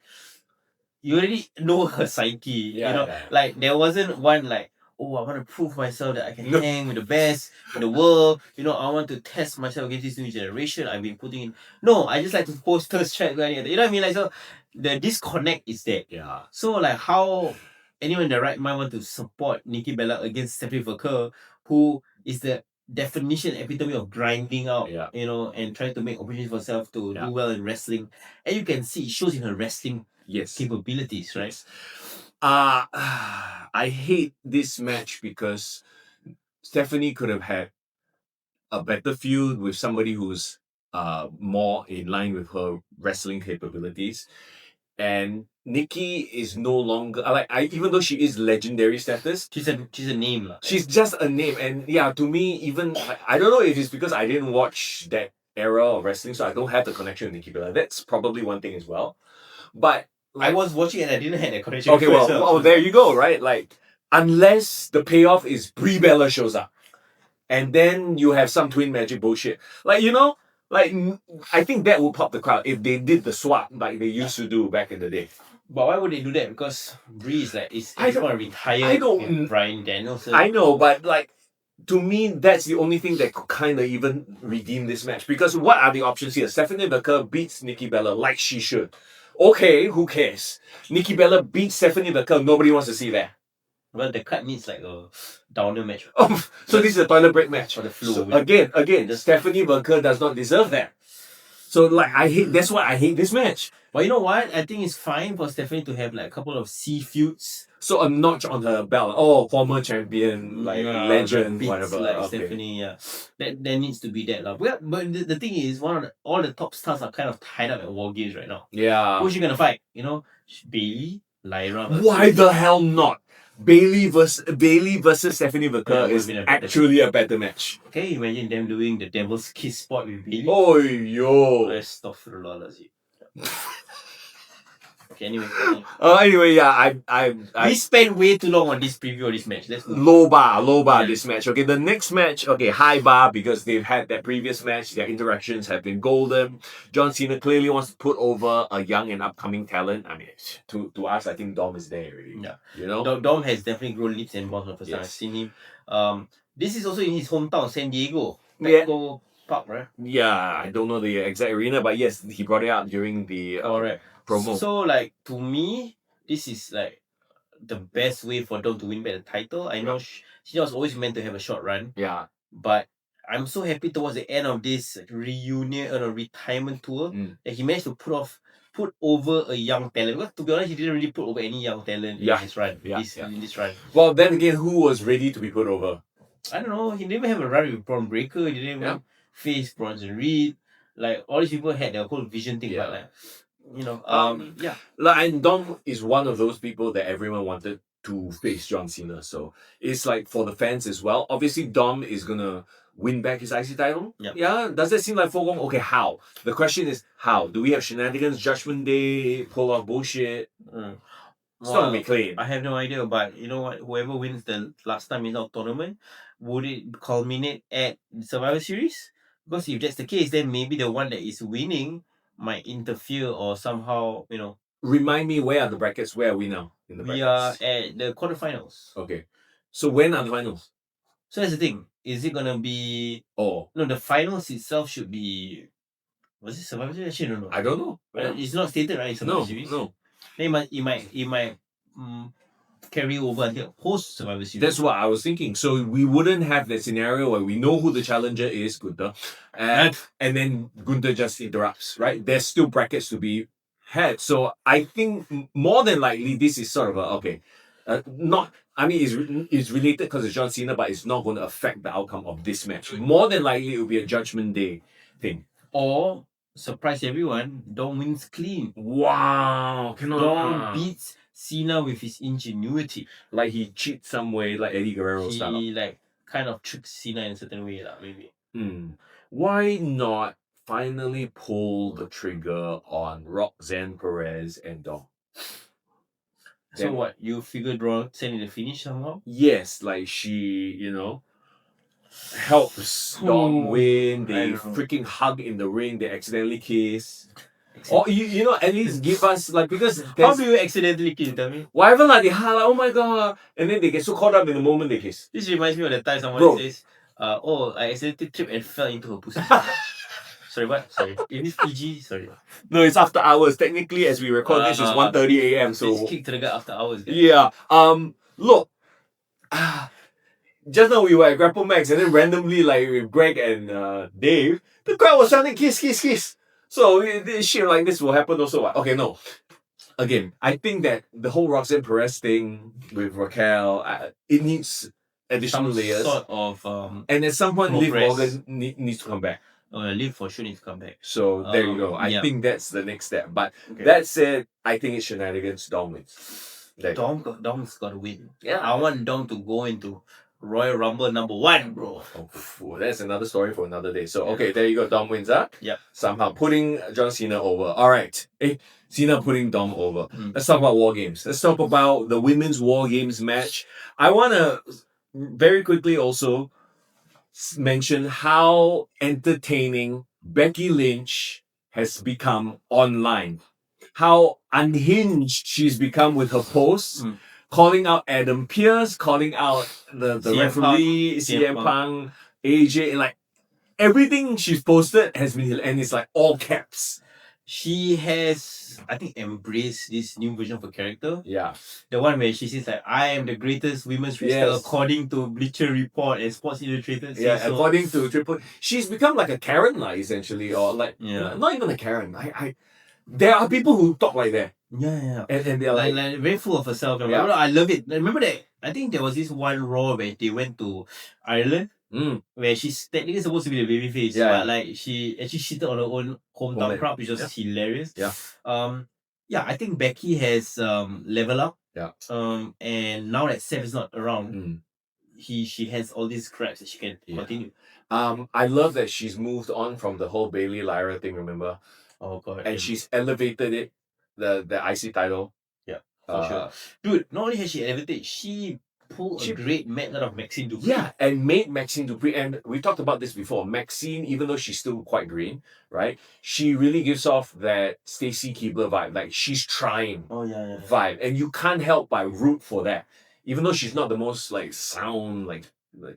you already know her psyche. Like there wasn't one like, I want to prove myself that I can hang with the best in the world. I want to test myself against this new generation. I've been putting in. No, I just like to post thirst traps. You know what I mean? Like, so the disconnect is there. Yeah. So like, how anyone in their right mind want to support Nikki Bella against Stephanie McCurr, who is the definition, epitome of grinding out, and trying to make opportunities for herself to do well in wrestling. And you can see it shows in her wrestling capabilities, right? I hate this match because Stephanie could have had a better feud with somebody who's more in line with her wrestling capabilities. And Nikki is no longer even though she is legendary status, she's a name. She's just a name. And yeah, to me, even I don't know if it's because I didn't watch that era of wrestling, so I don't have the connection with Nikki Bella. That's probably one thing as well. But I was watching and I didn't have that connection. Okay, well, there you go, right? Like, unless the payoff is Brie Bella shows up, and then you have some twin magic bullshit. I think that would pop the crowd if they did the swap like they used to do back in the day. But why would they do that? Because Brie is like, I don't want to retire. Bryan Danielson. I know, but to me, that's the only thing that could kind of even redeem this match. Because what are the options here? Stephanie McCurr beats Nikki Bella like she should. Okay, who cares? Nikki Bella beats Stephanie McCurr. Nobody wants to see that. Well, the cut needs like a downer match. So this is a toilet break match. For the flow. So again, Stephanie McCurr does not deserve that. So that's why I hate this match. But you know what? I think it's fine for Stephanie to have like a couple of C feuds. So a notch on her belt. Oh, former champion, legend, whatever. Like Stephanie, That needs to be that. But the thing is, all the top stars are kind of tied up at War Games right now. Yeah. Who's she gonna fight? Bailey, Lyra. Why the hell not? Bailey versus Stephanie McCurr is actually a better match. Can you imagine them doing the Devil's Kiss spot with Bailey? Oh yo! Let's stop for the lawless. Okay, anyway. Anyway, yeah, We spent way too long on this preview of this match. Let's move. low bar Yeah. this match. Okay, the next match, okay, high bar because they've had that previous match. Their interactions have been golden. John Cena clearly wants to put over a young and upcoming talent. I mean, to us, I think Dom is there already. Yeah. You know? Dom has definitely grown leaps and bounds the first time I've Yes. seen him. This is also in his hometown, San Diego. Yeah. Petco Park, right? Yeah, I don't know the exact arena, but yes, he brought it up during the Correct. promo. So, like, to me, this is like the best way for Dom to win back the title. I know she was always meant to have a short run, Yeah. but I'm so happy towards the end of this reunion or retirement tour that he managed to put over a young talent. Because to be honest, he didn't really put over any young talent in his run. In this run. Well, then again, who was ready to be put over? I don't know. He didn't even have a run with Braun Breaker. He didn't even face Bronson Reed. Like all these people had their whole vision thing, but like yeah. And Dom is one of those people that everyone wanted to face John Cena. So it's like for the fans as well. Obviously, Dom is gonna win back his IC title. Yep. Yeah. Does that seem like foregone? Okay, how? The question is how? Do we have shenanigans, Judgment Day, pull off bullshit? It's not gonna be clean. I have no idea, but you know what? Whoever wins the last time in our tournament, would it culminate at Survivor Series? Because if that's the case, then maybe the one that is winning might interfere or somehow, Remind me, where are the brackets? Where are we now in the we brackets? are at the quarterfinals. Okay. So when are the finals? So that's the thing. Is it gonna be? Oh. No, the finals itself should be. Was it Survivor Series? Actually, no. I don't know. It's not stated, right? Survivor Series. No. Then it might carry over until post Survivor Series. That's what I was thinking. So we wouldn't have that scenario where we know who the challenger is, Gunther, and then Gunther just interrupts, right? There's still brackets to be had. So I think more than likely this is sort of it's related because it's John Cena, but it's not going to affect the outcome of this match. More than likely it will be a Judgment Day thing. Or surprise everyone, Dom wins clean. Wow, Dom beats Cena with his ingenuity. Like he cheats some way, like Eddie Guerrero style. He like kind of tricks Cena in a certain way, maybe. Why not finally pull the trigger on Roxanne Perez and Dom? So what? You figured Roxanne in the finish somehow? Yes, like she, helps Dom win. They freaking hug in the ring. They accidentally kiss. Or at least give us because how do you accidentally kiss? Tell me. Whatever they hug like, oh my god, and then they get so caught up in the moment they kiss. This reminds me of the time someone says, I accidentally tripped and fell into her pussy. Sorry, what? Sorry. In this PG, sorry. No, it's after hours. Technically, as we record this, it's 1:30 a.m. So it's kicked to the guy after hours. Guys. Yeah. Look. Just now we were at Grapplemax and then randomly with Greg and Dave, the crowd was shouting kiss, kiss, kiss. So shit like this will happen also. Okay, no. Again, I think that the whole Roxanne Perez thing with Raquel, it needs additional layers. Sort of and at some point, Liv Morgan needs to come back. Liv for sure needs to come back. So there you go. I think that's the next step. But that said, I think it's shenanigans. Dom wins. Dom's got to win. Yeah. I want Dom to go into Royal Rumble #1, bro. Oh, that's another story for another day. So, okay, there you go. Dom wins up. Yeah. Somehow putting John Cena over. All right. Cena putting Dom over. Let's talk about War Games. Let's talk about the Women's War Games match. I want to very quickly also mention how entertaining Becky Lynch has become online. How unhinged she's become with her posts. Calling out Adam Pearce, calling out the referee, CM Punk, AJ, like everything she's posted has been, and it's like all caps. She has, I think, embraced this new version of her character. Yeah. The one where she says like, I am the greatest women's wrestler according to Bleacher Report and Sports Illustrated. Yeah, according to Triple. She's become like a Karen, essentially, or not even a Karen. There are people who talk like that. Yeah. And they're like very full of herself. I love it. Remember that? I think there was this one Raw where they went to Ireland, where she's technically supposed to be the babyface, but she actually shitted on her own hometown crowd, which was hilarious. Yeah. I think Becky has leveled up. Yeah. And now that Seth is not around, she has all these cracks that she can continue. I love that she's moved on from the whole Bailey Lyra thing. Remember? Oh god. And she's elevated it. the IC title. Yeah, for sure. Dude, not only has she an advantage, she pulled a great match out of Maxine Dupree. Yeah, and made Maxine Dupree, and we talked about this before. Maxine, even though she's still quite green, right? She really gives off that Stacy Keibler vibe, like she's trying vibe, and you can't help but root for that, even though she's not the most like sound like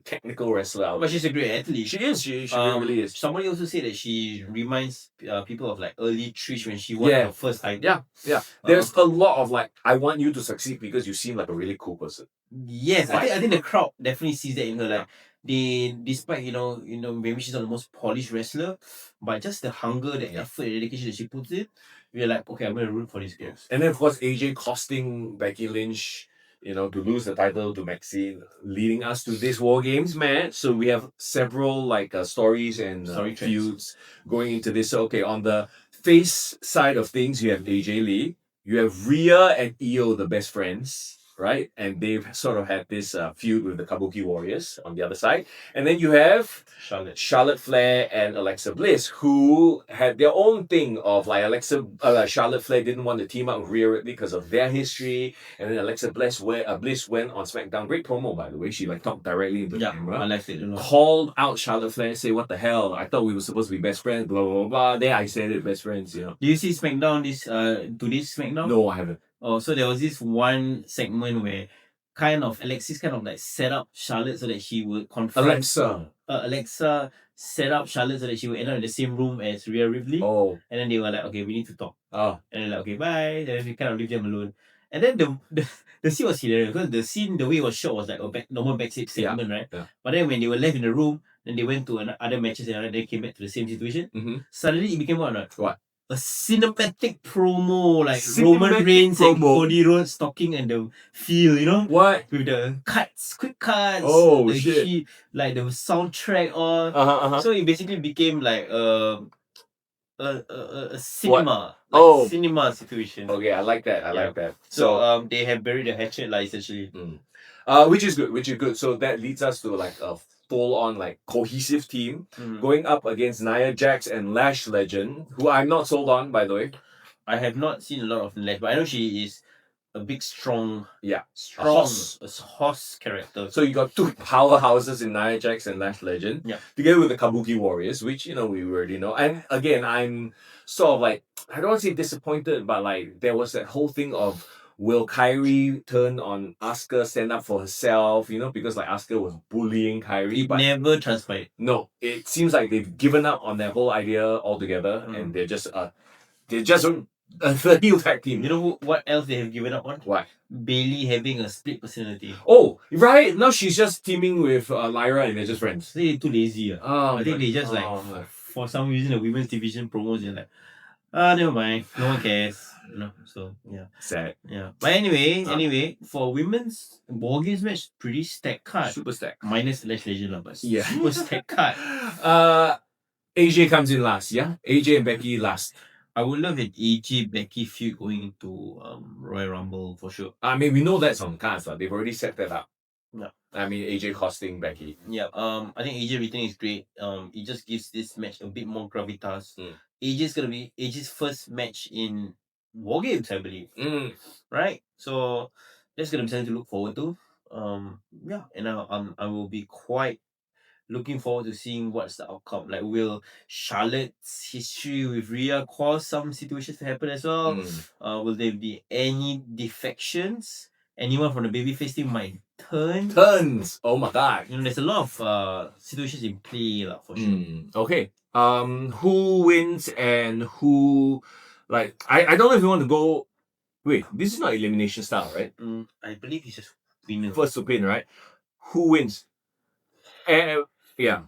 technical wrestler out But she's a great athlete. She is. She really is. Somebody also said that she reminds people of like early Trish when she won her first title. Yeah. There's a lot of like, I want you to succeed because you seem like a really cool person. Yes, I think the crowd definitely sees that in her. Like they, despite maybe she's not the most polished wrestler, but just the hunger, the effort, the dedication that she puts in, we're like, okay, I'm gonna root for these girls. And then of course AJ costing Becky Lynch, to lose the title to Maxine, leading us to this War Games match. So we have several like stories and feuds going into this. So okay, on the face side of things, you have AJ Lee, you have Rhea and Io, the best friends, right? And they've sort of had this feud with the Kabuki Warriors on the other side. And then you have Charlotte Flair and Alexa Bliss, who had their own thing of like Charlotte Flair didn't want to team up with Rhea Ripley because of their history. And then Alexa Bliss went on SmackDown. Great promo, by the way. She like talked directly into the camera. I liked it. Called out Charlotte Flair, say, what the hell? I thought we were supposed to be best friends, blah, blah, blah. There I said it, best friends, Do you see SmackDown, today's SmackDown? No, I haven't. Oh, so there was this one segment where Alexis kind of like set up Charlotte so that she would confront Alexa set up Charlotte so that she would end up in the same room as Rhea Ripley. Oh. And then they were like, okay, we need to talk. Oh. And then like, okay, bye. And then we kind of leave them alone. And then the scene was hilarious because the way it was shot was like a normal backstage segment, right? Yeah. But then when they were left in the room, then they went to other matches and they came back to the same situation. Mm-hmm. Suddenly it became what? A cinematic promo, like Roman Reigns and Cody Rhodes talking in the field, What? with the quick cuts. Oh, the shit. Like the soundtrack on. So it basically became like a cinema. Cinema situation. Okay, I like that. I like that. So they have buried the hatchet, like essentially. Which is good. So that leads us to like a full-on like cohesive team going up against Nia Jax and Lash Legend, who I'm not sold on, by the way. I have not seen a lot of Lash, but I know she is a big, strong horse character. So you got two powerhouses in Nia Jax and Lash Legend, together with the Kabuki Warriors, which we already know. And again, I'm sort of like, I don't want to say disappointed, but like there was that whole thing of, will Kyrie turn on Asuka, stand up for herself, because like Asuka was bullying Kyrie. It never transpired. No, it seems like they've given up on that whole idea altogether, and they're just a heel tag team. You know what else they have given up on? What? Bailey having a split personality. Oh, right. Now she's just teaming with Lyra and they're just friends. They're too lazy. I think they just for some reason the women's division promos, they're like, never mind. No one cares. So yeah. Sad. Yeah. But anyway, for women's War Games match, pretty stacked card. Super stacked. Minus Lash Legend, but yeah. Super stacked card. AJ comes in last, yeah? AJ and Becky last. I would love an AJ Becky feud going into Royal Rumble for sure. I mean, we know that's on cards, but they've already set that up. Yeah. I mean, AJ costing Becky. Yeah. I think AJ returning is great. It just gives this match a bit more gravitas. AJ's gonna be AJ's first match in War Games, I believe. Right? So that's gonna be something to look forward to. And I will be quite looking forward to seeing what's the outcome. Like, will Charlotte's history with Rhea cause some situations to happen as well? Will there be any defections? Anyone from the babyface team might turns. Oh my god! There's a lot of situations in play, for sure. Okay. Who wins and who? Like, I don't know if you want to go. Wait, this is not elimination style, right? I believe it's just winner. First to pin, right? Who wins? Yeah.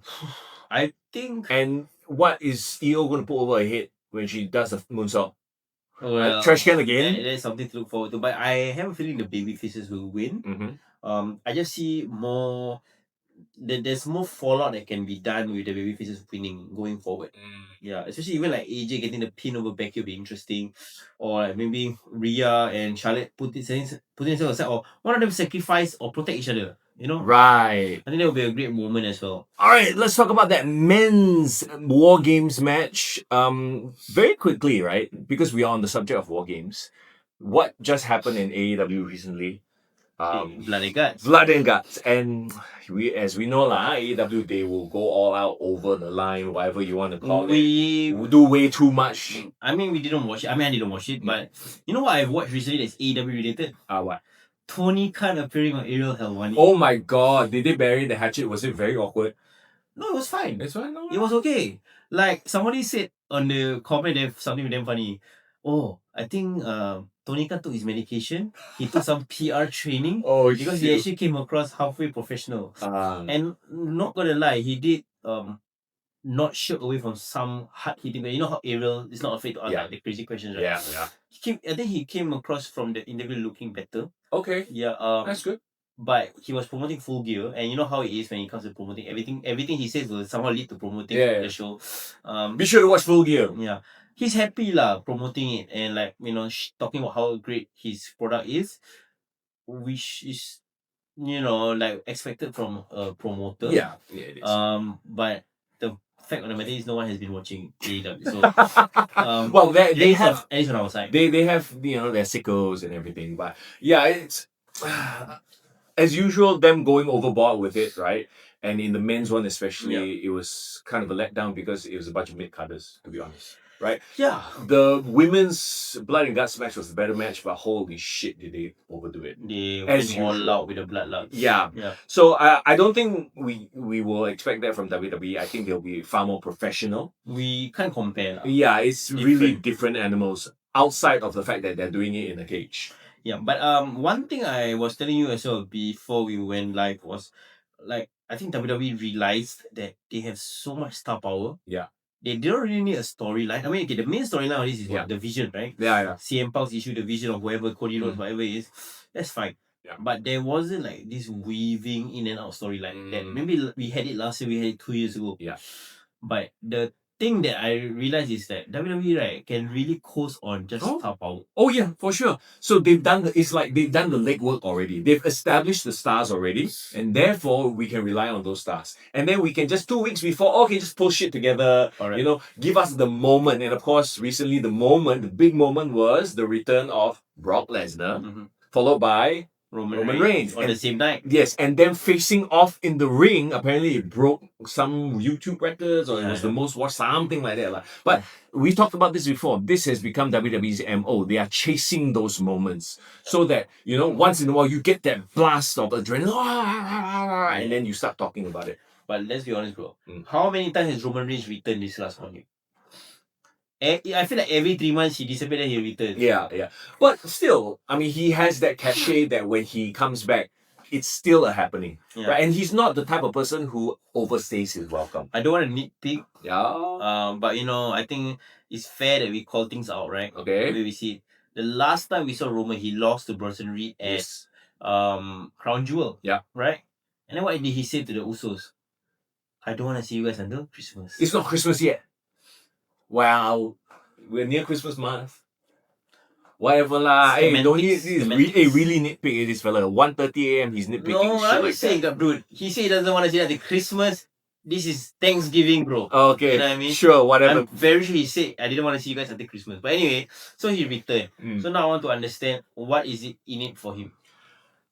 I think. And what is Io going to put over her head when she does the moonsault? Well, trash can again? There's something to look forward to. But I have a feeling the baby faces will win. I just see more. There's more fallout that can be done with the baby faces winning going forward. Yeah, especially even like AJ getting the pin over Becky will be interesting. Or like maybe Rhea and Charlotte put themselves aside, or one of them sacrifice or protect each other. You know, Right. I think that would be a great moment as well. All right, let's talk about that men's War Games match. Very quickly, right? Because we are on the subject of War Games. What just happened in AEW recently? Blood and guts. Blood and guts, and as we know lah, AEW they will go all out over the line, whatever you want to call it. We We'll do way too much. I mean, we didn't watch it. I mean, I didn't watch it, but you know what I've watched recently that's AEW related? What? Tony Khan appearing on Ariel Helwani. Oh my God! Did they bury the hatchet? Was it very awkward? No, it was fine. It's fine. No, It was okay. Like somebody said on the comment, something damn funny. Oh, I think Tony Khan took his medication. He took some PR training. Oh, because he actually came across halfway professional. And not gonna lie, he did not shirk away from some hard hitting. You know how Ariel is not afraid to ask like, the crazy questions, right? Yeah. I think he came across from the interview looking better. Okay. Yeah. That's good. But he was promoting Full Gear, and you know how it is when it comes to promoting everything. Everything he says will somehow lead to promoting the show. Be sure to watch Full Gear. Yeah, he's happy lah promoting it and like talking about how great his product is, which is like expected from a promoter. Yeah, it is. But the fact of the matter is no one has been watching AEW. So well, they have at least on our side. They have their sickos and everything, but yeah, it's as usual them going overboard with it, right? And in the men's one especially, it was kind of a letdown because it was a bunch of mid-carders, to be honest. Right? Yeah. The women's Blood and Guts match was the better match, but holy shit, did they overdo it. They went all out with the bloodlust. Yeah. So I don't think we will expect that from WWE. I think they'll be far more professional. We can't compare. Yeah, it's really different animals outside of the fact that they're doing it in a cage. Yeah, but one thing I was telling you as well before we went live was like I think WWE realized that they have so much star power. Yeah. They don't really need a storyline. I mean, okay, the main storyline of this is what? The vision, right? Yeah. CM Punk's issue the vision of whoever Cody Rhodes, whatever it is. That's fine. Yeah. But there wasn't like this weaving in and out storyline that maybe we had it last year, we had it 2 years ago. Yeah. But the thing that I realized is that WWE right can really coast on just star power. Oh yeah, for sure. So they've done the legwork already. They've established the stars already, and therefore we can rely on those stars. And then we can just 2 weeks before, just pull shit together. Alright. Give us the moment. And of course, recently the big moment was the return of Brock Lesnar, followed by Roman Reigns on the same night. Yes, and then facing off in the ring, apparently it broke some YouTube records or it was the most watched, something like that. But we talked about this before. This has become WWE's MO. They are chasing those moments so that, once in a while you get that blast of adrenaline and then you start talking about it. But let's be honest, bro. How many times has Roman Reigns returned this last 1 year? I feel like every 3 months he disappeared and he returns. Yeah. But still, I mean, he has that cachet that when he comes back, it's still a happening. Yeah. Right? And he's not the type of person who overstays his welcome. I don't want to nitpick. Yeah. But I think it's fair that we call things out, right? Okay. The way we see it. The last time we saw Roman, he lost to Bronson Reed at Crown Jewel. Yeah. Right? And then what did he say to the Usos? I don't want to see you guys until Christmas. It's not Christmas yet. Wow. We're near Christmas month. Whatever lah. Hey, don't need really nitpick this fella. 1:30 a.m. he's nitpicking. No, shit I'm like saying that, dude. He said he doesn't want to see that the Christmas. This is Thanksgiving, bro. Okay. You know what I mean? Sure, whatever. I'm very sure he said I didn't want to see you guys until Christmas. But anyway, so he returned. So now I want to understand what is it in it for him.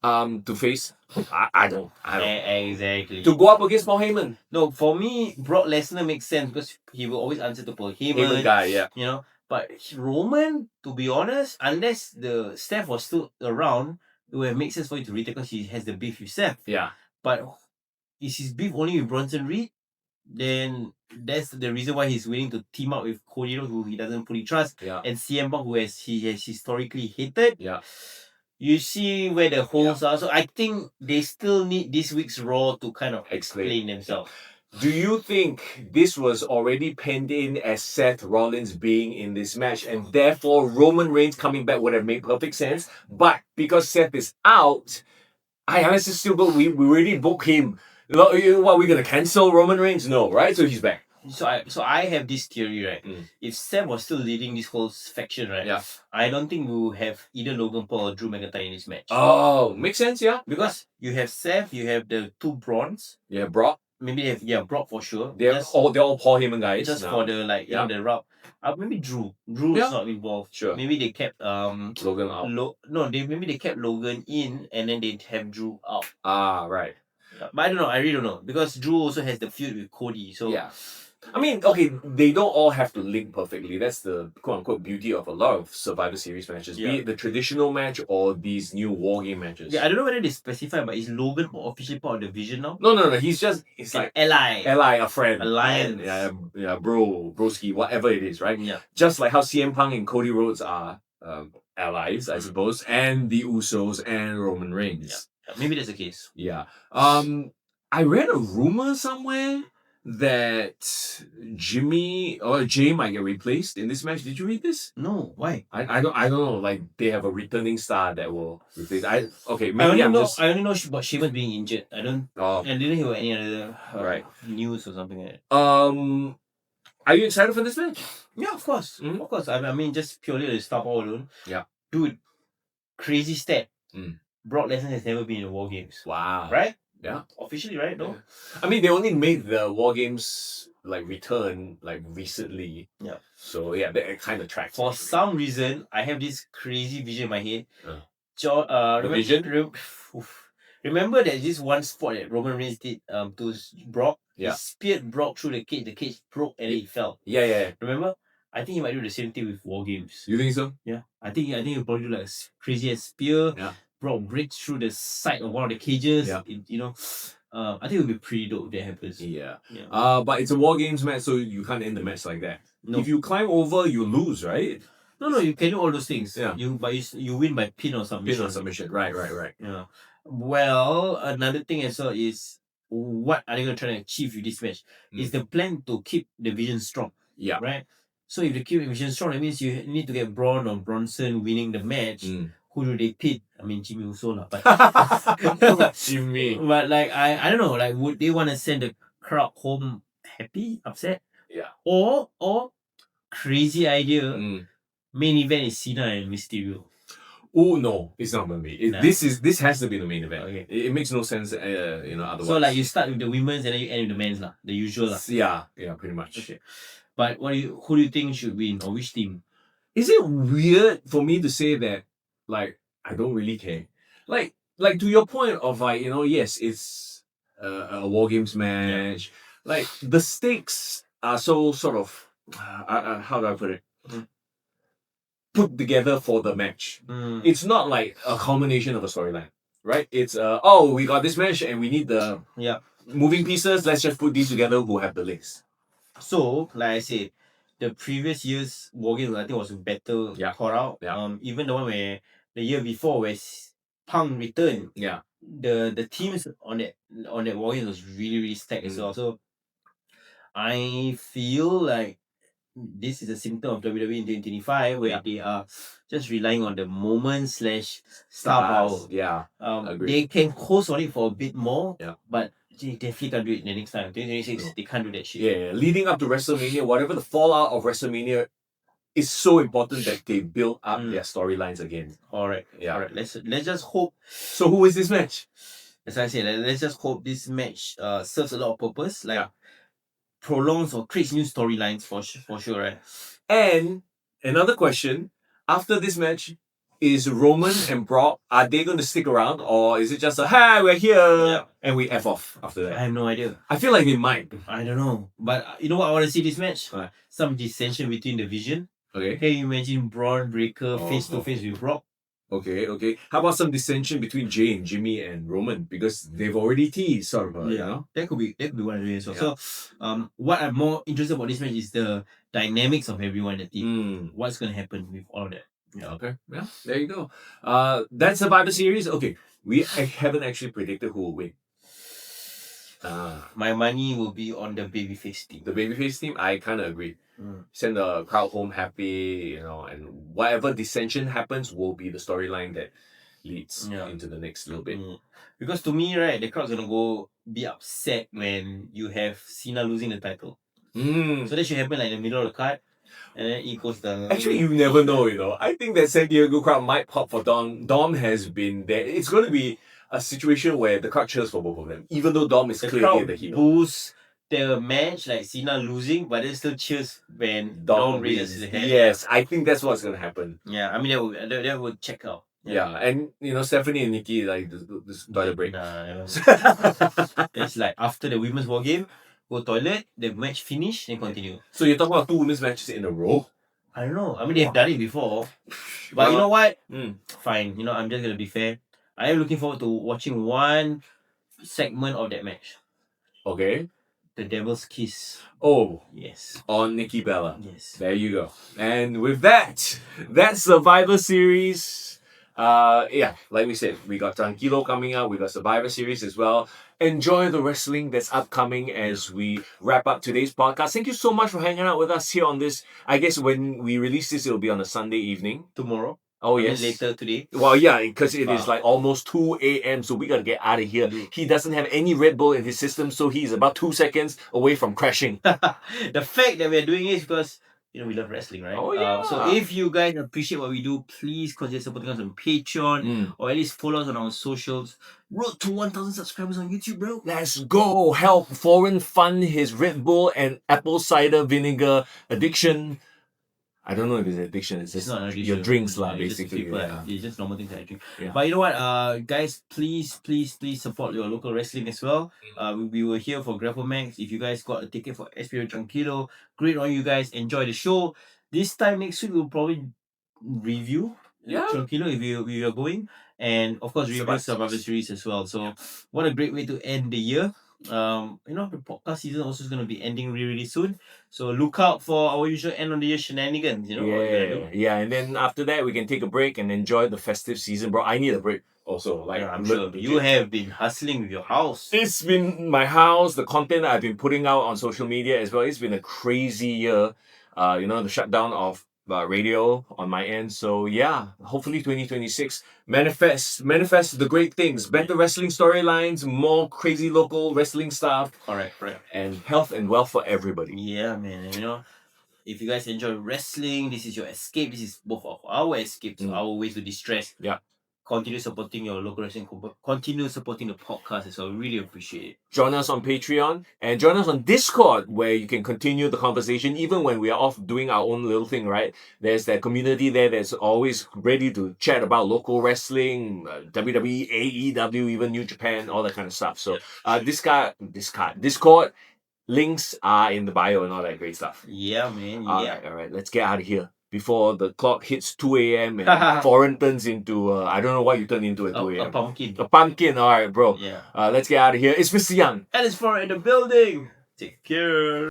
To face, I don't. Exactly. To go up against Paul Heyman. No, for me, Brock Lesnar makes sense because he will always answer to Paul Heyman. Guy, yeah. But Roman, to be honest, unless the Steph was still around, it would have made sense for you to return because he has the beef with Steph. Yeah. But is his beef only with Bronson Reed? Then that's the reason why he's willing to team up with Cody Rhodes, who he doesn't fully trust, and CM Punk, who he has historically hated. Yeah. You see where the holes are. So I think they still need this week's Raw to kind of explain themselves. Do you think this was already penned in as Seth Rollins being in this match and therefore Roman Reigns coming back would have made perfect sense? But because Seth is out, let's just still go. We already booked him. What, are we going to cancel Roman Reigns? No, right? So he's back. I have this theory, right? Mm. If Seth was still leading this whole faction, right? Yeah. I don't think we will have either Logan Paul or Drew McIntyre in this match. Oh, makes sense, yeah. Because you have Seth, you have the two Brawns. Yeah, Brock. Maybe they have Brock for sure. They're all Paul Heyman guys. Just now. for the the route. Maybe Drew. Drew is not involved. Sure. Maybe they kept Logan out. maybe they kept Logan in and then they have Drew out. Ah, right. Yeah, but I don't know. I really don't know because Drew also has the feud with Cody. So yeah. I mean, okay, they don't all have to link perfectly. That's the quote-unquote beauty of a lot of Survivor Series matches, be it the traditional match or these new war game matches. Yeah, I don't know whether they specify, but is Logan officially part of the Vision now? No. He's like ally, a friend, alliance, broski, whatever it is, right? Yeah. Just like how CM Punk and Cody Rhodes are allies, I suppose, and the Usos and Roman Reigns. Yeah. Maybe that's the case. Yeah. I read a rumor somewhere that Jimmy or Jay might get replaced in this match. Did you read this? No, why? I don't know. Like they have a returning star that will replace. I only know about Sheamus being injured. I didn't hear any other news or something like that. Are you excited for this match? Yeah, of course. Mm-hmm. Of course. I mean, just purely the star power alone. Yeah. Dude, crazy stat. Mm. Brock Lesnar has never been in the War Games. Wow. Right? Yeah. Officially, right? No? Yeah. I mean, they only made the War Games return recently. Yeah. So yeah, that kind of tracks. For some reason, I have this crazy vision in my head. Remember that this one spot that Roman Reigns did to Brock? Yeah. He speared Brock through the cage broke and then he fell. Yeah. Remember? I think he might do the same thing with War Games. You think so? Yeah. I think he'll probably do like a crazy ass spear. Yeah. Brock breaks through the side of one of the cages. Yeah. I think it'll be pretty dope if that happens. Yeah. Yeah. But it's a War Games match, so you can't end the match like that. No. If you climb over, you lose, right? No, you can do all those things. Yeah. You win by pin or submission. Right. Yeah. Well, another thing as well is what are they going to try to achieve with this match? Is the plan to keep the Vision strong. Yeah. Right? So if they keep the Vision strong, that means you need to get Braun or Bronson winning the match. Who do they pit? I mean, Jimmy Uso lah. But Jimmy. But I don't know. Would they want to send the crowd home happy, upset? Yeah. Or crazy idea. Main event is Cena and Mysterio. Oh no, it's not gonna be. This has to be the main event. Okay. It makes no sense, otherwise. So you start with the women's and then you end with the men's lah, the usual lah. Yeah, pretty much. Okay. But who do you think should win or which team? Is it weird for me to say that? I don't really care. Like to your point of yes, it's a War Games match. Like the stakes are so sort of how do I put it? Put together for the match. It's not like a culmination of a storyline, right? It's we got this match and we need the moving pieces. Let's just put these together. Who have the links? So, like I said, the previous year's War Games I think was better thought out. Yeah. Even the one where the year before where Punk returned. Yeah. The teams on that War Games was really, really stacked as well. So I feel like this is a symptom of WWE in 2025 where they are just relying on the moment / star power. Yeah. Agreed. They can host on it for a bit more. Yeah. But they definitely can't do it the next time. 2026, they can't do that shit. Yeah. Leading up to WrestleMania, whatever the fallout of WrestleMania, it's so important that they build up their storylines again. Alright. Yeah. Alright. Let's just hope. So who is this match? As I said, let's just hope this match serves a lot of purpose. Prolongs or creates new storylines for sure, right? And another question, after this match, is Roman and Brock, are they going to stick around or is it just hi, we're here and we F off after that? I have no idea. I feel like they might. I don't know. But you know what I want to see this match? Right. Some dissension between the Vision. Okay. Can you imagine Braun Breaker face to face with Brock? Okay. How about some dissension between Jay and Jimmy and Roman? Because they've already teased sort of, That could be one of the ways. So what I'm more interested about this match is the dynamics of everyone in the team. What's gonna happen with all of that? Yeah. Okay. Yeah. There you go. That's Survivor Series. Okay. I haven't actually predicted who will win. My money will be on the babyface team. The babyface team, I kind of agree. Send the crowd home happy, and whatever dissension happens will be the storyline that leads into the next little bit. Because to me, right, the crowd's gonna go be upset when you have Cena losing the title. Mm. So that should happen like in the middle of the card, and then it goes down. Actually, you never know, you know. I think that San Diego crowd might pop for Dom. Dom has been there. It's going to be a situation where the crowd cheers for both of them, even though Dom is the clearly crowd the heel. boos the match like Cena losing, but then still cheers when Dom raises his hand. Yes, I think that's what's going to happen. Yeah, I mean that would check out. Yeah, and you know, Stephanie and Nikki, like, this toilet break. Nah, it's like after the women's war game, go toilet, the match finish, then continue. So you're talking about 2 women's matches in a row? I don't know. I mean, they've done it before. But Well, you know what? Mm. Fine. You know, I'm just going to be fair. I am looking forward to watching one segment of that match. Okay. The Devil's Kiss. Oh, Yes. on Nikki Bella. Yes. There you go. And with that Survivor Series. Yeah, like we said, we got Tranquilo coming up, we got Survivor Series as well. Enjoy the wrestling that's upcoming as we wrap up today's podcast. Thank you so much for hanging out with us here on this. I guess when we release this, it'll be on a Sunday evening. Tomorrow. Oh, I mean, yes. later today. Well, yeah, because it is like almost 2 a.m., so we gotta get out of here. He doesn't have any Red Bull in his system, so he's about 2 seconds away from crashing. The fact that we're doing it is because, you know, we love wrestling, right? Oh, yeah. So if you guys appreciate what we do, please consider supporting us on Patreon or at least follow us on our socials. Road to 1,000 subscribers on YouTube, bro. Let's go! Help Foreign fund his Red Bull and apple cider vinegar addiction. I don't know if it's addiction. It's just It's not an addiction. your drinks, lah, It's just basically. people, Yeah. it's just normal things that I drink. Yeah. But you know what, guys, please support your local wrestling as well. We were here for Grapplemax. If you guys got a ticket for SPW Tranquilo, great on you guys. Enjoy the show. This time next week we'll probably review Tranquilo if you are going, and of course review Survivor Series as well. So what a great way to end the year. You know, the podcast season also is going to be ending really soon, so look out for our usual end of the year shenanigans. You know what we're gonna do. Yeah, and then after that we can take a break and enjoy the festive season, bro. I need a break also. Like, Yeah, I'm sure you have been hustling with your house. It's been my house, the content I've been putting out on social media as well. It's been a crazy year. You know, the shutdown of radio on my end. So yeah, hopefully 2026 manifest the great things, better wrestling storylines, more crazy local wrestling stuff, Correct. and health and wealth for everybody. Yeah, man. And you know, if you guys enjoy wrestling, this is your escape. This is both of our escapes, our ways to distress. Yeah. Continue supporting your local wrestling. Continue supporting the podcast as well. We really appreciate it. Join us on Patreon and join us on Discord, where you can continue the conversation even when we are off doing our own little thing, right? There's that community there that's always ready to chat about local wrestling, WWE, AEW, even New Japan, all that kind of stuff. So Discord links are in the bio and all that great stuff. Yeah, man. Yeah. All right, let's get out of here before the clock hits 2 a.m. and Foreign turns into, I don't know what you turn into at 2 a.m. A pumpkin. A pumpkin, all right, bro. Yeah. Let's get out of here. It's Mr. Young. And it's for in the building. Take care.